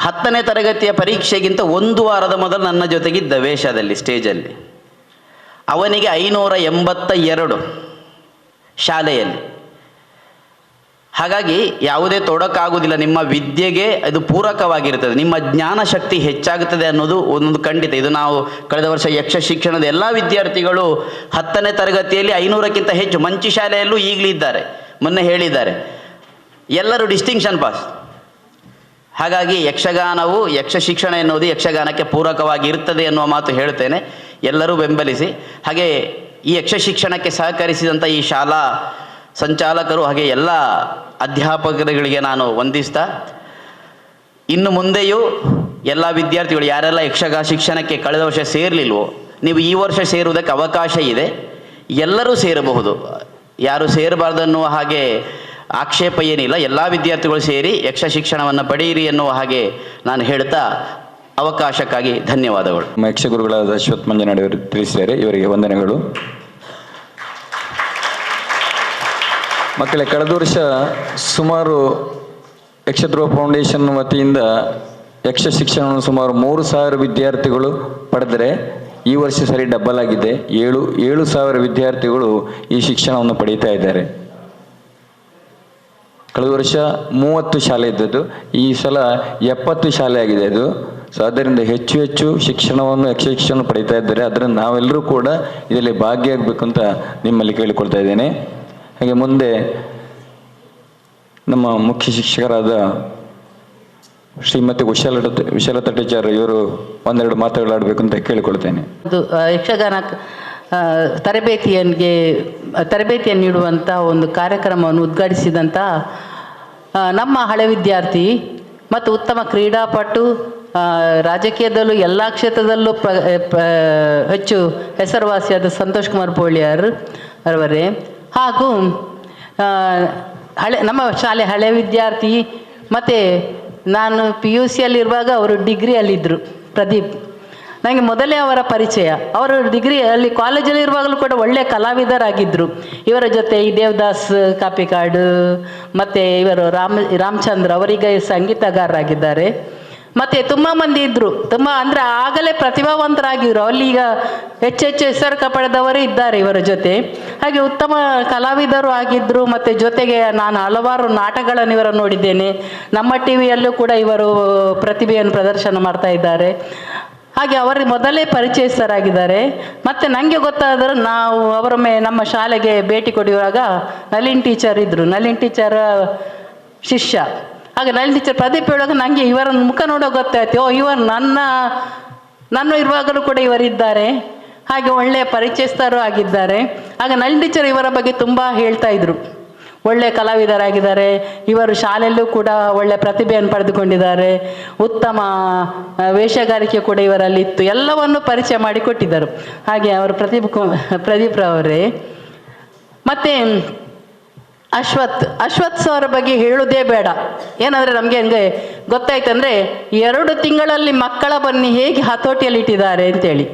10ನೇ ತರಗತಿಯ ಪರೀಕ್ಷೆಗಿಂತ 1 ವಾರದ ಮೊದಲು ನನ್ನ ಜೊತೆಗಿದ್ದ ವೇಷದಲ್ಲಿ ಸ್ಟೇಜಲ್ಲಿ. ಅವನಿಗೆ 582 ಶಾಲೆಯಲ್ಲಿ. ಹಾಗಾಗಿ ಯಾವುದೇ ತೊಡಕಾಗುವುದಿಲ್ಲ, ನಿಮ್ಮ ವಿದ್ಯೆಗೆ ಅದು ಪೂರಕವಾಗಿರ್ತದೆ, ನಿಮ್ಮ ಜ್ಞಾನ ಶಕ್ತಿ ಹೆಚ್ಚಾಗುತ್ತದೆ ಅನ್ನೋದು ಒಂದೊಂದು ಖಂಡಿತ. ಇದು ನಾವು ಕಳೆದ ವರ್ಷ ಯಕ್ಷ ಶಿಕ್ಷಣದ ಎಲ್ಲ ವಿದ್ಯಾರ್ಥಿಗಳು 10ನೇ ತರಗತಿಯಲ್ಲಿ 500ಕ್ಕಿಂತ ಹೆಚ್ಚು, ಮಂಚಿ ಶಾಲೆಯಲ್ಲೂ ಈಗಲೂ ಇದ್ದಾರೆ, ಮೊನ್ನೆ ಹೇಳಿದ್ದಾರೆ, ಎಲ್ಲರೂ ಡಿಸ್ಟಿಂಕ್ಷನ್ ಪಾಸ್. ಹಾಗಾಗಿ ಯಕ್ಷಗಾನವು, ಯಕ್ಷ ಶಿಕ್ಷಣ ಎನ್ನುವುದು ಯಕ್ಷಗಾನಕ್ಕೆ ಪೂರಕವಾಗಿ ಇರ್ತದೆ ಎನ್ನುವ ಮಾತು ಹೇಳ್ತೇನೆ. ಎಲ್ಲರೂ ಬೆಂಬಲಿಸಿ. ಹಾಗೆ ಈ ಯಕ್ಷ ಶಿಕ್ಷಣಕ್ಕೆ ಸಹಕರಿಸಿದಂಥ ಈ ಶಾಲಾ ಸಂಚಾಲಕರು ಹಾಗೆ ಎಲ್ಲ ಅಧ್ಯಾಪಕರುಗಳಿಗೆ ನಾನು ವಂದಿಸ್ತಾ, ಇನ್ನು ಮುಂದೆಯೂ ಎಲ್ಲ ವಿದ್ಯಾರ್ಥಿಗಳು ಯಾರೆಲ್ಲ ಯಕ್ಷಗಾನ ಶಿಕ್ಷಣಕ್ಕೆ ಕಳೆದ ವರ್ಷ ಸೇರಲಿಲ್ವೋ, ನೀವು ಈ ವರ್ಷ ಸೇರುವುದಕ್ಕೆ ಅವಕಾಶ ಇದೆ, ಎಲ್ಲರೂ ಸೇರಬಹುದು, ಯಾರು ಸೇರಬಾರ್ದನ್ನುವ ಹಾಗೆ ಆಕ್ಷೇಪ ಏನಿಲ್ಲ. ಎಲ್ಲ ವಿದ್ಯಾರ್ಥಿಗಳು ಸೇರಿ ಯಕ್ಷ ಶಿಕ್ಷಣವನ್ನು ಪಡೆಯಿರಿ ಎನ್ನುವ ಹಾಗೆ ನಾನು ಹೇಳ್ತಾ ಅವಕಾಶಕ್ಕಾಗಿ ಧನ್ಯವಾದಗಳು. ನಮ್ಮ ಯಕ್ಷಗುರುಗಳಾದ ಅಶ್ವಥ್ ಮಂಜನಾಡಿಯವರು ತಿಳಿಸಿದ್ದಾರೆ, ಇವರಿಗೆ ವಂದನೆಗಳು. ಮಕ್ಕಳೇ, ಕಳೆದ ವರ್ಷ ಸುಮಾರು ಯಕ್ಷಧ್ರುವ ಫೌಂಡೇಶನ್ ವತಿಯಿಂದ ಯಕ್ಷ ಶಿಕ್ಷಣವನ್ನು ಸುಮಾರು 3,000 ವಿದ್ಯಾರ್ಥಿಗಳು ಪಡೆದರೆ, ಈ ವರ್ಷ ಸರಿ ಡಬ್ಬಲ್ ಆಗಿದೆ, 7,000 ವಿದ್ಯಾರ್ಥಿಗಳು ಈ ಶಿಕ್ಷಣವನ್ನು ಪಡೀತಾ ಇದ್ದಾರೆ. ಕಳೆದ ವರ್ಷ 30 ಶಾಲೆ ಇದ್ದದ್ದು, ಈ ಸಲ 70 ಶಾಲೆ ಆಗಿದೆ ಅದು. ಸೊ ಅದರಿಂದ ಹೆಚ್ಚು ಶಿಕ್ಷಣವನ್ನು ಯಕ್ಷ ಶಿಕ್ಷಣ ಪಡೀತಾ ಇದ್ದಾರೆ. ಅದರಿಂದ ನಾವೆಲ್ಲರೂ ಕೂಡ ಇದರಲ್ಲಿ ಭಾಗಿಯಾಗಬೇಕು ಅಂತ ನಿಮ್ಮಲ್ಲಿ ಕೇಳಿಕೊಳ್ತಾ ಇದ್ದೇನೆ. ಹಾಗೆ ಮುಂದೆ ನಮ್ಮ ಮುಖ್ಯ ಶಿಕ್ಷಕರಾದ ಶ್ರೀಮತಿ ವಿಶಾಲತಾ ಟೀಚರ್ ಇವರು ಒಂದೆರಡು ಮಾತುಗಳಾಡಬೇಕು ಅಂತ ಕೇಳಿಕೊಳ್ತೇನೆ. ಅದು ಯಕ್ಷಗಾನ ತರಬೇತಿಯನ್ನು ನೀಡುವಂಥ ಒಂದು ಕಾರ್ಯಕ್ರಮವನ್ನು ಉದ್ಘಾಟಿಸಿದಂಥ ನಮ್ಮ ಹಳೆ ವಿದ್ಯಾರ್ಥಿ ಮತ್ತು ಉತ್ತಮ ಕ್ರೀಡಾಪಟು, ರಾಜಕೀಯದಲ್ಲೂ ಎಲ್ಲ ಕ್ಷೇತ್ರದಲ್ಲೂ ಹೆಚ್ಚು ಹೆಸರುವಾಸಿಯಾದ ಸಂತೋಷ್ ಕುಮಾರ್ ಪೋಳಿಯರ್ ಅವರೇ, ಹಾಗೂ ನಮ್ಮ ಶಾಲೆ ಹಳೆ ವಿದ್ಯಾರ್ಥಿ, ಮತ್ತು ನಾನು PUCಯಲ್ಲಿರುವಾಗ ಅವರು ಡಿಗ್ರಿಯಲ್ಲಿದ್ದರು, ಪ್ರದೀಪ್. ನನಗೆ ಮೊದಲೇ ಅವರ ಪರಿಚಯ. ಅವರು ಡಿಗ್ರಿಯಲ್ಲಿ ಕಾಲೇಜಲ್ಲಿರುವಾಗಲೂ ಕೂಡ ಒಳ್ಳೆಯ ಕಲಾವಿದರಾಗಿದ್ದರು. ಇವರ ಜೊತೆ ಈ ದೇವದಾಸ್ ಕಾಪಿಕಾಡು ಮತ್ತು ಇವರು ರಾಮಚಂದ್ರ ಅವರಿಗೆ ಸಂಗೀತಗಾರರಾಗಿದ್ದಾರೆ. ಮತ್ತು ತುಂಬ ಮಂದಿ ಇದ್ದರು, ತುಂಬ ಅಂದರೆ ಆಗಲೇ ಪ್ರತಿಭಾವಂತರಾಗಿದ್ದರು. ಅಲ್ಲಿ ಈಗ ಹೆಚ್ಚು ಹೆಸರು ಪಡೆದವರೇ ಇದ್ದಾರೆ ಇವರ ಜೊತೆ. ಹಾಗೆ ಉತ್ತಮ ಕಲಾವಿದರು ಆಗಿದ್ದರು. ಮತ್ತು ಜೊತೆಗೆ ನಾನು ಹಲವಾರು ನಾಟಕಗಳನ್ನು ಇವರನ್ನು ನೋಡಿದ್ದೇನೆ. ನಮ್ಮ TVಯಲ್ಲೂ ಕೂಡ ಇವರು ಪ್ರತಿಭೆಯನ್ನು ಪ್ರದರ್ಶನ ಮಾಡ್ತಾ ಇದ್ದಾರೆ. ಹಾಗೆ ಅವರು ಮೊದಲೇ ಪರಿಚಯಸ್ಥರಾಗಿದ್ದಾರೆ. ಮತ್ತು ನನಗೆ ಗೊತ್ತಾದರೂ ನಾವು ಅವರೊಮ್ಮೆ ನಮ್ಮ ಶಾಲೆಗೆ ಭೇಟಿ ಕೊಡುವಾಗ ನಳಿನ್ ಟೀಚರ್ ಇದ್ದರು, ನಳಿನ್ ಟೀಚರ್ ಶಿಷ್ಯ. ಹಾಗೆ ನಳಿನ್ ಟೀಚರ್ ಪ್ರದೀಪ್ ಹೇಳುವಾಗ ನನಗೆ ಇವರ ಮುಖ ನೋಡೋ ಗೊತ್ತಾಯ್ತು, ಇವರು ನನ್ನ ಇರುವಾಗಲೂ ಕೂಡ ಇವರಿದ್ದಾರೆ. ಹಾಗೆ ಒಳ್ಳೆಯ ಪರಿಚಯಸ್ಥರು ಆಗಿದ್ದಾರೆ. ಆಗ ನಳಿನ್ ಟೀಚರ್ ಇವರ ಬಗ್ಗೆ ತುಂಬ ಹೇಳ್ತಾ ಇದ್ರು, ಒಳ್ಳೆಯ ಕಲಾವಿದರಾಗಿದ್ದಾರೆ, ಇವರು ಶಾಲೆಯಲ್ಲೂ ಕೂಡ ಒಳ್ಳೆಯ ಪ್ರತಿಭೆಯನ್ನು ಪಡೆದುಕೊಂಡಿದ್ದಾರೆ, ಉತ್ತಮ ವೇಷಗಾರಿಕೆ ಕೂಡ ಇವರಲ್ಲಿ ಇತ್ತು, ಎಲ್ಲವನ್ನು ಪರಿಚಯ ಮಾಡಿಕೊಟ್ಟಿದ್ದರು. ಹಾಗೆ ಅವರು ಪ್ರದೀಪ್ ರವರೇ. ಮತ್ತು ಅಶ್ವಥ್ ಅವರ ಬಗ್ಗೆ ಹೇಳೋದೇ ಬೇಡ. ಏನಂದರೆ ನಮಗೆ ಹಂಗೆ ಗೊತ್ತಾಯ್ತಂದರೆ 2 ತಿಂಗಳಲ್ಲಿ ಮಕ್ಕಳ ಬನ್ನಿ ಹೇಗೆ ಹತೋಟಿಯಲ್ಲಿ ಇಟ್ಟಿದ್ದಾರೆ ಅಂತೇಳಿ.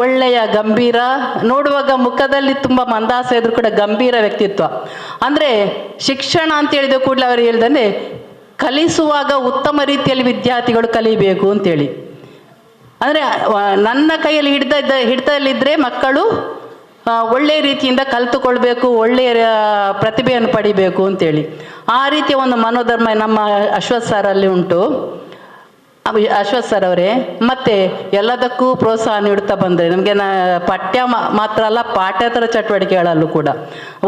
ಒಳ್ಳೆಯ ಗಂಭೀರ, ನೋಡುವಾಗ ಮುಖದಲ್ಲಿ ತುಂಬ ಮಂದಹಾಸ ಇದ್ರೂ ಕೂಡ ಗಂಭೀರ ವ್ಯಕ್ತಿತ್ವ. ಅಂದರೆ ಶಿಕ್ಷಣ ಅಂತ ಹೇಳಿದ ಕೂಡಲೇ ಅವರು ಹೇಳ್ದಂದರೆ ಕಲಿಸುವಾಗ ಉತ್ತಮ ರೀತಿಯಲ್ಲಿ ವಿದ್ಯಾರ್ಥಿಗಳು ಕಲಿಬೇಕು ಅಂತೇಳಿ. ಅಂದರೆ ನನ್ನ ಕೈಯಲ್ಲಿ ಹಿಡ್ತಲ್ಲಿದ್ದರೆ ಮಕ್ಕಳು ಒಳ್ಳೆಯ ರೀತಿಯಿಂದ ಕಲಿತುಕೊಳ್ಬೇಕು, ಒಳ್ಳೆಯ ಪ್ರತಿಭೆಯನ್ನು ಪಡಿಬೇಕು ಅಂತೇಳಿ ಆ ರೀತಿಯ ಒಂದು ಮನೋಧರ್ಮ ನಮ್ಮ ಅಶ್ವಥ್ ಸರಲ್ಲಿ ಉಂಟು. ಅಶ್ವಥ್ ಸರ್ ಅವರೇ, ಮತ್ತು ಎಲ್ಲದಕ್ಕೂ ಪ್ರೋತ್ಸಾಹ ನೀಡುತ್ತಾ ಬಂದರೆ ನಮಗೆ ಪಠ್ಯ ಮಾತ್ರ ಅಲ್ಲ, ಪಾಠೇತರ ಚಟುವಟಿಕೆಗಳಲ್ಲೂ ಕೂಡ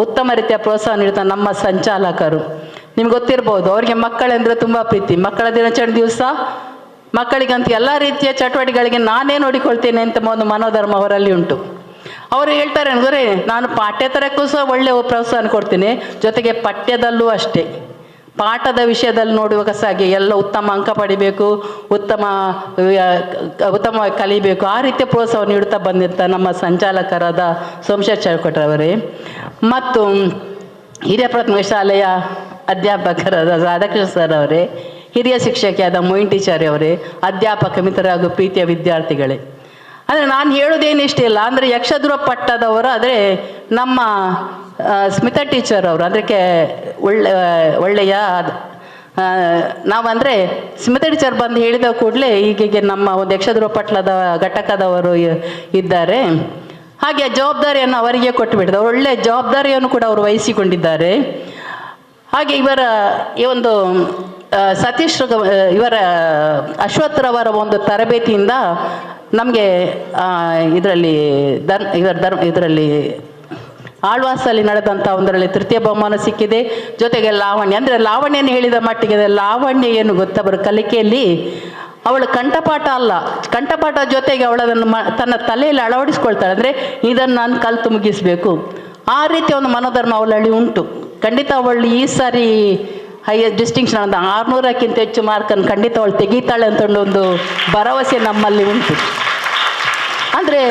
ಉತ್ತಮ ರೀತಿಯ ಪ್ರೋತ್ಸಾಹ ನೀಡುತ್ತಾ ನಮ್ಮ ಸಂಚಾಲಕರು. ನಿಮ್ಗೆ ಗೊತ್ತಿರ್ಬೋದು, ಅವರಿಗೆ ಮಕ್ಕಳೆಂದರೆ ತುಂಬ ಪ್ರೀತಿ. ಮಕ್ಕಳ ದಿನಾಚರಣೆ ದಿವಸ ಮಕ್ಕಳಿಗಂತ ಎಲ್ಲ ರೀತಿಯ ಚಟುವಟಿಕೆಗಳಿಗೆ ನಾನೇ ನೋಡಿಕೊಳ್ತೇನೆ ಅಂತ ಒಂದು ಮನೋಧರ್ಮ ಅವರಲ್ಲಿ ಉಂಟು. ಅವರು ಹೇಳ್ತಾರೆ ಅಂದರೆ, ನಾನು ಪಾಠ್ಯೇತರಕ್ಕೂ ಸಹ ಒಳ್ಳೆಯ ಪ್ರೋತ್ಸಾಹ ಕೊಡ್ತೀನಿ, ಜೊತೆಗೆ ಪಠ್ಯದಲ್ಲೂ ಅಷ್ಟೇ, ಪಾಠದ ವಿಷಯದಲ್ಲಿ ನೋಡುವಾಗ ಸಹ ಹಾಗೆ ಎಲ್ಲ ಉತ್ತಮ ಅಂಕ ಪಡಿಬೇಕು, ಉತ್ತಮವಾಗಿ ಕಲಿಬೇಕು, ಆ ರೀತಿಯ ಪ್ರೋತ್ಸಾಹ ನೀಡುತ್ತಾ ಬಂದಿರ್ತಾರೆ ನಮ್ಮ ಸಂಚಾಲಕರಾದ ಸೋಮಶೇಖರ್ ಅವರೇ. ಮತ್ತು ಹಿರಿಯ ಪ್ರಾಥಮಿಕ ಶಾಲೆಯ ಅಧ್ಯಾಪಕರಾದ ರಾಧಾಕೃಷ್ಣ ಸರ್ ಅವರೇ, ಹಿರಿಯ ಶಿಕ್ಷಕಿಯಾದ ಮೊಯಿನ್ ಟೀಚರ್ ಅವರೇ, ಅಧ್ಯಾಪಕ ಮಿತ್ರ ಹಾಗೂ ಪ್ರೀತಿಯ ವಿದ್ಯಾರ್ಥಿಗಳೇ. ಅಂದರೆ ನಾನು ಹೇಳೋದೇನಿಷ್ಟ ಇಲ್ಲ, ಅಂದರೆ ಯಕ್ಷಧ್ರುವ ಪಟ್ಟದವರು ಆದರೆ ನಮ್ಮ ಸ್ಮಿತಾ ಟೀಚರ್ ಅವರು, ಅದಕ್ಕೆ ಒಳ್ಳೆಯ ನಾವಂದರೆ ಸ್ಮಿತಾ ಟೀಚರ್ ಬಂದು ಹೇಳಿದ ಕೂಡಲೇ ಹೀಗೆ ನಮ್ಮ ಒಂದು ಯಕ್ಷಧ್ರುವ ಪಟ್ಲದ ಘಟಕದವರು ಇದ್ದಾರೆ, ಹಾಗೆ ಜವಾಬ್ದಾರಿಯನ್ನು ಅವರಿಗೆ ಕೊಟ್ಟುಬಿಟ್ಟಿದೆ. ಒಳ್ಳೆಯ ಜವಾಬ್ದಾರಿಯನ್ನು ಕೂಡ ಅವರು ವಹಿಸಿಕೊಂಡಿದ್ದಾರೆ. ಹಾಗೆ ಇವರ ಈ ಒಂದು ಸತೀಶ್ ಇವರ ಅಶ್ವಥ್ರವರ ಒಂದು ತರಬೇತಿಯಿಂದ ನಮಗೆ ಇದರಲ್ಲಿ ಆಳ್ವಾಸಲ್ಲಿ ನಡೆದಂಥ ಒಂದರಲ್ಲಿ ತೃತೀಯ ಬಹುಮಾನ ಸಿಕ್ಕಿದೆ. ಜೊತೆಗೆ ಲಾವಣ್ಯ, ಅಂದರೆ ಲಾವಣ್ಯನ ಹೇಳಿದ ಮಟ್ಟಿಗೆ ಲಾವಣ್ಯ ಏನು ಗೊತ್ತಾ, ಬರೋ ಕಲಿಕೆಯಲ್ಲಿ ಅವಳು ಕಂಠಪಾಠ ಅಲ್ಲ, ಕಂಠಪಾಠ ಜೊತೆಗೆ ಅವಳದನ್ನು ತನ್ನ ತಲೆಯಲ್ಲಿ ಅಳವಡಿಸ್ಕೊಳ್ತಾಳೆ. ಅಂದರೆ ಇದನ್ನು ನಾನು ಕಲಿತು ಮುಗಿಸಬೇಕು, ಆ ರೀತಿಯ ಒಂದು ಮನೋಧರ್ಮ ಅವಳಲ್ಲಿ ಉಂಟು. ಖಂಡಿತ ಅವಳು ಈ ಸಾರಿ ಹೈಯೆಸ್ಟ್ ಡಿಸ್ಟಿಂಕ್ಷನ್ ಅಂತ 600ಕ್ಕಿಂತ ಹೆಚ್ಚು ಮಾರ್ಕನ್ನು ಖಂಡಿತ ಅವಳು ತೆಗೀತಾಳೆ ಅಂತ ಒಂದು ಭರವಸೆ ನಮ್ಮಲ್ಲಿ ಉಂಟು. ಅಂದರೆ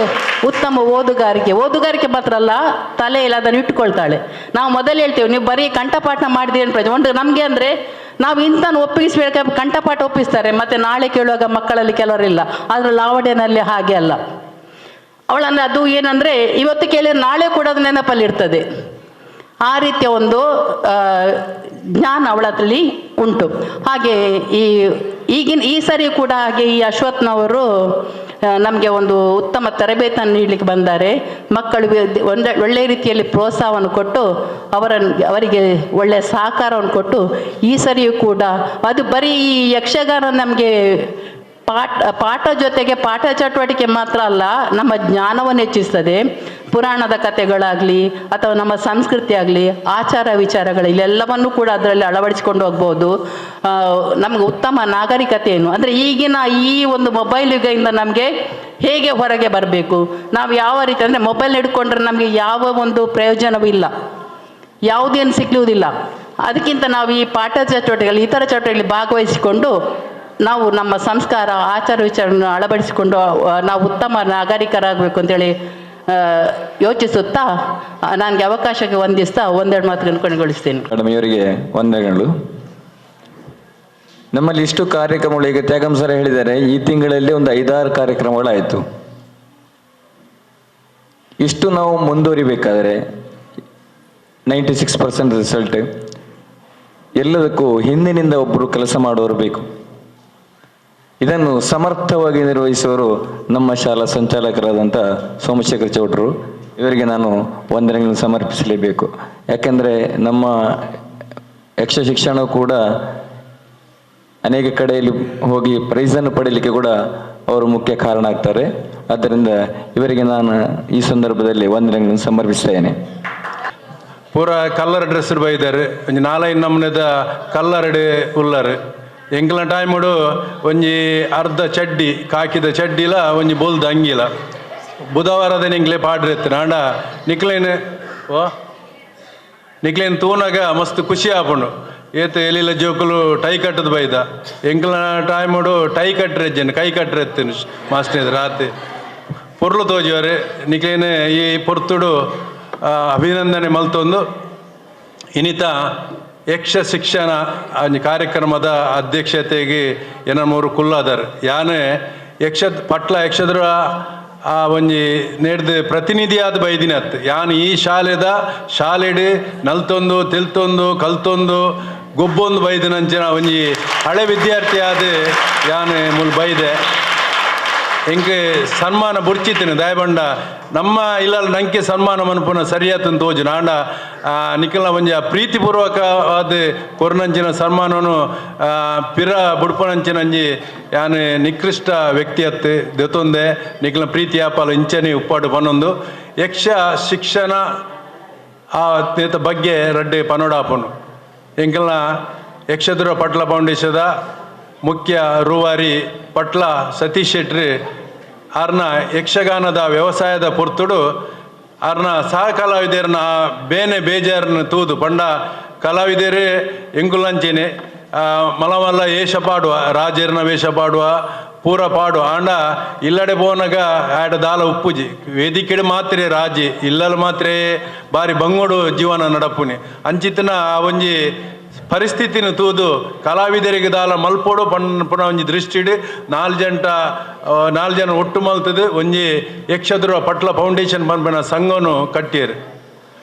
ಉತ್ತಮ ಓದುಗಾರಿಕೆ ಮಾತ್ರ ಅಲ್ಲ, ತಲೆಯಲ್ಲಿ ಅದನ್ನು ಇಟ್ಟುಕೊಳ್ತಾಳೆ. ನಾವು ಮೊದಲು ಹೇಳ್ತೇವೆ, ನೀವು ಬರೀ ಕಂಠಪಾಠ ಮಾಡಿದ್ರಿ ಅಂತ ಪ್ರಯೋಜನ ಒಂದು ನಮಗೆ. ಅಂದರೆ ನಾವು ಇಂಥನ್ನು ಒಪ್ಪಿಸಬೇಕಾದ್ರೆ ಕಂಠಪಾಠ ಒಪ್ಪಿಸ್ತಾರೆ, ಮತ್ತು ನಾಳೆ ಕೇಳುವಾಗ ಮಕ್ಕಳಲ್ಲಿ ಕೆಲವರಿಲ್ಲ. ಆದರೆ ಲಾವಣ್ಯನಲ್ಲಿ ಹಾಗೆ ಅಲ್ಲ. ಅವಳಂದರೆ ಅದು ಏನಂದರೆ ಇವತ್ತು ಕೇಳಿದ್ರೆ ನಾಳೆ ಕೂಡ ಅದು ನೆನಪಲ್ಲಿರ್ತದೆ. ಆ ರೀತಿಯ ಒಂದು ಜ್ಞಾನ ಅವಳ ಹತ್ರಲ್ಲಿ ಉಂಟು. ಹಾಗೆ ಈ ಸರಿ ಕೂಡ ಹಾಗೆ ಈ ಅಶ್ವತ್ಥನವರು ನಮಗೆ ಒಂದು ಉತ್ತಮ ತರಬೇತಿಯನ್ನು ನೀಡಲಿಕ್ಕೆ ಬಂದ್ದಾರೆ. ಮಕ್ಕಳು ಒಳ್ಳೆಯ ರೀತಿಯಲ್ಲಿ ಪ್ರೋತ್ಸಾಹವನ್ನು ಕೊಟ್ಟು ಅವರಿಗೆ ಒಳ್ಳೆಯ ಸಹಕಾರವನ್ನು ಕೊಟ್ಟು ಈ ಸರಿಯೂ ಕೂಡ ಅದು ಬರೀ ಈ ಯಕ್ಷಗಾನ ನಮಗೆ ಪಾಠ ಜೊತೆಗೆ ಪಾಠ ಚಟುವಟಿಕೆ ಮಾತ್ರ ಅಲ್ಲ, ನಮ್ಮ ಜ್ಞಾನವನ್ನು ಹೆಚ್ಚಿಸ್ತದೆ. ಪುರಾಣದ ಕಥೆಗಳಾಗಲಿ ಅಥವಾ ನಮ್ಮ ಸಂಸ್ಕೃತಿ ಆಗಲಿ, ಆಚಾರ ವಿಚಾರಗಳು ಇಲ್ಲೆಲ್ಲವನ್ನೂ ಕೂಡ ಅದರಲ್ಲಿ ಅಳವಡಿಸಿಕೊಂಡು ಹೋಗ್ಬೋದು. ನಮಗೆ ಉತ್ತಮ ನಾಗರಿಕತೆಯನ್ನು, ಅಂದರೆ ಈಗಿನ ಈ ಒಂದು ಮೊಬೈಲ್ ಯುಗದಿಂದ ನಮಗೆ ಹೇಗೆ ಹೊರಗೆ ಬರಬೇಕು, ನಾವು ಯಾವ ರೀತಿ, ಅಂದರೆ ಮೊಬೈಲ್ ಹಿಡ್ಕೊಂಡ್ರೆ ನಮಗೆ ಯಾವ ಒಂದು ಪ್ರಯೋಜನವೂ ಇಲ್ಲ, ಯಾವುದೇನು ಸಿಕ್ಕುವುದಿಲ್ಲ. ಅದಕ್ಕಿಂತ ನಾವು ಈ ಪಾಠ ಚಟುವಟಿಕೆಗಳು, ಇತರ ಚಟುವಟಿಕೆಗಳಲ್ಲಿ ಭಾಗವಹಿಸಿಕೊಂಡು ನಾವು ನಮ್ಮ ಸಂಸ್ಕಾರ ಆಚಾರ ವಿಚಾರವನ್ನು ಅಳವಡಿಸಿಕೊಂಡು ನಾವು ಉತ್ತಮ ನಾಗರಿಕರಾಗಬೇಕು ಅಂತೇಳಿ ಯೋಚಿಸುತ್ತಾ ನನಗೆ ಅವಕಾಶಕ್ಕೆ ವಂದಿಸ್ತಾ ಒಂದೆರಡು ಮಾತುಗಳನ್ನು ಕೊನೆಗೊಳಿಸ್ತೇನೆ. ಮೇಡಮ್ಯವರಿಗೆ ವಂದನೆಗಳು. ನಮ್ಮಲ್ಲಿ ಇಷ್ಟು ಕಾರ್ಯಕ್ರಮಗಳು, ಈಗ ತ್ಯಾಗಂ ಸರ್ ಹೇಳಿದ್ದಾರೆ, ಈ ತಿಂಗಳಲ್ಲಿ ಒಂದು 5-6 ಕಾರ್ಯಕ್ರಮಗಳಾಯಿತು. ಇಷ್ಟು ನಾವು ಮುಂದುವರಿಬೇಕಾದರೆ 96% ರಿಸಲ್ಟ್, ಎಲ್ಲದಕ್ಕೂ ಹಿಂದಿನಿಂದ ಒಬ್ಬರು ಕೆಲಸ ಮಾಡುವವರು ಬೇಕು. ಇದನ್ನು ಸಮರ್ಥವಾಗಿ ನಿರ್ವಹಿಸುವವರು ನಮ್ಮ ಶಾಲಾ ಸಂಚಾಲಕರಾದಂಥ ಸೋಮಶೇಖರ್ ಚೌಟ್ರು. ಇವರಿಗೆ ನಾನು ವಂದನೆಗಳನ್ನು ಸಮರ್ಪಿಸಲೇಬೇಕು. ಯಾಕೆಂದರೆ ನಮ್ಮ ಯಕ್ಷ ಶಿಕ್ಷಣ ಕೂಡ ಅನೇಕ ಕಡೆಯಲ್ಲಿ ಹೋಗಿ ಪ್ರೈಸನ್ನು ಪಡೀಲಿಕ್ಕೆ ಕೂಡ ಅವರು ಮುಖ್ಯ ಕಾರಣ ಆಗ್ತಾರೆ. ಆದ್ದರಿಂದ ಇವರಿಗೆ ನಾನು ಈ ಸಂದರ್ಭದಲ್ಲಿ ವಂದನೆಗಳನ್ನು ಸಮರ್ಪಿಸ್ತೇನೆ. ಪೂರ ಕಲ್ಲರ್ ಡ್ರೆಸ್ ಬೈದಾರೆ, ಒಂಜಿ 4 ನಮೂನೆದ ಕಲ್ಲರ್ಡ್ ಉಲ್ಲರ್. ಎಂಕಲ್ನ ಟೈಮುಡು ಒಂಜಿ ಅರ್ಧ ಚಡ್ಡಿ ಕಾಕಿದ ಚಡ್ಡಿಲ ಒಂಜಿ ಬೊಲ್ದ ಅಂಗಿಲ. ಬುಧವಾರದ ನಿಂಗ್ಲೆ ಪಾಡ್ರೆತ್ತು ನಾಂಡ ನಿಕ್ಲೇನು ತೂನಾಗ ಮಸ್ತ್ ಖುಷಿ ಆಪುಂಡು. ಏತು ಎಲಿಲ ಜೋಕುಲು ಟೈ ಕಟ್ಟದು ಬೈದ. ಎಂಕಲ್ನ ಟೈಮುಡು ಟೈ ಕಟ್ರೆಜ್ಜೆನು ಕೈ ಕಟ್ರೆತ್ತೇನು ಮಾಸ್ಟರ್ ರಾತ್ರಿ ಪೊರ್ಲು ತೋಜುವರೆ. ನಿಕ್ಲೇನು ಈ ಪೊರ್ತುಡು ಅಭಿನಂದನೆ ಮಲ್ತೊಂದು ಇನಿತ ಯಕ್ಷ ಶಿಕ್ಷಣ ಕಾರ್ಯಕ್ರಮದ ಅಧ್ಯಕ್ಷತೆಗೆ 3 ಕುಲ್ಲಾದರ್ ಯಾನೆ ಯಕ್ಷದ್ರ ಒಂಜಿ ನೆಡ್ದು ಪ್ರತಿನಿಧಿಯಾದ ಬೈದಿನತ್ ಯಾನ್ ಈ ಶಾಲೆಡ್ ನಲ್ತೊಂದು ತಿಲ್ತೊಂದು ಕಲ್ತೊಂದು ಗೊಬ್ಬೊಂದು ಬೈದಿನಂಚಿನ ಒಂಜಿ ಹಳೆ ವಿದ್ಯಾರ್ಥಿ ಆದ ಯಾನ್ ಮುಲ್ ಬೈದೆ. ಎಂಗೆ ಸನ್ಮಾನ ಬುಡ್ಚಿತ್ತಿನ ದಯಬಂಡ ನಮ್ಮ ಇಲ್ಲಲ್ಲ ನಂಗೆ ಸನ್ಮಾನ ಮನ್ಪುನ ಸರಿಯಾತನ್ ತೋಜು ನಾಂಡ ನಿಖಿಲ್ನ ಒಂಜ ಪ್ರೀತಿಪೂರ್ವಕವಾದ ಕೊರ್ನಂಚಿನ ಸನ್ಮಾನನು ಪಿರ ಬುಡ್ಪನಂಚಿನಂಜಿ ಯಾನು ನಿಕೃಷ್ಟ ವ್ಯಕ್ತಿಯತ್ತು ದೆತೊಂದೆ ನಿಖಿಲ್ನ ಪ್ರೀತಿ ಆಪಾಲ ಇಂಚನೆ ಉಪ್ಪಾಡು ಪನ್ನೊಂದು ಯಕ್ಷ ಶಿಕ್ಷಣ ಆ ನೇತ ಬಗ್ಗೆ ರಡ್ಡೆ ಪನೋಡಾಪನು ಎಂಕಲ್ನ ಯಕ್ಷದುರ ಪಟ್ಲ ಫೌಂಡೇಶದ ಮುಖ್ಯ ರೂವಾರಿ ಪಟ್ಲ ಸತೀಶ್ ಶೆಟ್ಟಿ ಅವ್ರನ್ನ ಯಕ್ಷಗಾನದ ವ್ಯವಸಾಯದ ಪುರ್ತುಡು ಅವ್ರನ್ನ ಸಹ ಕಲಾವಿದರನ್ನ ಬೇನೆ ಬೇಜಾರನ್ನ ತೂದು ಪಂಡ ಕಲಾವಿದರೇ ಎಂಗುಲಂಚೇನೆ ಮಲಮಲ್ಲ ಏಷ ಪಾಡುವ ರಾಜೇರ್ನ ವೇಷ ಪಾಡುವ ಪೂರ ಪಾಡು ಆಂಡ ಇಲ್ಲಡೆ ಬೋನಗ ಆಡ ದಾಲ ಉಪ್ಪುಜಿ ವೇದಿಕೆಡೆ ಮಾತ್ರ ರಾಜಿ ಇಲ್ಲಲು ಮಾತ್ರ ಬಾರಿ ಬಂಗೋಡು ಜೀವನ ನಡಪುನಿ ಅಂಚಿತ್ತಿನ ಆ ಒಂಜಿ ಪರಿಸ್ಥಿತಿನ ತೂದು ಕಲಾವಿದರಿಗೆ ದಾಲ ಮಲ್ಪೋಡು ಪುನಃ ಒಂಜಿ ದೃಷ್ಟಿಡು ನಾಲ್ ಜನ ಒಟ್ಟು ಮಲ್ತದು ಒಂಜಿ ಯಕ್ಷದುರ ಪಟ್ಲ ಫೌಂಡೇಶನ್ ಪನ್ಪನ ಸಂಘನು ಕಟ್ಟದು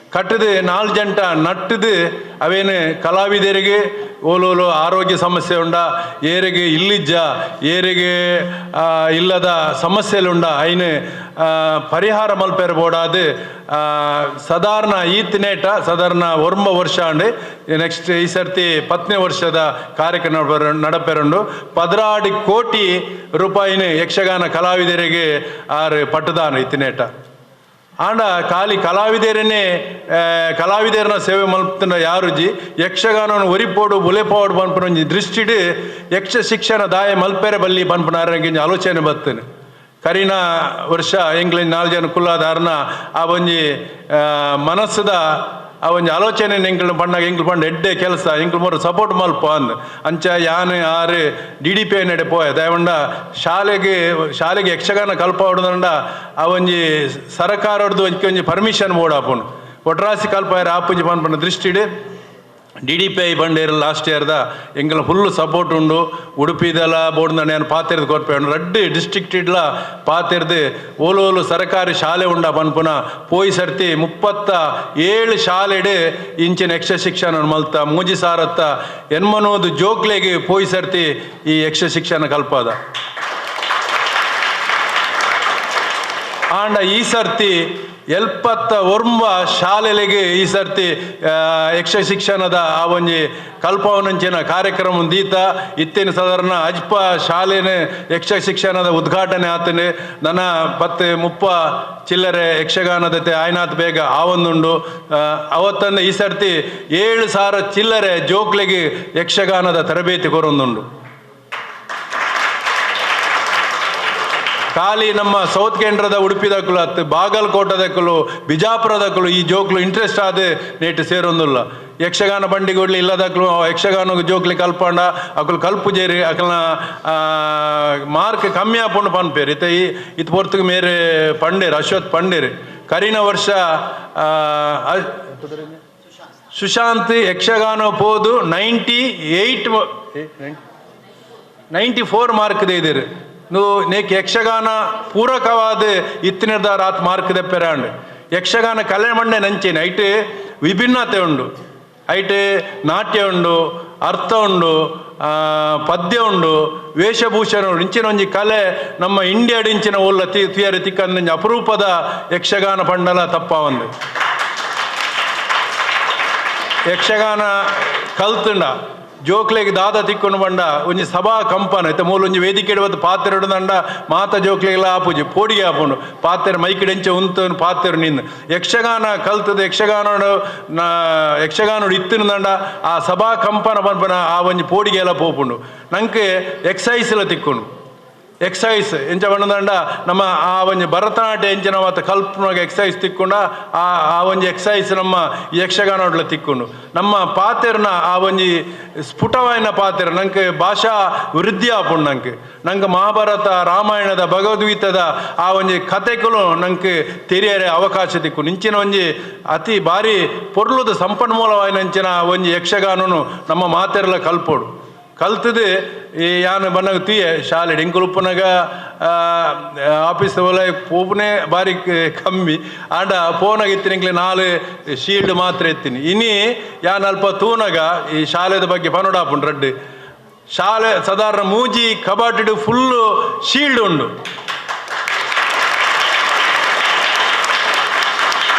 4 ಜಂಟ ನಟ್ಟದು ಅವೇನು ಕಲಾವಿದರಿಗೆ ಓಲೋಲು ಆರೋಗ್ಯ ಸಮಸ್ಯೆ ಉಂಡ ಏರಿಗೆ ಇಲ್ಲಿಜ್ಜ ಏರಿಗೆ ಇಲ್ಲದ ಸಮಸ್ಯೆಲುಂಡ ಐನು ಪರಿಹಾರ ಮಲ್ಪೇರು ಬೋಡಾದು ಸಾಧಾರಣ ಈತ್ನೇಟ ಸಾಧಾರಣ 1 ವರ್ಷ ಅಂಡು ನೆಕ್ಸ್ಟ್ ಈ ಸರ್ತಿ 10ನೇ ವರ್ಷದ ಕಾರ್ಯಕ್ರಮ ನಡಪೆರಂಡು 16 ಕೋಟಿ ರೂಪಾಯಿನ ಯಕ್ಷಗಾನ ಕಲಾವಿದರಿಗೆ ಆರು ಪಟ್ಟದಾನ ಇತ್ನೇಟ ಆಂಡ ಖಾಲಿ ಕಲಾವಿದರನ್ನ ಸೇವೆ ಮಲ್ಪುನ ಯಾರುಜಿ ಯಕ್ಷಗಾನವನ್ನು ಒರಿಪೋಡು ಬುಲೆಪೋಡು ಪನ್ಪುನೊಂಜಿ ದೃಷ್ಟಿಡು ಯಕ್ಷ ಶಿಕ್ಷಣ ದಾಯ ಮಲ್ಪೆರೆ ಬಲ್ಲಿ ಪನ್ಪುನಾರಂಗೆ ಆಲೋಚನೆ ಬರ್ತೇನೆ ಕರೀನ ವರ್ಷ ಎಂಗ್ಲಿನ 4 ಜನ ಕುಲ್ಲಾದಾರನ ಆ ಒಂಜಿ ಮನಸ್ಸದ ಆ ಒಂಜಿ ಆಲೋಚನೆ ಎಂಗ್ಲು ಪಂಡಾಗ ಎಂಗ್ಲು ಪಂಡ ಎಡ್ಡೆ ಕೆಲಸ ಎಂಗ್ಲು ಮೂರು ಸಪೋರ್ಟ್ ಮಲ್ಪ ಅಂದ್ ಅಂಚ ಯಾನು ಆರು DDP ನಡೆ ಪೋಯ ದಯವಂಡ ಶಾಲೆಗೆ ಯಕ್ಷಗಾನ ಕಲ್ಪ ಹೊಡೆದಂಡ ಆ ಒಂಜಿ ಸರಕಾರದ್ದು ಒಂಜಿ ಪರ್ಮಿಷನ್ ಬೋಡಾಪುನು ಒಟ್ರಾಸಿ ಕಲ್ಪ ಆಪುಂಜಿ ಪನ್ಪನ ದೃಷ್ಟಿಡು DDPI ಬಂಡೇರು ಲಾಸ್ಟ್ ಇಯರ್ದ ಎಂಗಲ ಫುಲ್ ಸಪೋರ್ಟ್ ಉಂಡು ಉಡುಪಿದೆಲ್ಲ ಬೋರ್ಡ್ ನಾನು ಪಾತಿರ್ದು ಕೊರ್ಪೆ ರಡ್ಡು ಡಿಸ್ಟ್ರಿಕ್ಟ್ ಇಡ್ಲ ಪಾತಿರ್ದು ಓಲೋಲು ಸರ್ಕಾರಿ ಶಾಲೆ ಉಂಡ ಪನ್ಪುನ ಪೋಯಿ ಸರ್ತಿ 37 ಶಾಲೆಡು ಇಂಚಿನ ಯಕ್ಷ ಶಿಕ್ಷಣ ಮಲ್ತ ಮೂಜಿ ಸಾರತ್ತ ಎನ್ಮನೋದು ಜೋಕ್ಲೆಗೆ ಪೋಯಿ ಸರ್ತಿ ಈ ಯಕ್ಷ ಶಿಕ್ಷಣ ಕಲ್ಪದ ಆಂಡ ಈ ಸರ್ತಿ 71 ಶಾಲೆಗಳಿಗೆ ಈ ಸರ್ತಿ ಯಕ್ಷ ಶಿಕ್ಷಣದ ಆ ಒಂಜಿ ಕಲ್ಪವನಂಚಿನ ಕಾರ್ಯಕ್ರಮ ದೀತ ಇತ್ತೇನು ಸಾಧಾರಣ ಅಜ್ಪ ಶಾಲೆನ ಯಕ್ಷ ಶಿಕ್ಷಣದ ಉದ್ಘಾಟನೆ ಆತನೆ ನನ್ನ 10-30 ಚಿಲ್ಲರೆ ಯಕ್ಷಗಾನದ ಆಯ್ನಾತ್ ಬೇಗ ಆವೊಂದುಂಡು ಅವತ್ತಂದು ಈ ಸರ್ತಿ 7,000 ಚಿಲ್ಲರೆ ಜೋಕ್ಲೆಗೆ ಯಕ್ಷಗಾನದ ತರಬೇತಿ ಕೊರೊಂದುಂಡು ಖಾಲಿ ನಮ್ಮ ಸೌತ್ ಕೇಂದ್ರದ ಉಡುಪಿದಕ್ಕಲು ಹತ್ತು ಬಾಗಲಕೋಟದಕ್ಕಲು ಬಿಜಾಪುರದಕ್ಕಲು ಈ ಜೋಕ್ಲು ಇಂಟ್ರೆಸ್ಟ್ ಆದ ನೇಟ್ ಸೇರೊಂದುಲ್ಲ ಯಕ್ಷಗಾನ ಬಂಡಿಗೊಡ್ಲಿ ಇಲ್ಲದಕ್ಕಲು ಯಕ್ಷಗಾನ ಜೋಕ್ಲಿ ಕಲ್ಪಂಡ ಅಕಲು ಕಲ್ಪುಜೇರಿ ಅಕಲ್ನ ಮಾರ್ಕ್ ಕಮ್ಮಿ ಆಪುಂಡು ಪನ್ಪೇರು ಇತ್ತು ಪೊರ್ತುಗೆ ಮೇರೆ ಪಂಡೇರು ಅಶ್ವಥ್ ಪಂಡೇರು ಕರೀನ ವರ್ಷ ಸುಶಾಂತ್ ಯಕ್ಷಗಾನ ಪೋದು 94 ಮಾರ್ಕ್ ದೇದಿರು ನೇಕ್ ಯಕ್ಷಗಾನ ಪೂರಕವಾದ ಇತ್ತಿನಿರ್ದಾರ ಆತ್ ಮಾರ್ಕ್ ದೆಪ್ಪೆರಾಂಡ್ ಯಕ್ಷಗಾನ ಕಲೆ ಮಂಡೆ ನಂಚೇನೆ ಐಟ್ ವಿಭಿನ್ನತೆ ಉಂಡು ಐಟ್ ನಾಟ್ಯ ಉಂಡು ಅರ್ಥ ಉಂಡು ಪದ್ಯ ಉಂಡು ವೇಷಭೂಷಣ ಉಂಡು ಇಂಚಿನ ಒಂಜಿ ಕಲೆ ನಮ್ಮ ಇಂಡಿಯಾಡ್ ಇಂಚಿನ ಒಲ್ಲ ತಿಯರಿ ತಿಕ್ಕಂದ ಅಪರೂಪದ ಯಕ್ಷಗಾನ ಪಂಡಲ ತಪ್ಪ ಒಂದು ಯಕ್ಷಗಾನ ಕಲ್ತುಂಡ ಜೋಕ್ಲೆಗೆ ದಾದ ತಿಕ್ಕೊಂಡು ಬಂಡ ಒಂಜಿ ಸಭಾ ಕಂಪನ ಇತ್ತ ಮೂಲ ಒಂಜಿ ವೇದಿಕೆ ಇಡುವತ್ತು ಪಾತ್ರೆ ಹಿಡಿದಂಡ ಮಾತ ಜೋಕ್ಲೆಗೆಲ್ಲ ಆಪುಜಿ ಪೋಡಿಗೆ ಆಪುಂಡು ಪಾತ್ರೆ ಮೈಕಿಡೆಂಚೆ ಉಂತನು ಪಾತ್ರೆ ನಿಂದು ಯಕ್ಷಗಾನ ಕಲ್ತದ ಯಕ್ಷಗಾನೋಡು ಇತ್ತಿನದಂಡ ಆ ಸಭಾ ಕಂಪನ ಪನ್ಪನ ಆ ಒಂಜಿ ಪೋಡಿಗೆ ಎಲ್ಲ ಪೋಪುಂಡು ನಂಗೆ ಎಕ್ಸೈಸ್ ಎಲ್ಲ ತಿಕ್ಕೊಂಡು ಎಕ್ಸೈಸ್ ಎಂಚ ಬಣ್ಣದಂಡ ನಮ್ಮ ಆ ಒಂಜಿ ಭರತನಾಟ್ಯ ಎಂಚಿನ ಮತ್ತು ಕಲ್ಪನಾಗ ಎಕ್ಸೈಸ್ ತಿಕ್ಕೊಂಡ ಆ ಒಂಜಿ ಎಕ್ಸೈಸ್ ನಮ್ಮ ಯಕ್ಷಗಾನೋಡ್ಲ ತಿಕ್ಕೊಂಡು ನಮ್ಮ ಪಾತೆರ್ನ ಆ ಒಂಜಿ ಸ್ಫುಟವಾಯಿನ ಪಾತೆರ್ ನಂಗೆ ಭಾಷಾ ವೃದ್ಧಿ ಆಪುಂಡು ನಂಗೆ ಮಹಾಭಾರತ ರಾಮಾಯಣದ ಭಗವದ್ಗೀತದ ಆ ಒಂಜಿ ಕಥೆಗಳು ನಂಗೆ ತೆರಿಯರೆ ಅವಕಾಶ ತಿಕ್ಕು ಇಂಚಿನ ಒಂಜಿ ಅತಿ ಭಾರಿ ಪೊರ್ಲುದ ಸಂಪನ್ಮೂಲವಾಯಿನಂಚಿನ ಒಂಜಿ ಯಕ್ಷಗಾನನು ನಮ್ಮ ಮಾತೆರ್ಲ ಕಲ್ಪೋಡು ಕಲ್ತದು ಈ ಯಾನು ಬನ್ನಾಗ ತುಯ್ಯ ಶಾಲೆ ಎಂಕುಲುಪ್ಪನಾಗ ಆಫೀಸ್ ಒಲ ಪೋಪುನೇ ಬಾರಿ ಕಮ್ಮಿ ಆಂಡ ಪೋನಾಗ ಎತ್ತಿನ 4 ಶೀಲ್ಡ್ ಮಾತ್ರ ಎತ್ತೀನಿ ಇನಿ ಯಾನು ಅಲ್ಪ ತೂನಾಗ ಈ ಶಾಲೆದ ಬಗ್ಗೆ ಪನೋಡಾಪುಂಡು ರಡ್ಡು ಶಾಲೆ ಸಾಧಾರಣ ಮೂಜಿ ಕಬಾಟಿಡು ಫುಲ್ಲು ಶೀಲ್ಡ್ ಉಂಡು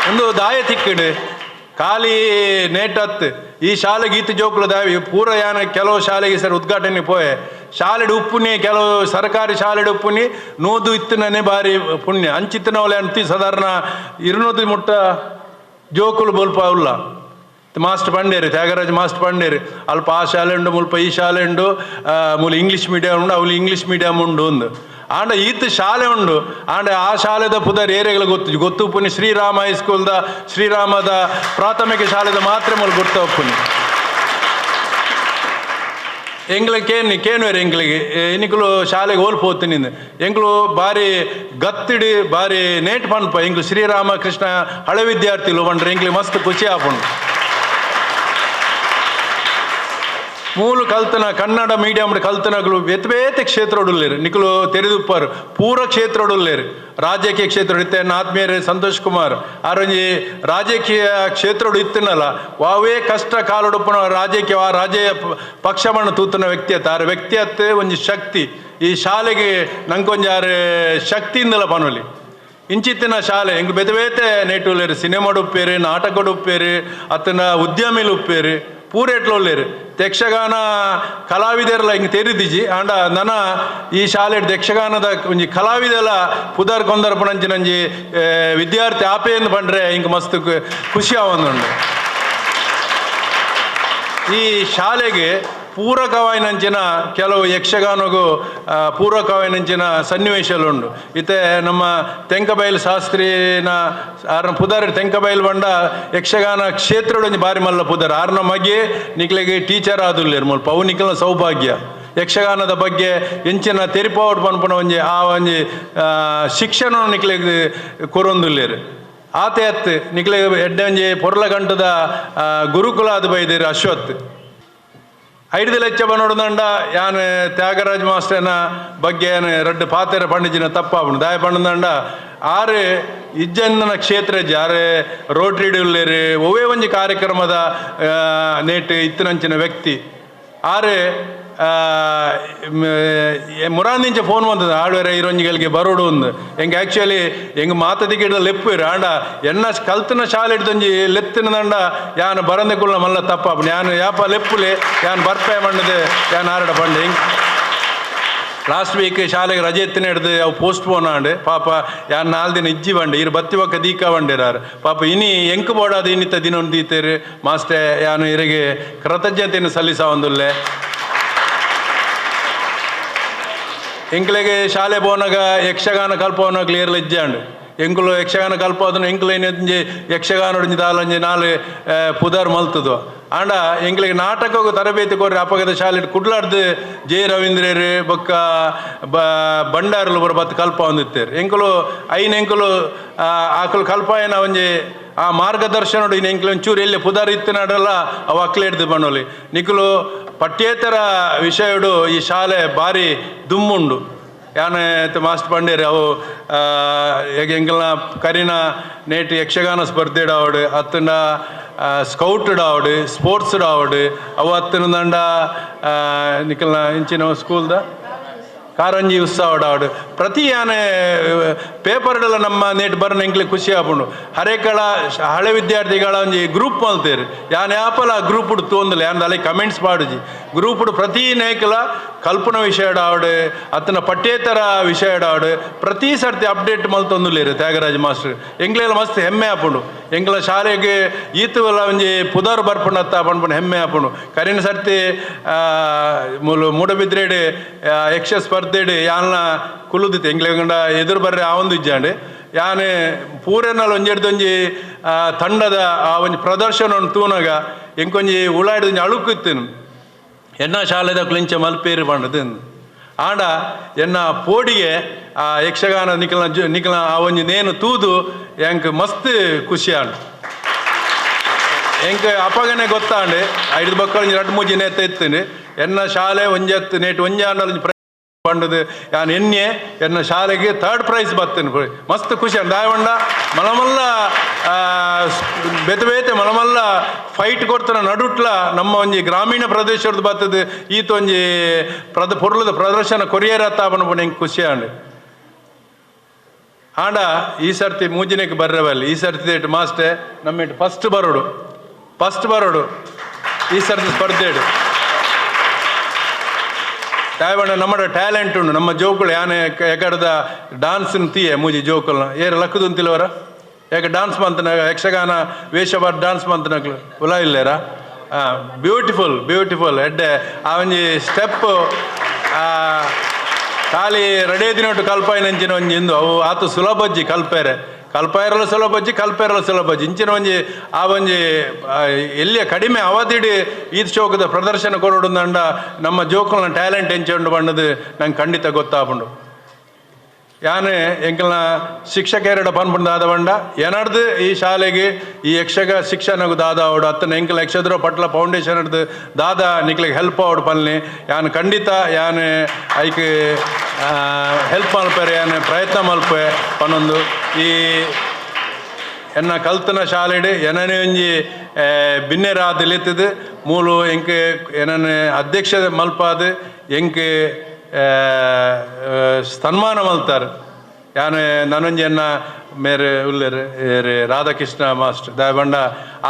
ಒಂದು ದಾಯ ತಿಕ್ಕಡು ಖಾಲಿ ನೇಟತ್ತು ಈ ಶಾಲೆಗೆ ಈತ ಜೋಕುಲು ದಾವಿ ಪೂರ ಯಾನ ಕೆಲವು ಶಾಲೆಗೆ ಸರ್ ಉದ್ಘಾಟನೆ ಪೋಯೆ ಶಾಲೆಡ್ ಉಪ್ಪುನಿ ಕೆಲವು ಸರ್ಕಾರಿ ಶಾಲೆಡ್ ಉಪ್ಪುನಿ ನೋದು ಇತ್ತನೇ ಬಾರಿ ಪುಣ್ಯ ಅಂಚಿತ್ತನವಲೆ ಅಂತಿ ಸಾಧಾರಣ 200 ಮುಟ್ಟ ಜೋಕುಲು ಬಲ್ಪ ಉಲ್ಲ ಮಾಸ್ಟರ್ ಪಂಡೇರು ತ್ಯಾಗರಾಜ್ ಮಾಸ್ಟರ್ ಪಂಡೇರು ಅಲ್ಪ ಆ ಶಾಲೆ ಉಂಡು ಮುಲ್ಪ ಈ ಶಾಲೆ ಉಂಡು ಮೂಲ ಇಂಗ್ಲೀಷ್ ಮೀಡಿಯಂ ಉಂಡು ಅವಳು ಇಂಗ್ಲೀಷ್ ಮೀಡಿಯಂ ಉಂಡು ಒಂದು ಆಂಡ ಈತ ಶಾಲೆ ಉಂಡು ಆಂಡ ಆ ಶಾಲೆದ ಪುದರ್ ಏರಿಯಾಗಳು ಗೊತ್ತು ಉಪ್ಪುನಿ ಶ್ರೀರಾಮ ಹೈಸ್ಕೂಲ್ದ ಶ್ರೀರಾಮದ ಪ್ರಾಥಮಿಕ ಶಾಲೆದ ಮಾತ್ರ ಮೂಲ ಗೊತ್ತ ಉಪ್ಪುನಿ ಎಂಗ್ಲಿಗೆ ಕೇನುವೇರು ಎಂಗ್ಲಿಗೆ ಎನಿಕಲು ಶಾಲೆಗೆ ಹೋಲ್ಪೋತೀನಿ ಎಂಗ್ಲು ಬಾರಿ ಗತ್ತಿಡಿ ಬಾರಿ ನೇಟ್ ಪನ್ಪ ಎಂಗ್ಲು ಶ್ರೀರಾಮಕೃಷ್ಣ ಹಳೆ ವಿದ್ಯಾರ್ಥಿಗಳು ಬಂಡ್ರೆ ಎಂಗ್ಲಿಗೆ ಮಸ್ತ್ ಖುಷಿ ಆಪುಂಡು ಮೂಲು ಕಲ್ತನ ಕನ್ನಡ ಮೀಡಿಯಂ ಕಲ್ತನಗಳು ಬೇತೆ ಕ್ಷೇತ್ರಡುಲ್ಲೇರು ನಿಖಲು ತೆರೆದುಪ್ಪರು ಪೂರ ಕ್ಷೇತ್ರಡುಲ್ಲೇರು ರಾಜಕೀಯ ಕ್ಷೇತ್ರ ಇತ್ತೆ ಆತ್ಮೀಯರೇ ಸಂತೋಷ್ ಕುಮಾರ್ ಆರೊಂಜಿ ರಾಜಕೀಯ ಕ್ಷೇತ್ರಡು ಇತ್ತನಲ್ಲ ವಾವೇ ಕಷ್ಟ ಕಾಲುಡುಪ್ಪನ ರಾಜಕೀಯ ಆ ರಾಜಕೀಯ ಪಕ್ಷವನ್ನು ತೂತನ ವ್ಯಕ್ತಿಯತ್ತ ಆರ ವ್ಯಕ್ತಿಯತ್ತೆ ಒಂಜಿ ಶಕ್ತಿ ಈ ಶಾಲೆಗೆ ನಂಗೊಂಜಾರು ಶಕ್ತಿಯಿಂದಲ ಪನೊಲಿ ಇಂಚಿತ್ತಿನ ಶಾಲೆ ಎಂಗ್ ಬೇತೆ ನೇಟುಲ್ಲೇರು ಸಿನಿಮಾಡು ಉಪ್ಪೇರು ನಾಟಕಡು ಉಪ್ಪೇರು ಅತ್ತನ ಉದ್ಯಮಿಲು ಉಪ್ಪೇರು ಪೂರೇಟ್ಲೊಲ್ಲೇರು ಯಕ್ಷಗಾನ ಕಲಾವಿದರೆಲ್ಲ ಹಿಂಗೆ ತೆರಿದಿಜಿ ಆಂಡ ನನ ಈ ಶಾಲೆ ಯಕ್ಷಗಾನದ ಒಂಜಿ ಕಲಾವಿದೆಲ್ಲ ಪುದರ್ ಕೊಂದರ್ಪಣಂಚಿನಂಜಿ ವಿದ್ಯಾರ್ಥಿ ಆಪೆಯನ್ನು ಬಂಡ್ರೆ ಹಿಂಗೆ ಮಸ್ತ್ ಖುಷಿ ಆವೊಂದುಂಡು ಈ ಶಾಲೆಗೆ ಪೂರಕವಾಯಿನಂಚಿನ ಕೆಲವು ಯಕ್ಷಗಾನಗೂ ಪೂರಕವಾಯಿನಂಚಿನ ಸನ್ನಿವೇಶಗಳುಂಡು ಇತ್ತೆ ನಮ್ಮ ತೆಂಕಬೈಲು ಶಾಸ್ತ್ರಿನ ಆರ್ನ ಪುದರ್ ತೆಂಕಬೈಲು ಬಂಡ ಯಕ್ಷಗಾನ ಕ್ಷೇತ್ರಡೊಂದು ಬಾರಿ ಮಲ್ಲ ಪುದರ್ ಆರ್ನ ಮಗೆ ನಿಕ್ಲೆಗೆ ಟೀಚರ್ ಆದುಲ್ಲೇರು ಮುಲ್ಪ ಅವು ನಿಖಲ ಸೌಭಾಗ್ಯ ಯಕ್ಷಗಾನದ ಬಗ್ಗೆ ಎಂಚಿನ ತೆರಿಪಾವಟ್ ಪನ್ಪುನ ಒಂಜಿ ಆ ಒಂಜಿ ಶಿಕ್ಷಣ ನಿಕ್ಲೆಗೆ ಕೊರೊಂದುಲ್ಲೇರು ಆತೆ ಅತ್ತು ನಿಕ್ಲೆಗೆ ಎಡ್ಡೆ ಒಂಜಿ ಪೊರ್ಲಗಂಟದ ಗುರುಕುಲ ಅದು ಬೈದೇರು ಅಶ್ವತ್ 5 ಲಕ್ಷ ನೋಡಿದಂಡ ಯಾನ್ ತ್ಯಾಗರಾಜ್ ಮಾಸ್ಟರ್ನ ಬಗ್ಗೆ ರಡ್ಡು ಪಾತೆರ ಪಂಡಿಜಿನ ತಪ್ಪಾಪುಂಡು ದಾಯ ಪಂಡದಂಡ ಆರು ಇಜ್ಜಂದನ ಕ್ಷೇತ್ರ ಆರು ರೋಟ್ರಿಡ್ ಉಲ್ಲೇರು ಒವೇ ಒಂಜಿ ಕಾರ್ಯಕ್ರಮದ ನೇಟ್ ಇತ್ತನಂಚಿನ ವ್ಯಕ್ತಿ ಆರು ಮುರಾಂದಿಂಚ ಫೋನ್ ಬಂದದ ಆಳ್ವೇರ ಇರೊಂಜಿಗಳಿಗೆ ಬರೋಡು ಒಂದು ಹೆಂಗೆ ಆ್ಯಕ್ಚುಲಿ ಹೆಂಗೆ ಮಾತದಿಗಿಡ ಲೆಪ್ಪುರು ಆಂಡ ಎನ್ನ ಕಲ್ತನ ಶಾಲೆ ಹಿಡ್ದೊಂಜಿ ಲೆತ್ತಿನ ದಂಡ ಯಾನು ಬರಂದೆ ಕುಲ್ಲ ಮಲ್ಲ ತಪ್ಪಾಪು ಯಾನು ಯಾಪ ಲೆಪ್ಪುಲೆ ಯಾನು ಬರ್ಪೆ ಮಣ್ಣದೆ ಯಾನು ಆರಡ ಪಂಡೆ ಹಿಂಗೆ ಲಾಸ್ಟ್ ವೀಕ್ ಶಾಲೆಗೆ ರಜೆ ಎತ್ತಿನ ಹಿಡ್ದು ಅವು ಪೋಸ್ಟ್ ಪೋನ್ ಆಂಡು ಪಾಪ ಯಾರು 4 ದಿನ ಇಜ್ಜಿ ಬಂಡೆ ಇರು ಬತ್ತಿ ಒಕ್ಕ ದೀಕ ಬಂಡಿರಾರು ಪಾಪ ಇನಿ ಎಂಕ್ ಬೋಡಾದು ಇನ್ನಿತ್ತ ದಿನ ಒಂದು ದೀತೇರು ಮಾಸ್ಟೆ ಯಾನು ಇರಿಗೆ ಕೃತಜ್ಞತೆಯನ್ನು ಸಲ್ಲಿಸ ಒಂದುಲ್ಲೆ ಎಂಕ್ಲೆಗೆ ಶಾಲೆ ಬೋನಾಗ ಯಕ್ಷಗಾನ ಕಲ್ಪವನ ಕ್ಲಿಯರ್ಲ ಇಜ್ಜಾಂಡು ಎಂಕುಲು ಯಕ್ಷಗಾನ ಕಲ್ಪೋದನ್ನು ಎಂಕ್ಲೇನೊಂಜಿ ಯಕ್ಷಗಾನ ದಾಲೊಂಜಿ 4 ಪುದರ್ ಮಲ್ತದು ಆಂಡ ಎಂಕ್ಲೆಗೆ ನಾಟಕಕ್ಕೂ ತರಬೇತಿ ಕೊರ್ರಿ ಅಪಗದ ಶಾಲೆ ಕುಡ್ಲಾಡ್ದು ಜೆ ರವೀಂದ್ರರು ಬೊಕ್ಕ ಬಂಡಾರಲು ಬರ ಬತ್ತು ಕಲ್ಪ ಹೊಂದಿತ್ತೇರು ಎಂಕುಲು ಎಂಕುಲು ಆಕಲು ಕಲ್ಪಾಯನ ಒಂಜಿ ಆ ಮಾರ್ಗದರ್ಶನ ಇನ್ನು ಎಂಕ್ಲು ಒಂಚೂರು ಎಲ್ಲಿ ಪುದರ್ ಇತ್ತಿನಡಲ್ಲ ಅವು ಅಕ್ಲೆ ಹಿಡ್ದು ಬಣ್ಣೋಲಿ ನಿಖಲು ಪಠ್ಯೇತರ ವಿಷಯಡು ಈ ಶಾಲೆ ಭಾರಿ ದುಮ್ಮುಂಡು ಯಾನ ಮಾಸ್ಟರ್ ಪಂಡೇರು ಅವು ಎಂಕಲ್ನ ಕರಿನ ನೇಟ್ ಯಕ್ಷಗಾನ ಸ್ಪರ್ಧೆಡ್ ಆವಡು ಅತ್ತಂಡ ಸ್ಕೌಟಡ್ ಆವಡು ಸ್ಪೋರ್ಟ್ಸ್ಡ್ ಆವಡು ಅವು ಅತ್ತನ ದಂಡ ನಿಖಲ್ನ ಇಂಚಿನ ಸ್ಕೂಲ್ದ ಕಾರಂಜಿ ಉತ್ಸವ ಆವಡು ಪ್ರತಿ ಯಾನೆ ಪೇಪರ್ಡೆಲ್ಲ ನಮ್ಮ ನೇಟ್ ಬರೋಣ ಎಂಕ್ಲೆ ಖುಷಿ ಆಪುಂಡು ಹರೇಕಳ ಹಳೆ ವಿದ್ಯಾರ್ಥಿಗಳ ಒಂಜಿ ಗ್ರೂಪ್ ಮಲ್ತೇರು ಯಾನ್ ಯಾಪಲ ಆ ಗ್ರೂಪ್ ತೋಂದಲ್ಲ ಯಾನ್ ಅಲ್ಲಿ ಕಮೆಂಟ್ಸ್ ಪಾಡುಜಿ ಗ್ರೂಪ್ ಪ್ರತಿ ನೇಕಲ ಕಲ್ಪನಾ ವಿಷಯ ಆವಡು ಅತ್ತನ ಪಠ್ಯೇತರ ವಿಷಯ ಆವಡು ಪ್ರತಿ ಸರ್ತಿ ಅಪ್ಡೇಟ್ ಮಲ್ತೊಂದುಲ್ಲೇರು ತ್ಯಾಗರಾಜ್ ಮಾಸ್ಟರ್ ಎಂಗ್ಲೆಲ್ಲ ಮಸ್ತ್ ಹೆಮ್ಮೆ ಆಪುಂಡು ಎಂಗ್ಲ ಶಾಲೆಗೆ ಈತುವಲ್ಲ ಒಂಜಿ ಪುದರ್ ಬರ್ಪುಂಡತ್ತ ಪನ್ಪುಂಡು ಹೆಮ್ಮೆ ಆಪುಂಡು ಕರಿನ ಸರ್ತಿ ಮೂಡಬಿದ್ರೆಡ್ ಯಕ್ಷ ಸ್ಪರ್ಧೆಡ್ ಯಾನ್ಲ ಕುಲುದಿತ್ತು ಎಂಗ್ಲೆಗಂಡ ಎದುರು ಬರ್ರೆ ಆ ಒಂದು ಇಜ್ಜಾಂಡು ಯಾನು ಪೂರೆನಲ್ಲಿ ಒಂಜೆಡ್ದೊಂಜಿ ತಂಡದ ಆ ಒಂಜಿ ಪ್ರದರ್ಶನ ತೂನಾಗ ಎಂಕೊಂಜಿ ಉಳಾಡಿದೊಂಜಿ ಅಳುಕಿತ್ತು ಎನ್ನ ಶಾಲೆದ ಕ್ಲಿಂಚ ಮಲ್ಪೇರಿ ಪಂಡದು ಆಂಡ ಎನ್ನ ಪೋಡಿಗೆ ಆ ಯಕ್ಷಗಾನ ನಿಖಲ ಆ ಒಂಜಿ ನೇನು ತೂದು ಎಂಕ್ ಮಸ್ತ್ ಖುಷಿ ಆಂಡು ಎಂಕ್ ಅಪಗನೆ ಗೊತ್ತಾಂಡು 5 ಮಕ್ಕಳು 2-3 ನೇತ ಎತ್ತಂಡು ಎನ್ನ ಶಾಲೆ ಒಂಜತ್ತು ನೇಟ್ ಒಂಜಿ ಆಂಡಲ ಪಂಡದು ಯಾನ್ ಎನ್ನ ಶಾಲೆಗೆ 3rd ಪ್ರೈಸ್ ಬರ್ತೇನೆ ಮಸ್ತ್ ಖುಷಿ ದಾಯವಂಡ ಮಲಮಲ್ಲ ಬೇತೆ ಮಲಮಲ್ಲ ಫೈಟ್ ಕೊಡ್ತಾನ ನಡುಟ್ಲ ನಮ್ಮ ಒಂಜಿ ಗ್ರಾಮೀಣ ಪ್ರದೇಶದ ಬರ್ತದೆ ಈತ ಒಂಜಿ ಪೊರ್ಲದ ಪ್ರದರ್ಶನ ಕೊರಿಯರ್ ಅತ್ತ ಪಂಡ ಹೆಂಗೆ ಖುಷಿ ಆಂಡು ಆಂಡ ಈ ಸರ್ತಿ ಮೂಜಿನಕ್ಕೆ ಬರ್ರವಲ್ಲಿ ಈ ಸರ್ತಿ ಮಾಸ್ಟರ್ ನಮ್ಮ ಫಸ್ಟ್ ಬರೋಡು ಈ ಸರ್ತಿ ಸ್ಪರ್ಧೆ ತಾಯ್ಬಣ್ಣ ನಮ್ಮ ಟ್ಯಾಲೆಂಟ್ ಉಂಡು ನಮ್ಮ ಜೋಕುಳು ಯಾನೆ ಯಾಕಡ್ದ ಡಾನ್ಸಿನ ತೀಯೆ ಮೂಜಿ ಜೋಕುಲ್ನ ಏರು ಲಕ್ಕದು ಅಂತಿಲ್ವರ ಯಾಕೆ ಡಾನ್ಸ್ ಮಂತನ ಯಕ್ಷಗಾನ ವೇಷಭಾರ ಡಾನ್ಸ್ ಮಂತನಕ್ಲು ಉಲ ಇಲ್ಲೇರ ಬ್ಯೂಟಿಫುಲ್ ಎಡ್ಡೆ ಆ ಒಂಜಿ ಸ್ಟೆಪ್ ಖಾಲಿ ರೆಡಿ ದಿನೊಟ್ಟು ಕಲ್ಪಾಯಿನಂಚಿನ ಒಂಜಿ ಇಂದು ಅವು ಆತು ಸುಲಭಜ್ಜಿ ಕಲ್ಪಾಯರಲ್ಲ ಸುಲಭಜ್ಜಿ ಇಂಚಿನ ಒಂಜಿ ಆ ಒಂಜಿ ಎಲ್ಲಿಯ ಕಡಿಮೆ ಅವಧಿಡಿ ಈದ್ ಶೋಕದ ಪ್ರದರ್ಶನ ಕೊರೋಡುಂದಂಡ ನಮ್ಮ ಜೋಕಲ್ನ ಟ್ಯಾಲೆಂಟ್ ಎಂಚುಂಡು ಬಣ್ಣದು ನಂಗೆ ಖಂಡಿತ ಗೊತ್ತಾಪುಂಡು ಯಾನು ಎಂಕಲ್ನ ಶಿಕ್ಷಕೇರಡ ಪನ್ಪುಂಡು ದಾದವಂಡ ಏನಡ್ದು ಈ ಶಾಲೆಗೆ ಈ ಯಕ್ಷಗ ಶಿಕ್ಷಣಗೂ ದಾದ ಅವಡು ಅತ್ತನ ಎಂಕಲ್ ಯಕ್ಷದ್ರ ಪಟ್ಲ ಫೌಂಡೇಶನ್ ಹಿಡ್ದು ದಾದ ನಿಕ್ಲಿಗೆ ಹೆಲ್ಪ್ ಅವಡು ಪನ್ಲಿ ಯಾನು ಖಂಡಿತ ಯಾನು ಐಕ್ ಹೆಲ್ಪ್ ಮಲ್ಪೇರೆ ಯಾನು ಪ್ರಯತ್ನ ಮಲ್ಪೆ ಪನ್ನೊಂದು ಈ ಎನ್ನ ಕಲ್ತನ ಶಾಲೆಡ್ ಏನನೇ ಒಂಜಿ ಬಿನ್ನೆರಾದಲಿತ್ತದು ಮೂಲು ಎಂಕ್ ಏನನ್ನ ಅಧ್ಯಕ್ಷ ಮಲ್ಪಾದು ಎಂಕ್ ಸನ್ಮಾನ ಮಲ್ತಾರೆ ಯಾನು ನನೊಂಜಿ ಎನ್ನ ಮೇರೆ ಉಲ್ಲೇರು ರಾಧಾಕೃಷ್ಣ ಮಾಸ್ಟರ್ ದಯಬಂಡ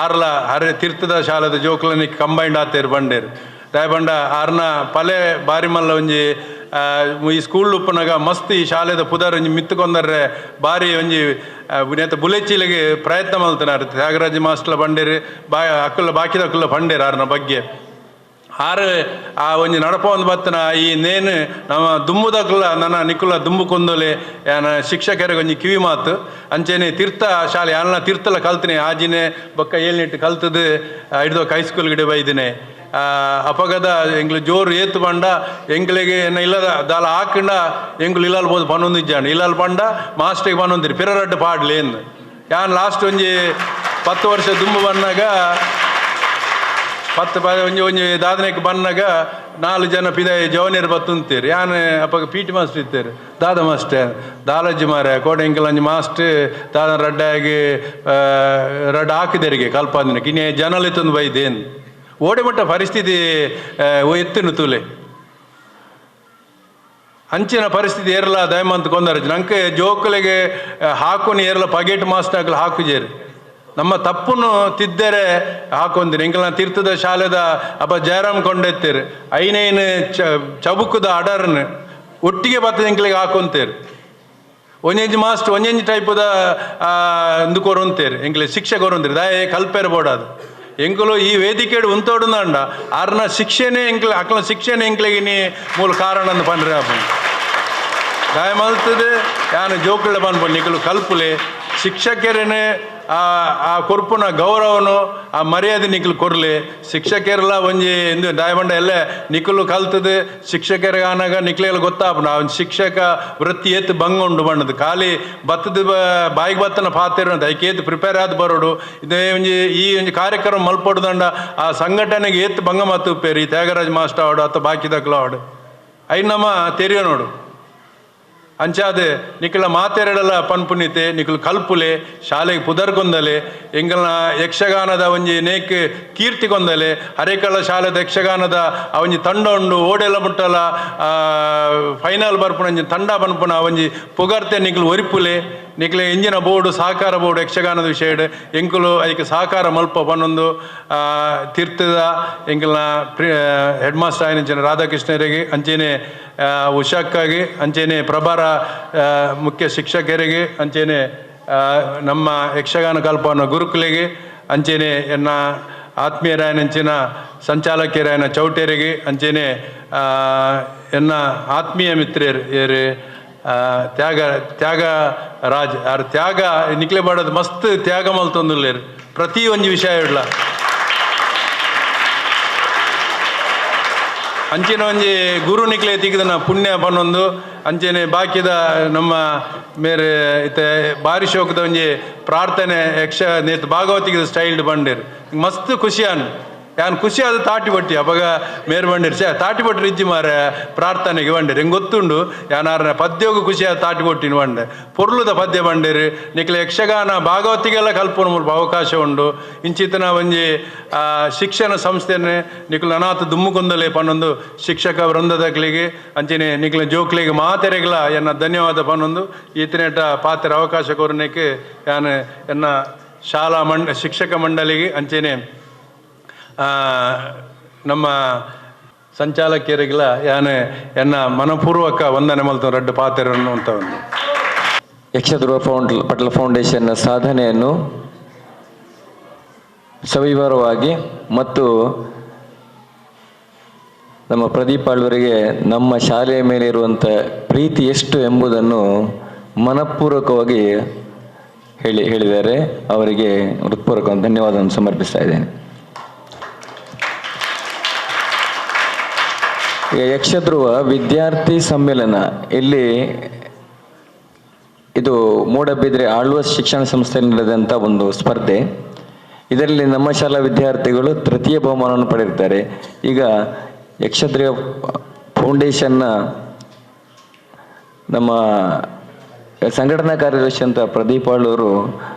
ಆರ್ಲ ಹರೆ ತೀರ್ಥದ ಶಾಲೆದ ಜೋಕ್ಲನಿಕ್ ಕಂಬೈಂಡ್ ಆತೇರು ಬಂಡೇರು ದಯಬಂಡ ಆರ್ನ ಪಲೆ ಬಾರಿ ಮಲ್ಲ ಒಂಜಿ ಈ ಸ್ಕೂಲ್ ಉಪ್ಪನಾಗ ಮಸ್ತ್ ಈ ಶಾಲೆದ ಪುದರ್ ಒಂಜಿ ಮಿತ್ತುಕೊಂಡರೆ ಬಾರಿ ಒಂಜಿ ನೆತ್ತ ಬುಲೆಚ್ಚಿಲಿಗೆ ಪ್ರಯತ್ನ ಮಲ್ತನಾರು ತ್ಯಾಗರಾಜ ಮಾಸ್ಟರ್ಲ ಬಂಡೇರು ಅಕ್ಕುಲ್ಲ ಬಾಕಿದ ಅಕ್ಕುಲ್ಲ ಬಂಡೇರು ಆರ್ನ ಬಗ್ಗೆ ಆರು ಆ ಒಂಜಿ ನಡಪ ಒಂದು ಬತ್ತನ ಈ ನೇನು ನಮ್ಮ ದುಮ್ಮುದಕ್ಕಲ್ಲ ನನ್ನ ನಿಕ್ಕುಲ ದುಂಬು ಕೊಂದೊಲೆ ಯಾನ ಶಿಕ್ಷಕರಿಗೆ ಒಂಜಿ ಕಿವಿ ಮಾತು ಅಂಚೆನೆ ತೀರ್ಥ ಶಾಲೆ ಯಾನ ತೀರ್ಥಲ ಕಲ್ತಿನಿ ಆಜಿನೆ ಬೊಕ್ಕ ಏಳ್ನಿಟ್ಟು ಕಲ್ತದು ಹಿಡ್ದೋಕ್ ಹೈಸ್ಕೂಲ್ ಗಿಡ ಬೈದಿನಿ ಅಪಗದ ಎಂಗ್ಲು ಜೋರು ಏತು ಪಂಡ ಎಂಗ್ಲಿಗೆ ಏನ ಇಲ್ಲದ ದಾಲ ಹಾಕೊಂಡ ಎಂಗ್ಲು ಇಲ್ಲಲ್ ಬೋದು ಪನ್ನೊಂದು ಇಜ್ಜಾಂಡು ಇಲ್ಲಲ್ ಪಂಡ ಮಾಸ್ಟ್ರಿಗೆ ಪನ್ನೊಂದಿರಿ ಪಿರರಡ್ಡು ಪಾಡ್ಲಿ ಎಂದು ಯಾನ್ ಲಾಸ್ಟ್ ಒಂಜಿ 10 ವರ್ಷ ದುಂಬು ಬಂದಾಗ 10 ಒಂಜಿ ದಾದನೆಗೆ ಬಂದಾಗ 4 ಜನ ಪಿದಾಯ ಜವನಿಯರು ಬತ್ತುಂತೀರಿ ಯಾನು ಅಪ್ಪ ಪಿ ಟಿ ಮಾಸ್ಟರ್ ಇತ್ತೀರಿ ದಾದ ಮಾಸ್ಟರ್ ದಾಲಜ್ಜಿ ಮಾರ ಕೋಟೆಂಕಲಂಜಿ ಮಾಸ್ಟರ್ ದಾದ ರಡ್ಡಾಗಿ ರಡ್ಡ ಹಾಕಿದರಿಗೆ ಕಲ್ಪಾದಿನಕ್ಕೆ ಇನ್ನೇ ಜನಲಿತ್ತೊಂದು ಬೈದೇನು ಓಡಿಮಟ್ಟ ಪರಿಸ್ಥಿತಿ ಎತ್ತಿನ ತೂಲೆ ಅಂಚಿನ ಪರಿಸ್ಥಿತಿ ಏರಲ ದಯಮಂತ ಕೊಂದರಜ್ ನಂಗೆ ಜೋಕುಲೆಗೆ ಹಾಕುನಿ ಏರಲ ಪಗೇಟ್ ಮಾಸ್ಟರ್ ಆಗ್ಲಿ ಹಾಕುಜೇರಿ ನಮ್ಮ ತಪ್ಪನ್ನು ತಿದ್ದರೆ ಹಾಕೊಂದಿರಿ ಎಂಕಲ್ನ ತೀರ್ಥದ ಶಾಲೆದ ಅಪ್ಪ ಜಯರಾಮ್ ಕೊಂಡೆತ್ತೀರಿ ಐನೇನು ಚಬುಕದ ಅಡರ್ನ ಒಟ್ಟಿಗೆ ಬತ್ತದ ಎಂಕ್ಲಿಗೆ ಹಾಕೊಂತೀರಿ ಒಂಜಂಜಿ ಮಾಸ್ಟರ್ ಒಂಜಂಜಿ ಟೈಪದ ಇಂದು ಕೊರಂತೀರಿ ಎಂಕ್ಲಿ ಶಿಕ್ಷೆ ಕೊರಂತೀರಿ ದಯ ಕಲ್ಪೇರ ಬೋಡಾದು ಎಂಕುಲು ಈ ವೇದಿಕೆಡು ಉಂತೋಡುಂದಂಡ ಆರ್ನ ಶಿಕ್ಷೆನೇ ಎಂಕ್ಲ ಅಕ್ಲ ಶಿಕ್ಷೆನೇ ಎಂಕ್ಲಿಗೆ ನೀ ಮೂಲ ಕಾರಣ ಅಂದು ಪಂಡ್ರೆ ಅಪ್ಪ ದಯ ಮಲ್ತದೆ ಯಾನು ಜೋಕುಳ ಪನ್ಪು ನಿಕ್ಕಲು ಕಲ್ಪುಲೆ ಶಿಕ್ಷಕರೇನೆ ಆ ಕೊರ್ಪುನ ಗೌರವನು ಆ ಮರ್ಯಾದೆ ನಿಕ್ಕಲು ಕೊರ್ಲಿ ಶಿಕ್ಷಕರೆಲ್ಲ ಒಂಜಿ ಇಂದು ದಾಯಬಂಡ ಎಲ್ಲ ನಿಕ್ಕಲು ಕಲ್ತದೆ ಶಿಕ್ಷಕರಿಗೆ ಆನಾಗ ನಿಕ್ಲೆಲ್ಲ ಗೊತ್ತಾಪನ ಅವನ್ ಶಿಕ್ಷಕ ವೃತ್ತಿ ಏತ್ ಬಂಗೊಂಡು ಬಣ್ಣದು ಖಾಲಿ ಬತ್ತದ ಬಾಯಿಗೆ ಬತ್ತನ ಪಾತಿರ ಅಂತ ಐಕೆ ಏತ್ ಪ್ರಿಪೇರ್ ಆದ್ ಬರೋಡು ಇದೇ ಒಂಜಿ ಈ ಒಂಜಿ ಕಾರ್ಯಕ್ರಮ ಮಲ್ಪೊಡ್ದಂಡ ಆ ಸಂಘಟನೆಗೆ ಏತ್ ಭಂಗ ಮತ್ತು ಪೇರಿ ತ್ಯಾಗರಾಜ್ ಮಾಸ್ಟರ್ ಆವಡು ಅಥವಾ ಬಾಕಿದಕ್ಲ ಆವಡು ಐ ನಮ್ಮ ತೆರಿಯೋ ನೋಡು ಅಂಚಾದೆ ನಿಕ್ಕಲ ಮಾತೆರಡಲ ಪನ್ಪುನಿತೆ ನಿಕ್ಕಲು ಕಲ್ಪುಲೆ ಶಾಲೆಗೆ ಪುದರ್ಗೊಂದಲೆ ಎಂಗಲ್ನ ಯಕ್ಷಗಾನದ ಒಂಜಿ ನೇಕ್ ಕೀರ್ತಿ ಕೊಂದಲೆ ಹರೇಕಳ ಶಾಲೆದ ಯಕ್ಷಗಾನದ ಒಂಜಿ ತಂಡ ಉಂಡು ಓಡೆಲ್ಲ ಮುಟ್ಟಲ ಫೈನಲ್ ಬರ್ಪುನ ಒಂಜಿ ತಂಡ ಪನ್ಪುನ ಒಂಜಿ ಪುಗರ್ತೆ ನಿಕ್ಕಲು ಒರಿಪುಲೆ ನಿಕ್ಲೆ ಇಂಜಿನ ಬೋರ್ಡು ಸಹಕಾರ ಬೋರ್ಡು ಯಕ್ಷಗಾನದ ವಿಷಯಡ್ ಎಂಕುಲು ಅದಕ್ಕೆ ಸಹಕಾರ ಮಲ್ಪ ಪನ್ನೊಂದು ತೀರ್ಥದ ಎಂಕಲ್ನ ಹೆಡ್ ಮಾಸ್ಟರ್ ಆಯ್ನ ರಾಧಾಕೃಷ್ಣರಿಗೆ ಅಂಚೆನೆ ಉಷಾಕ್ಕಾಗಿ ಅಂಚೆನೆ ಪ್ರಭಾರ ಮುಖ್ಯ ಶಿಕ್ಷಕರಿಗೆ ಅಂಚೆನೆ ನಮ್ಮ ಯಕ್ಷಗಾನ ಕಲ್ಪನ ಗುರುಕುಲಿಗೆ ಅಂಚೆನೆ ಎನ್ನ ಆತ್ಮೀಯರಾಯನಂಚಿನ ಸಂಚಾಲಕಿಯರಾಯನ ಚೌಟ್ಯರಿಗೆ ಅಂಚೆನೆ ಎನ್ನ ಆತ್ಮೀಯ ಮಿತ್ರರು ಏರು ತ್ಯಾಗ ರಾಜ್ ಆರ್ ತ್ಯಾಗ ನಿಕ್ಲೆ ಬಾಡೋದು ಮಸ್ತ್ ತ್ಯಾಗ ಮಲ್ತೊಂದುಲ್ಲೇರು ಪ್ರತಿ ಒಂಜಿ ವಿಷಯ ಇಡ್ಲ ಅಂಚಿನ ಒಂಜಿ ಗುರು ನಿಕ್ಲೆ ತಿಗಿದನ ಪುಣ್ಯ ಪನ್ನೊಂದು ಅಂಚೆನೆ ಬಾಕಿದ ನಮ್ಮ ಮೇರೆ ಇತ್ತೆ ಬಾರಿ ಶೋಕದ ಒಂಜಿ ಪ್ರಾರ್ಥನೆ ಯಕ್ಷ ನೇತ್ ಭಾಗವತಿಗೆ ಸ್ಟೈಲ್ಡ್ ಬಂಡೇರು ಮಸ್ತ್ ಖುಷಿಯಾನ್ ಯಾನ್ ಖುಷಿ ಆದ ತಾಟಿ ಬಟ್ಟಿ ಅವಾಗ ಮೇರು ಬಂಡಿರು ತಾಟಿ ಬಟ್ಟಿ ಇಜ್ಜಿ ಮಾರ ಪ್ರಾರ್ಥನೆಗೆ ಬಂಡಿರು ಹೆಂಗೆ ಗೊತ್ತುಂಡು ಯಾನಾರ ಪದ್ಯೋಗು ಖುಷಿ ಆದ ತಾಟಿ ಬಟ್ಟಿನ ಬಂಡೆ ಪೊರ್ಲುದ ಪದ್ಯ ಬಂಡಿರು ನಿಕ್ಲ ಯಕ್ಷಗಾನ ಭಾಗವತಿಗೆಲ್ಲ ಕಲ್ಪನ ಮೂಲಕ ಅವಕಾಶ ಉಂಡು ಇಂಚಿತನ ಒಂಜಿ ಶಿಕ್ಷಣ ಸಂಸ್ಥೆನೆ ನಿಕ್ಲ ಅನಾಥ ದುಮ್ಮುಕೊಂದಲೇ ಪನ್ನೊಂದು ಶಿಕ್ಷಕ ವೃಂದದಕ್ಲಿಗೆ ಅಂಚಿನ ನಿಕ್ಲ ಜೋಕ್ಲಿಗೆ ಮಾತೆರೆಗ್ಲ ಎನ್ನ ಧನ್ಯವಾದ ಪನ್ನೊಂದು ಈತನೇಟ ಪಾತ್ರ ಅವಕಾಶ ಕೊರನೆಕ್ಕೆ ಯಾನ್ ಎನ್ನ ಶಾಲಾ ಶಿಕ್ಷಕ ಮಂಡಳಿಗೆ ಅಂಚೆನೆ ನಮ್ಮ ಸಂಚಾಲಕಿಯರಿಗೆಲ್ಲ ಯಾನೆ ಎನ್ನ ಮನಪೂರ್ವಕ ವಂದನೆ ಮಲ್ತು ರಡ್ಡು ಪಾತ್ರ ಅಂತ ಒಂದು ಯಕ್ಷಧ್ರುವ ಪಟ್ಲ ಫೌಂಡೇಶನ್ನ ಸಾಧನೆಯನ್ನು ಸವಿವರವಾಗಿ ಮತ್ತು ನಮ್ಮ ಪ್ರದೀಪ್ ಆಳ್ವರಿಗೆ ನಮ್ಮ ಶಾಲೆಯ ಮೇಲೆ ಇರುವಂಥ ಪ್ರೀತಿ ಎಷ್ಟು ಎಂಬುದನ್ನು ಮನಪೂರ್ವಕವಾಗಿ ಹೇಳಿದ್ದಾರೆ. ಅವರಿಗೆ ಹೃತ್ಪೂರ್ವಕ ಧನ್ಯವಾದವನ್ನು ಸಮರ್ಪಿಸ್ತಾ ಇದ್ದೇನೆ. ಯಕ್ಷಧ್ರುವ ವಿದ್ಯಾರ್ಥಿ ಸಮ್ಮೇಳನ ಇಲ್ಲಿ ಇದು ಮೂಡಬಿದ್ರೆ ಆಳ್ವಾಸ್ ಶಿಕ್ಷಣ ಸಂಸ್ಥೆಯಲ್ಲಿ ನಡೆದಂಥ ಒಂದು ಸ್ಪರ್ಧೆ. ಇದರಲ್ಲಿ ನಮ್ಮ ಶಾಲಾ ವಿದ್ಯಾರ್ಥಿಗಳು ತೃತೀಯ ಬಹುಮಾನವನ್ನು ಪಡೆದಿದ್ದಾರೆ. ಈಗ ಯಕ್ಷಧ್ರುವ ಫೌಂಡೇಶನ್ನ ನಮ್ಮ ಸಂಘಟನಾ ಕಾರ್ಯದರ್ಶಿ ಅಂತ ಪ್ರದೀಪ್ ಆಳ್ವರು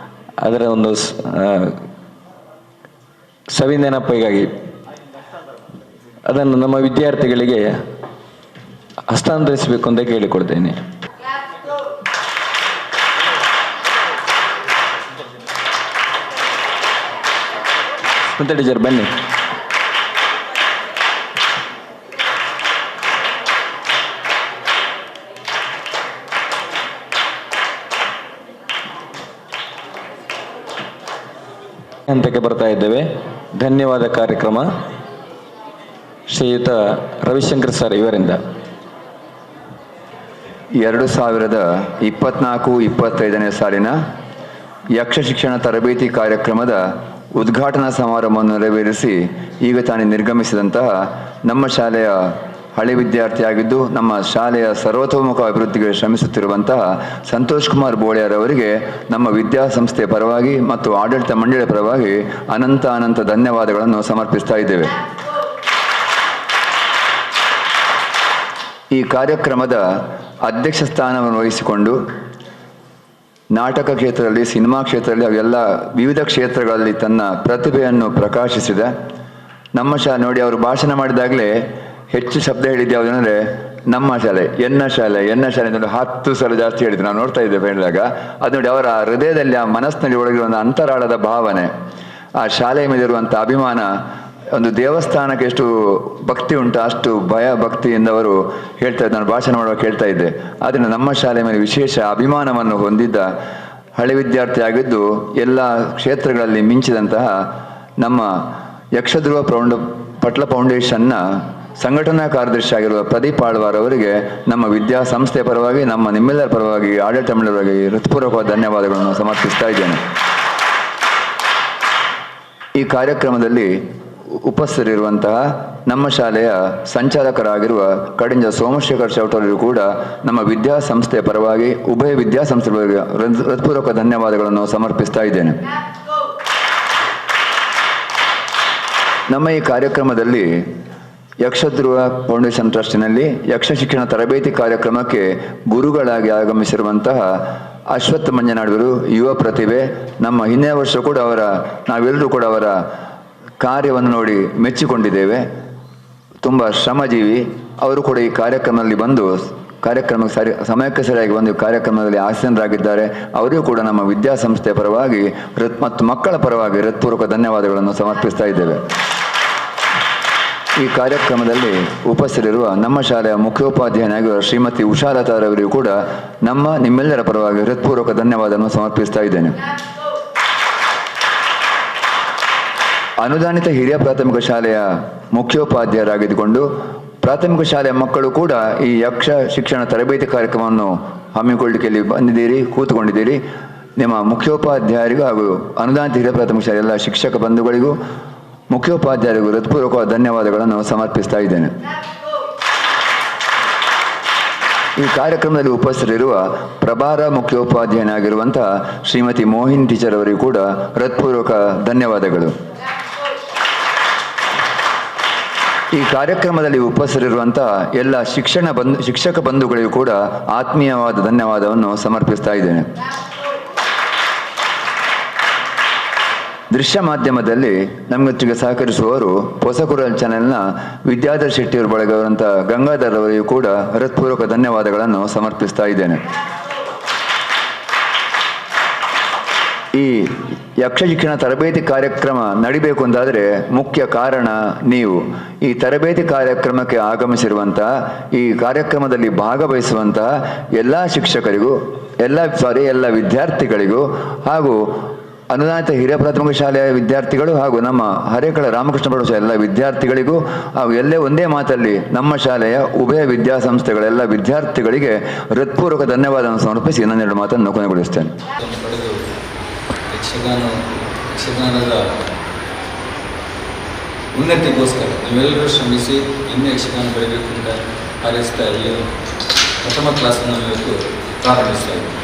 ಅದರ ಒಂದು ಸವಿ ನೆನಪಿಗಾಗಿ ಅದನ್ನು ನಮ್ಮ ವಿದ್ಯಾರ್ಥಿಗಳಿಗೆ ಹಸ್ತಾಂತರಿಸಬೇಕು ಅಂತ ಕೇಳಿಕೊಳ್ತೇನೆ. ಸ್ಮಿತಾ ಟೀಚರ್ ಬನ್ನಿ. ಹಂತಕ್ಕೆ ಬರ್ತಾ ಇದ್ದೇವೆ. ಧನ್ಯವಾದ ಕಾರ್ಯಕ್ರಮ ಶ್ರೀಯುತ ರವಿಶಂಕರ್ ಸರ್ ಇವರಿಂದ 2024-25 ಸಾಲಿನ ಯಕ್ಷ ಶಿಕ್ಷಣ ತರಬೇತಿ ಕಾರ್ಯಕ್ರಮದ ಉದ್ಘಾಟನಾ ಸಮಾರಂಭವನ್ನು ನೆರವೇರಿಸಿ ಈಗ ತಾನೇ ನಿರ್ಗಮಿಸಿದಂತಹ ನಮ್ಮ ಶಾಲೆಯ ಹಳೆ ವಿದ್ಯಾರ್ಥಿಯಾಗಿದ್ದು ನಮ್ಮ ಶಾಲೆಯ ಸರ್ವತೋಮುಖ ಅಭಿವೃದ್ಧಿಗೆ ಶ್ರಮಿಸುತ್ತಿರುವಂತಹ ಸಂತೋಷ್ ಕುಮಾರ್ ಬೋಳ್ಯಾರವರಿಗೆ ನಮ್ಮ ವಿದ್ಯಾಸಂಸ್ಥೆಯ ಪರವಾಗಿ ಮತ್ತು ಆಡಳಿತ ಮಂಡಳಿಯ ಪರವಾಗಿ ಅನಂತ ಧನ್ಯವಾದಗಳನ್ನು ಸಮರ್ಪಿಸ್ತಾ ಇದ್ದೇವೆ. ಈ ಕಾರ್ಯಕ್ರಮದ ಅಧ್ಯಕ್ಷ ಸ್ಥಾನವನ್ನು ವಹಿಸಿಕೊಂಡು ನಾಟಕ ಕ್ಷೇತ್ರದಲ್ಲಿ, ಸಿನಿಮಾ ಕ್ಷೇತ್ರದಲ್ಲಿ ಅವೆಲ್ಲ ವಿವಿಧ ಕ್ಷೇತ್ರಗಳಲ್ಲಿ ತನ್ನ ಪ್ರತಿಭೆಯನ್ನು ಪ್ರಕಾಶಿಸಿದ ನಮ್ಮ ಶಾಲೆ ನೋಡಿ, ಅವರು ಭಾಷಣ ಮಾಡಿದಾಗಲೇ ಹೆಚ್ಚು ಶಬ್ದ ಹೇಳಿದ್ದು ಯಾವುದಂದರೆ ನಮ್ಮ ಶಾಲೆ, ಎನ್ನ ಶಾಲೆ ನೋಡಿ 10 ಸಲ ಜಾಸ್ತಿ ಹೇಳಿದ್ರು. ನಾವು ನೋಡ್ತಾ ಇದ್ದೇವೆ ಹೇಳಿದಾಗ ಅದು ನೋಡಿ ಅವರ ಹೃದಯದಲ್ಲಿ ಆ ಮನಸ್ಸಿನಲ್ಲಿ ಒಳಗಿರುವಂಥ ಅಂತರಾಳದ ಭಾವನೆ, ಆ ಶಾಲೆಯ ಮೇಲಿರುವಂಥ ಅಭಿಮಾನ, ಒಂದು ದೇವಸ್ಥಾನಕ್ಕೆ ಎಷ್ಟು ಭಕ್ತಿ ಉಂಟು ಅಷ್ಟು ಭಯ ಭಕ್ತಿಯಿಂದ ಅವರು ಹೇಳ್ತಾ ಇದ್ದ. ನಾನು ಭಾಷಣ ಮಾಡುವಾಗ ಕೇಳ್ತಾ ಇದ್ದೆ. ಆದ್ದರಿಂದ ನಮ್ಮ ಶಾಲೆಯ ಮೇಲೆ ವಿಶೇಷ ಅಭಿಮಾನವನ್ನು ಹೊಂದಿದ್ದ ಹಳೆ ವಿದ್ಯಾರ್ಥಿಯಾಗಿದ್ದು ಎಲ್ಲ ಕ್ಷೇತ್ರಗಳಲ್ಲಿ ಮಿಂಚಿದಂತಹ ನಮ್ಮ ಯಕ್ಷಧ್ರುವ ಪಟ್ಲ ಫೌಂಡೇಶನ್ನ ಸಂಘಟನಾ ಕಾರ್ಯದರ್ಶಿ ಆಗಿರುವ ಪ್ರದೀಪ್ ಆಳ್ವಾರ್ ಅವರಿಗೆ ನಮ್ಮ ವಿದ್ಯಾಸಂಸ್ಥೆಯ ಪರವಾಗಿ, ನಿಮ್ಮೆಲ್ಲರ ಪರವಾಗಿ, ಆಡಳಿತ ಮಂಡಳಿ ಪರವಾಗಿ ಹೃತ್ಪೂರ್ವಕವಾದ ಧನ್ಯವಾದಗಳನ್ನು ಸಮರ್ಪಿಸ್ತಾ ಇದ್ದೇನೆ. ಈ ಕಾರ್ಯಕ್ರಮದಲ್ಲಿ ಉಪಸ್ಥಿತರಿರುವಂತಹ ನಮ್ಮ ಶಾಲೆಯ ಸಂಚಾಲಕರಾಗಿರುವ ಕಡಿಂಜ ಸೋಮಶೇಖರ್ ಚೌಟರು ಕೂಡ ನಮ್ಮ ವಿದ್ಯಾಸಂಸ್ಥೆಯ ಪರವಾಗಿ, ಉಭಯ ವಿದ್ಯಾಸಂಸ್ಥೆಯ ಪರವಾಗಿ ಹೃತ್ಪೂರ್ವಕ ಧನ್ಯವಾದಗಳನ್ನು ಸಮರ್ಪಿಸ್ತಾ ಇದ್ದೇನೆ. ನಮ್ಮ ಈ ಕಾರ್ಯಕ್ರಮದಲ್ಲಿ ಯಕ್ಷಧ್ರುವ ಫೌಂಡೇಶನ್ ಟ್ರಸ್ಟಿನಲ್ಲಿ ಯಕ್ಷ ಶಿಕ್ಷಣ ತರಬೇತಿ ಕಾರ್ಯಕ್ರಮಕ್ಕೆ ಗುರುಗಳಾಗಿ ಆಗಮಿಸಿರುವಂತಹ ಅಶ್ವತ್ಥ ಮಂಜನಾಡುವರು ಯುವ ಪ್ರತಿಭೆ. ನಮ್ಮ ಹಿಂದಿನ ವರ್ಷ ಕೂಡ ನಾವೆಲ್ಲರೂ ಕೂಡ ಅವರ ಕಾರ್ಯವನ್ನು ನೋಡಿ ಮೆಚ್ಚಿಕೊಂಡಿದ್ದೇವೆ. ತುಂಬ ಶ್ರಮಜೀವಿ. ಅವರು ಕೂಡ ಈ ಕಾರ್ಯಕ್ರಮದಲ್ಲಿ ಬಂದು ಕಾರ್ಯಕ್ರಮಕ್ಕೆ ಸಮಯಕ್ಕೆ ಸರಿಯಾಗಿ ಬಂದು ಕಾರ್ಯಕ್ರಮದಲ್ಲಿ ಆಸೀನರಾಗಿದ್ದಾರೆ. ಅವರಿಗೂ ಕೂಡ ನಮ್ಮ ವಿದ್ಯಾಸಂಸ್ಥೆಯ ಪರವಾಗಿ ಮತ್ತು ಮಕ್ಕಳ ಪರವಾಗಿ ಹೃತ್ಪೂರ್ವಕ ಧನ್ಯವಾದಗಳನ್ನು ಸಮರ್ಪಿಸ್ತಾ ಇದ್ದೇವೆ. ಈ ಕಾರ್ಯಕ್ರಮದಲ್ಲಿ ಉಪಸ್ಥಿತರಿರುವ ನಮ್ಮ ಶಾಲೆಯ ಮುಖ್ಯೋಪಾಧ್ಯಾಯನಾಗಿರುವ ಶ್ರೀಮತಿ ಉಷಾಲತಾರವರಿಗೂ ಕೂಡ ನಿಮ್ಮೆಲ್ಲರ ಪರವಾಗಿ ಹೃತ್ಪೂರ್ವಕ ಧನ್ಯವಾದವನ್ನು ಸಮರ್ಪಿಸ್ತಾ ಇದ್ದೇನೆ. ಅನುದಾನಿತ ಹಿರಿಯ ಪ್ರಾಥಮಿಕ ಶಾಲೆಯ ಮುಖ್ಯೋಪಾಧ್ಯಾಯರಾಗಿದ್ದುಕೊಂಡು ಪ್ರಾಥಮಿಕ ಶಾಲೆಯ ಮಕ್ಕಳು ಕೂಡ ಈ ಯಕ್ಷ ಶಿಕ್ಷಣ ತರಬೇತಿ ಕಾರ್ಯಕ್ರಮವನ್ನು ಹಮ್ಮಿಕೊಳ್ಳಿಕೆಯಲ್ಲಿ ಬಂದಿದ್ದೀರಿ, ಕೂತುಕೊಂಡಿದ್ದೀರಿ. ನಿಮ್ಮ ಮುಖ್ಯೋಪಾಧ್ಯಾಯರಿಗೂ ಹಾಗೂ ಅನುದಾನಿತ ಹಿರಿಯ ಪ್ರಾಥಮಿಕ ಶಾಲೆಯ ಎಲ್ಲ ಶಿಕ್ಷಕ ಬಂಧುಗಳಿಗೂ ಮುಖ್ಯೋಪಾಧ್ಯಾಯರಿಗೂ ಹೃತ್ಪೂರ್ವಕವಾದ ಧನ್ಯವಾದಗಳನ್ನು ಸಮರ್ಪಿಸ್ತಾ ಇದ್ದೇನೆ. ಈ ಕಾರ್ಯಕ್ರಮದಲ್ಲಿ ಉಪಸ್ಥಿತರಿರುವ ಪ್ರಭಾರ ಮುಖ್ಯೋಪಾಧ್ಯಾಯನಾಗಿರುವಂತಹ ಶ್ರೀಮತಿ ಮೋಹಿನ್ ಟೀಚರ್ ಅವರಿಗೂ ಕೂಡ ಹೃತ್ಪೂರ್ವಕ ಧನ್ಯವಾದಗಳು. ಈ ಕಾರ್ಯಕ್ರಮದಲ್ಲಿ ಉಪಸ್ಥಿತರಿರುವಂಥ ಎಲ್ಲ ಶಿಕ್ಷಕ ಬಂಧುಗಳಿಗೂ ಕೂಡ ಆತ್ಮೀಯವಾದ ಧನ್ಯವಾದವನ್ನು ಸಮರ್ಪಿಸ್ತಾ ಇದ್ದೇನೆ. ದೃಶ್ಯ ಮಾಧ್ಯಮದಲ್ಲಿ ನಮ್ಮೊಟ್ಟಿಗೆ ಸಹಕರಿಸುವವರು ಹೊಸಕುರಲ್ ಚಾನೆಲ್ನ ವಿದ್ಯಾಧರ್ ಶೆಟ್ಟಿಯವರು ಬಳಗವರಂಥ ಗಂಗಾಧರ್ ಅವರಿಗೂ ಕೂಡ ಹೃತ್ಪೂರ್ವಕ ಧನ್ಯವಾದಗಳನ್ನು ಸಮರ್ಪಿಸ್ತಾ ಇದ್ದೇನೆ. ಈ ಯಕ್ಷಶಿಕ್ಷಣ ತರಬೇತಿ ಕಾರ್ಯಕ್ರಮ ನಡಿಬೇಕು ಅಂತಾದರೆ ಮುಖ್ಯ ಕಾರಣ ನೀವು. ಈ ತರಬೇತಿ ಕಾರ್ಯಕ್ರಮಕ್ಕೆ ಆಗಮಿಸಿರುವಂಥ, ಈ ಕಾರ್ಯಕ್ರಮದಲ್ಲಿ ಭಾಗವಹಿಸುವಂತಹ ಎಲ್ಲ ಶಿಕ್ಷಕರಿಗೂ ಎಲ್ಲ ವಿದ್ಯಾರ್ಥಿಗಳಿಗೂ ಹಾಗೂ ಅನುದಾನಿತ ಹಿರಿಯ ಪ್ರಾಥಮಿಕ ಶಾಲೆಯ ವಿದ್ಯಾರ್ಥಿಗಳು ಹಾಗೂ ನಮ್ಮ ಹರೇಕಳ ರಾಮಕೃಷ್ಣ ಪ್ರೌಢ ಎಲ್ಲ ವಿದ್ಯಾರ್ಥಿಗಳಿಗೂ ಹಾಗೂ ಒಂದೇ ಮಾತಲ್ಲಿ ನಮ್ಮ ಶಾಲೆಯ ಉಭಯ ವಿದ್ಯಾಸಂಸ್ಥೆಗಳೆಲ್ಲ ವಿದ್ಯಾರ್ಥಿಗಳಿಗೆ ಹೃತ್ಪೂರ್ವಕ ಧನ್ಯವಾದವನ್ನು ಸಮರ್ಪಿಸಿ ನನ್ನೆರಡು ಮಾತನ್ನು ಕೊನೆಗೊಳಿಸ್ತೇನೆ. ಯಕ್ಷಗಾನದ ಉನ್ನತಿಗೋಸ್ಕರ ನೀವೆಲ್ಲರೂ ಶ್ರಮಿಸಿ ಇನ್ನೂ ಯಕ್ಷಗಾನ ಬೆಳೀಬೇಕು ಅಂತ ಹಾರೈಸ್ತಾ ಇಲ್ಲಿ ಪ್ರಥಮ ಕ್ಲಾಸನ್ನು ಇವತ್ತು ಪ್ರಾರಂಭಿಸ್ತಾ ಇದ್ದೀವಿ.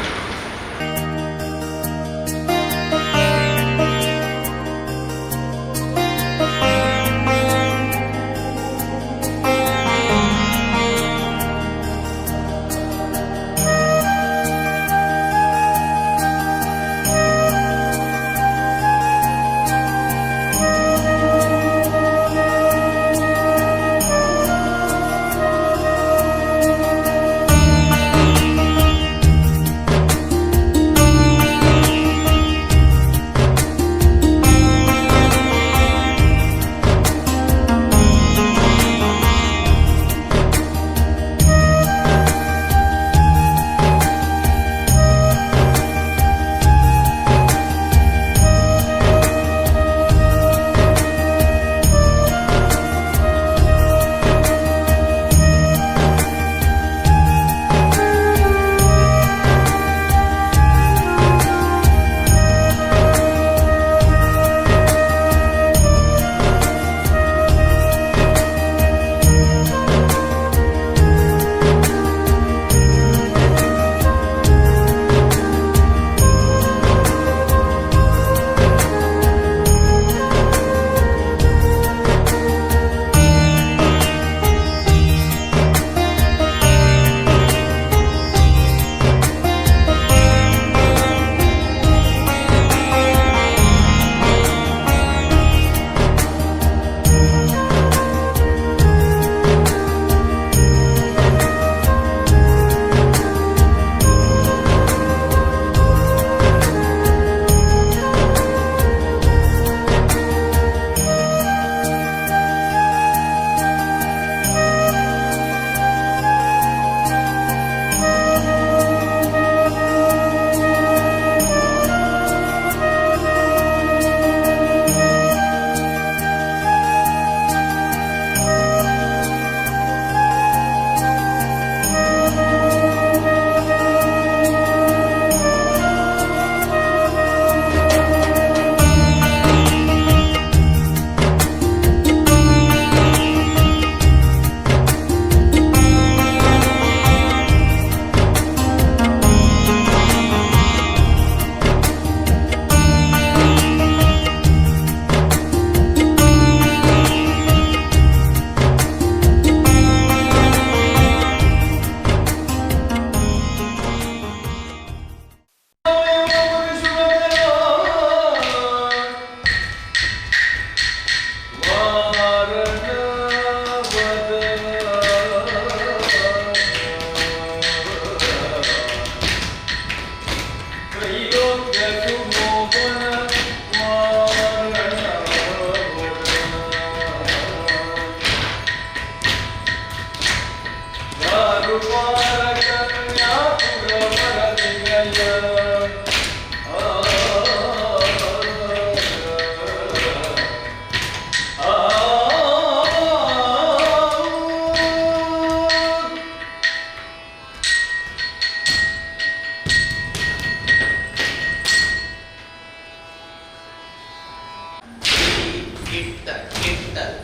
ಕಿಟ್ಟ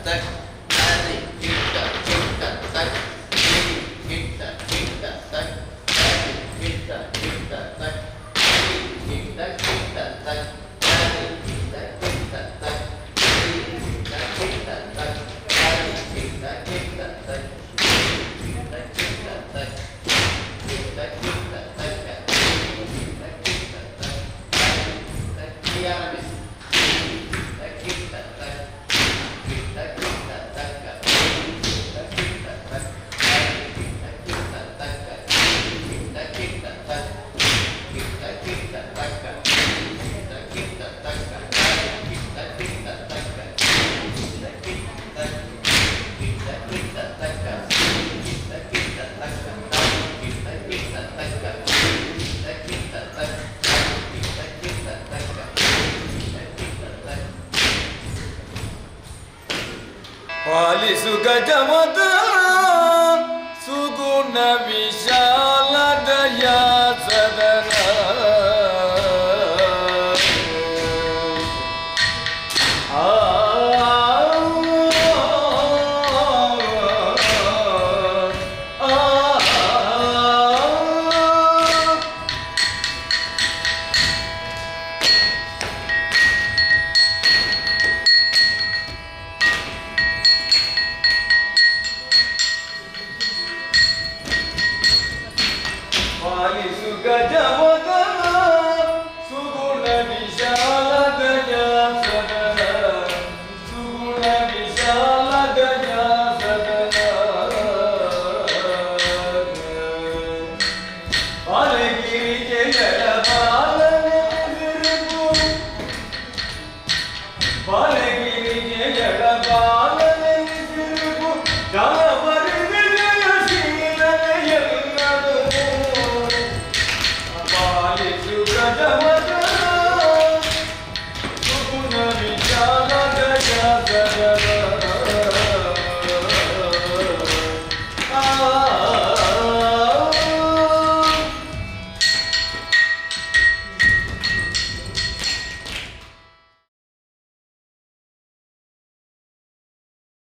ತಕ್ ಗಜಮದ ಸುಗುಣ ವಿಶಾಲ ದಯಾ ಸದನ ಪಾಲಿಸು ಗಜವದನ ಸುಗುಣ ವಿಶಾಲ ದಯಾ ಸದನ ಸುಗುಣ ವಿಶಾಲ ದಯಾ ಸದನ ಬಾಲಗಿರಿ ಜಯ ಬಾಲನೆಂದಿರುಗು ಬಾಲಗಿರಿ ಜಯ ಬಾಲನೆಂದಿರುಗು ಪಾಲಿಸು ಗಜ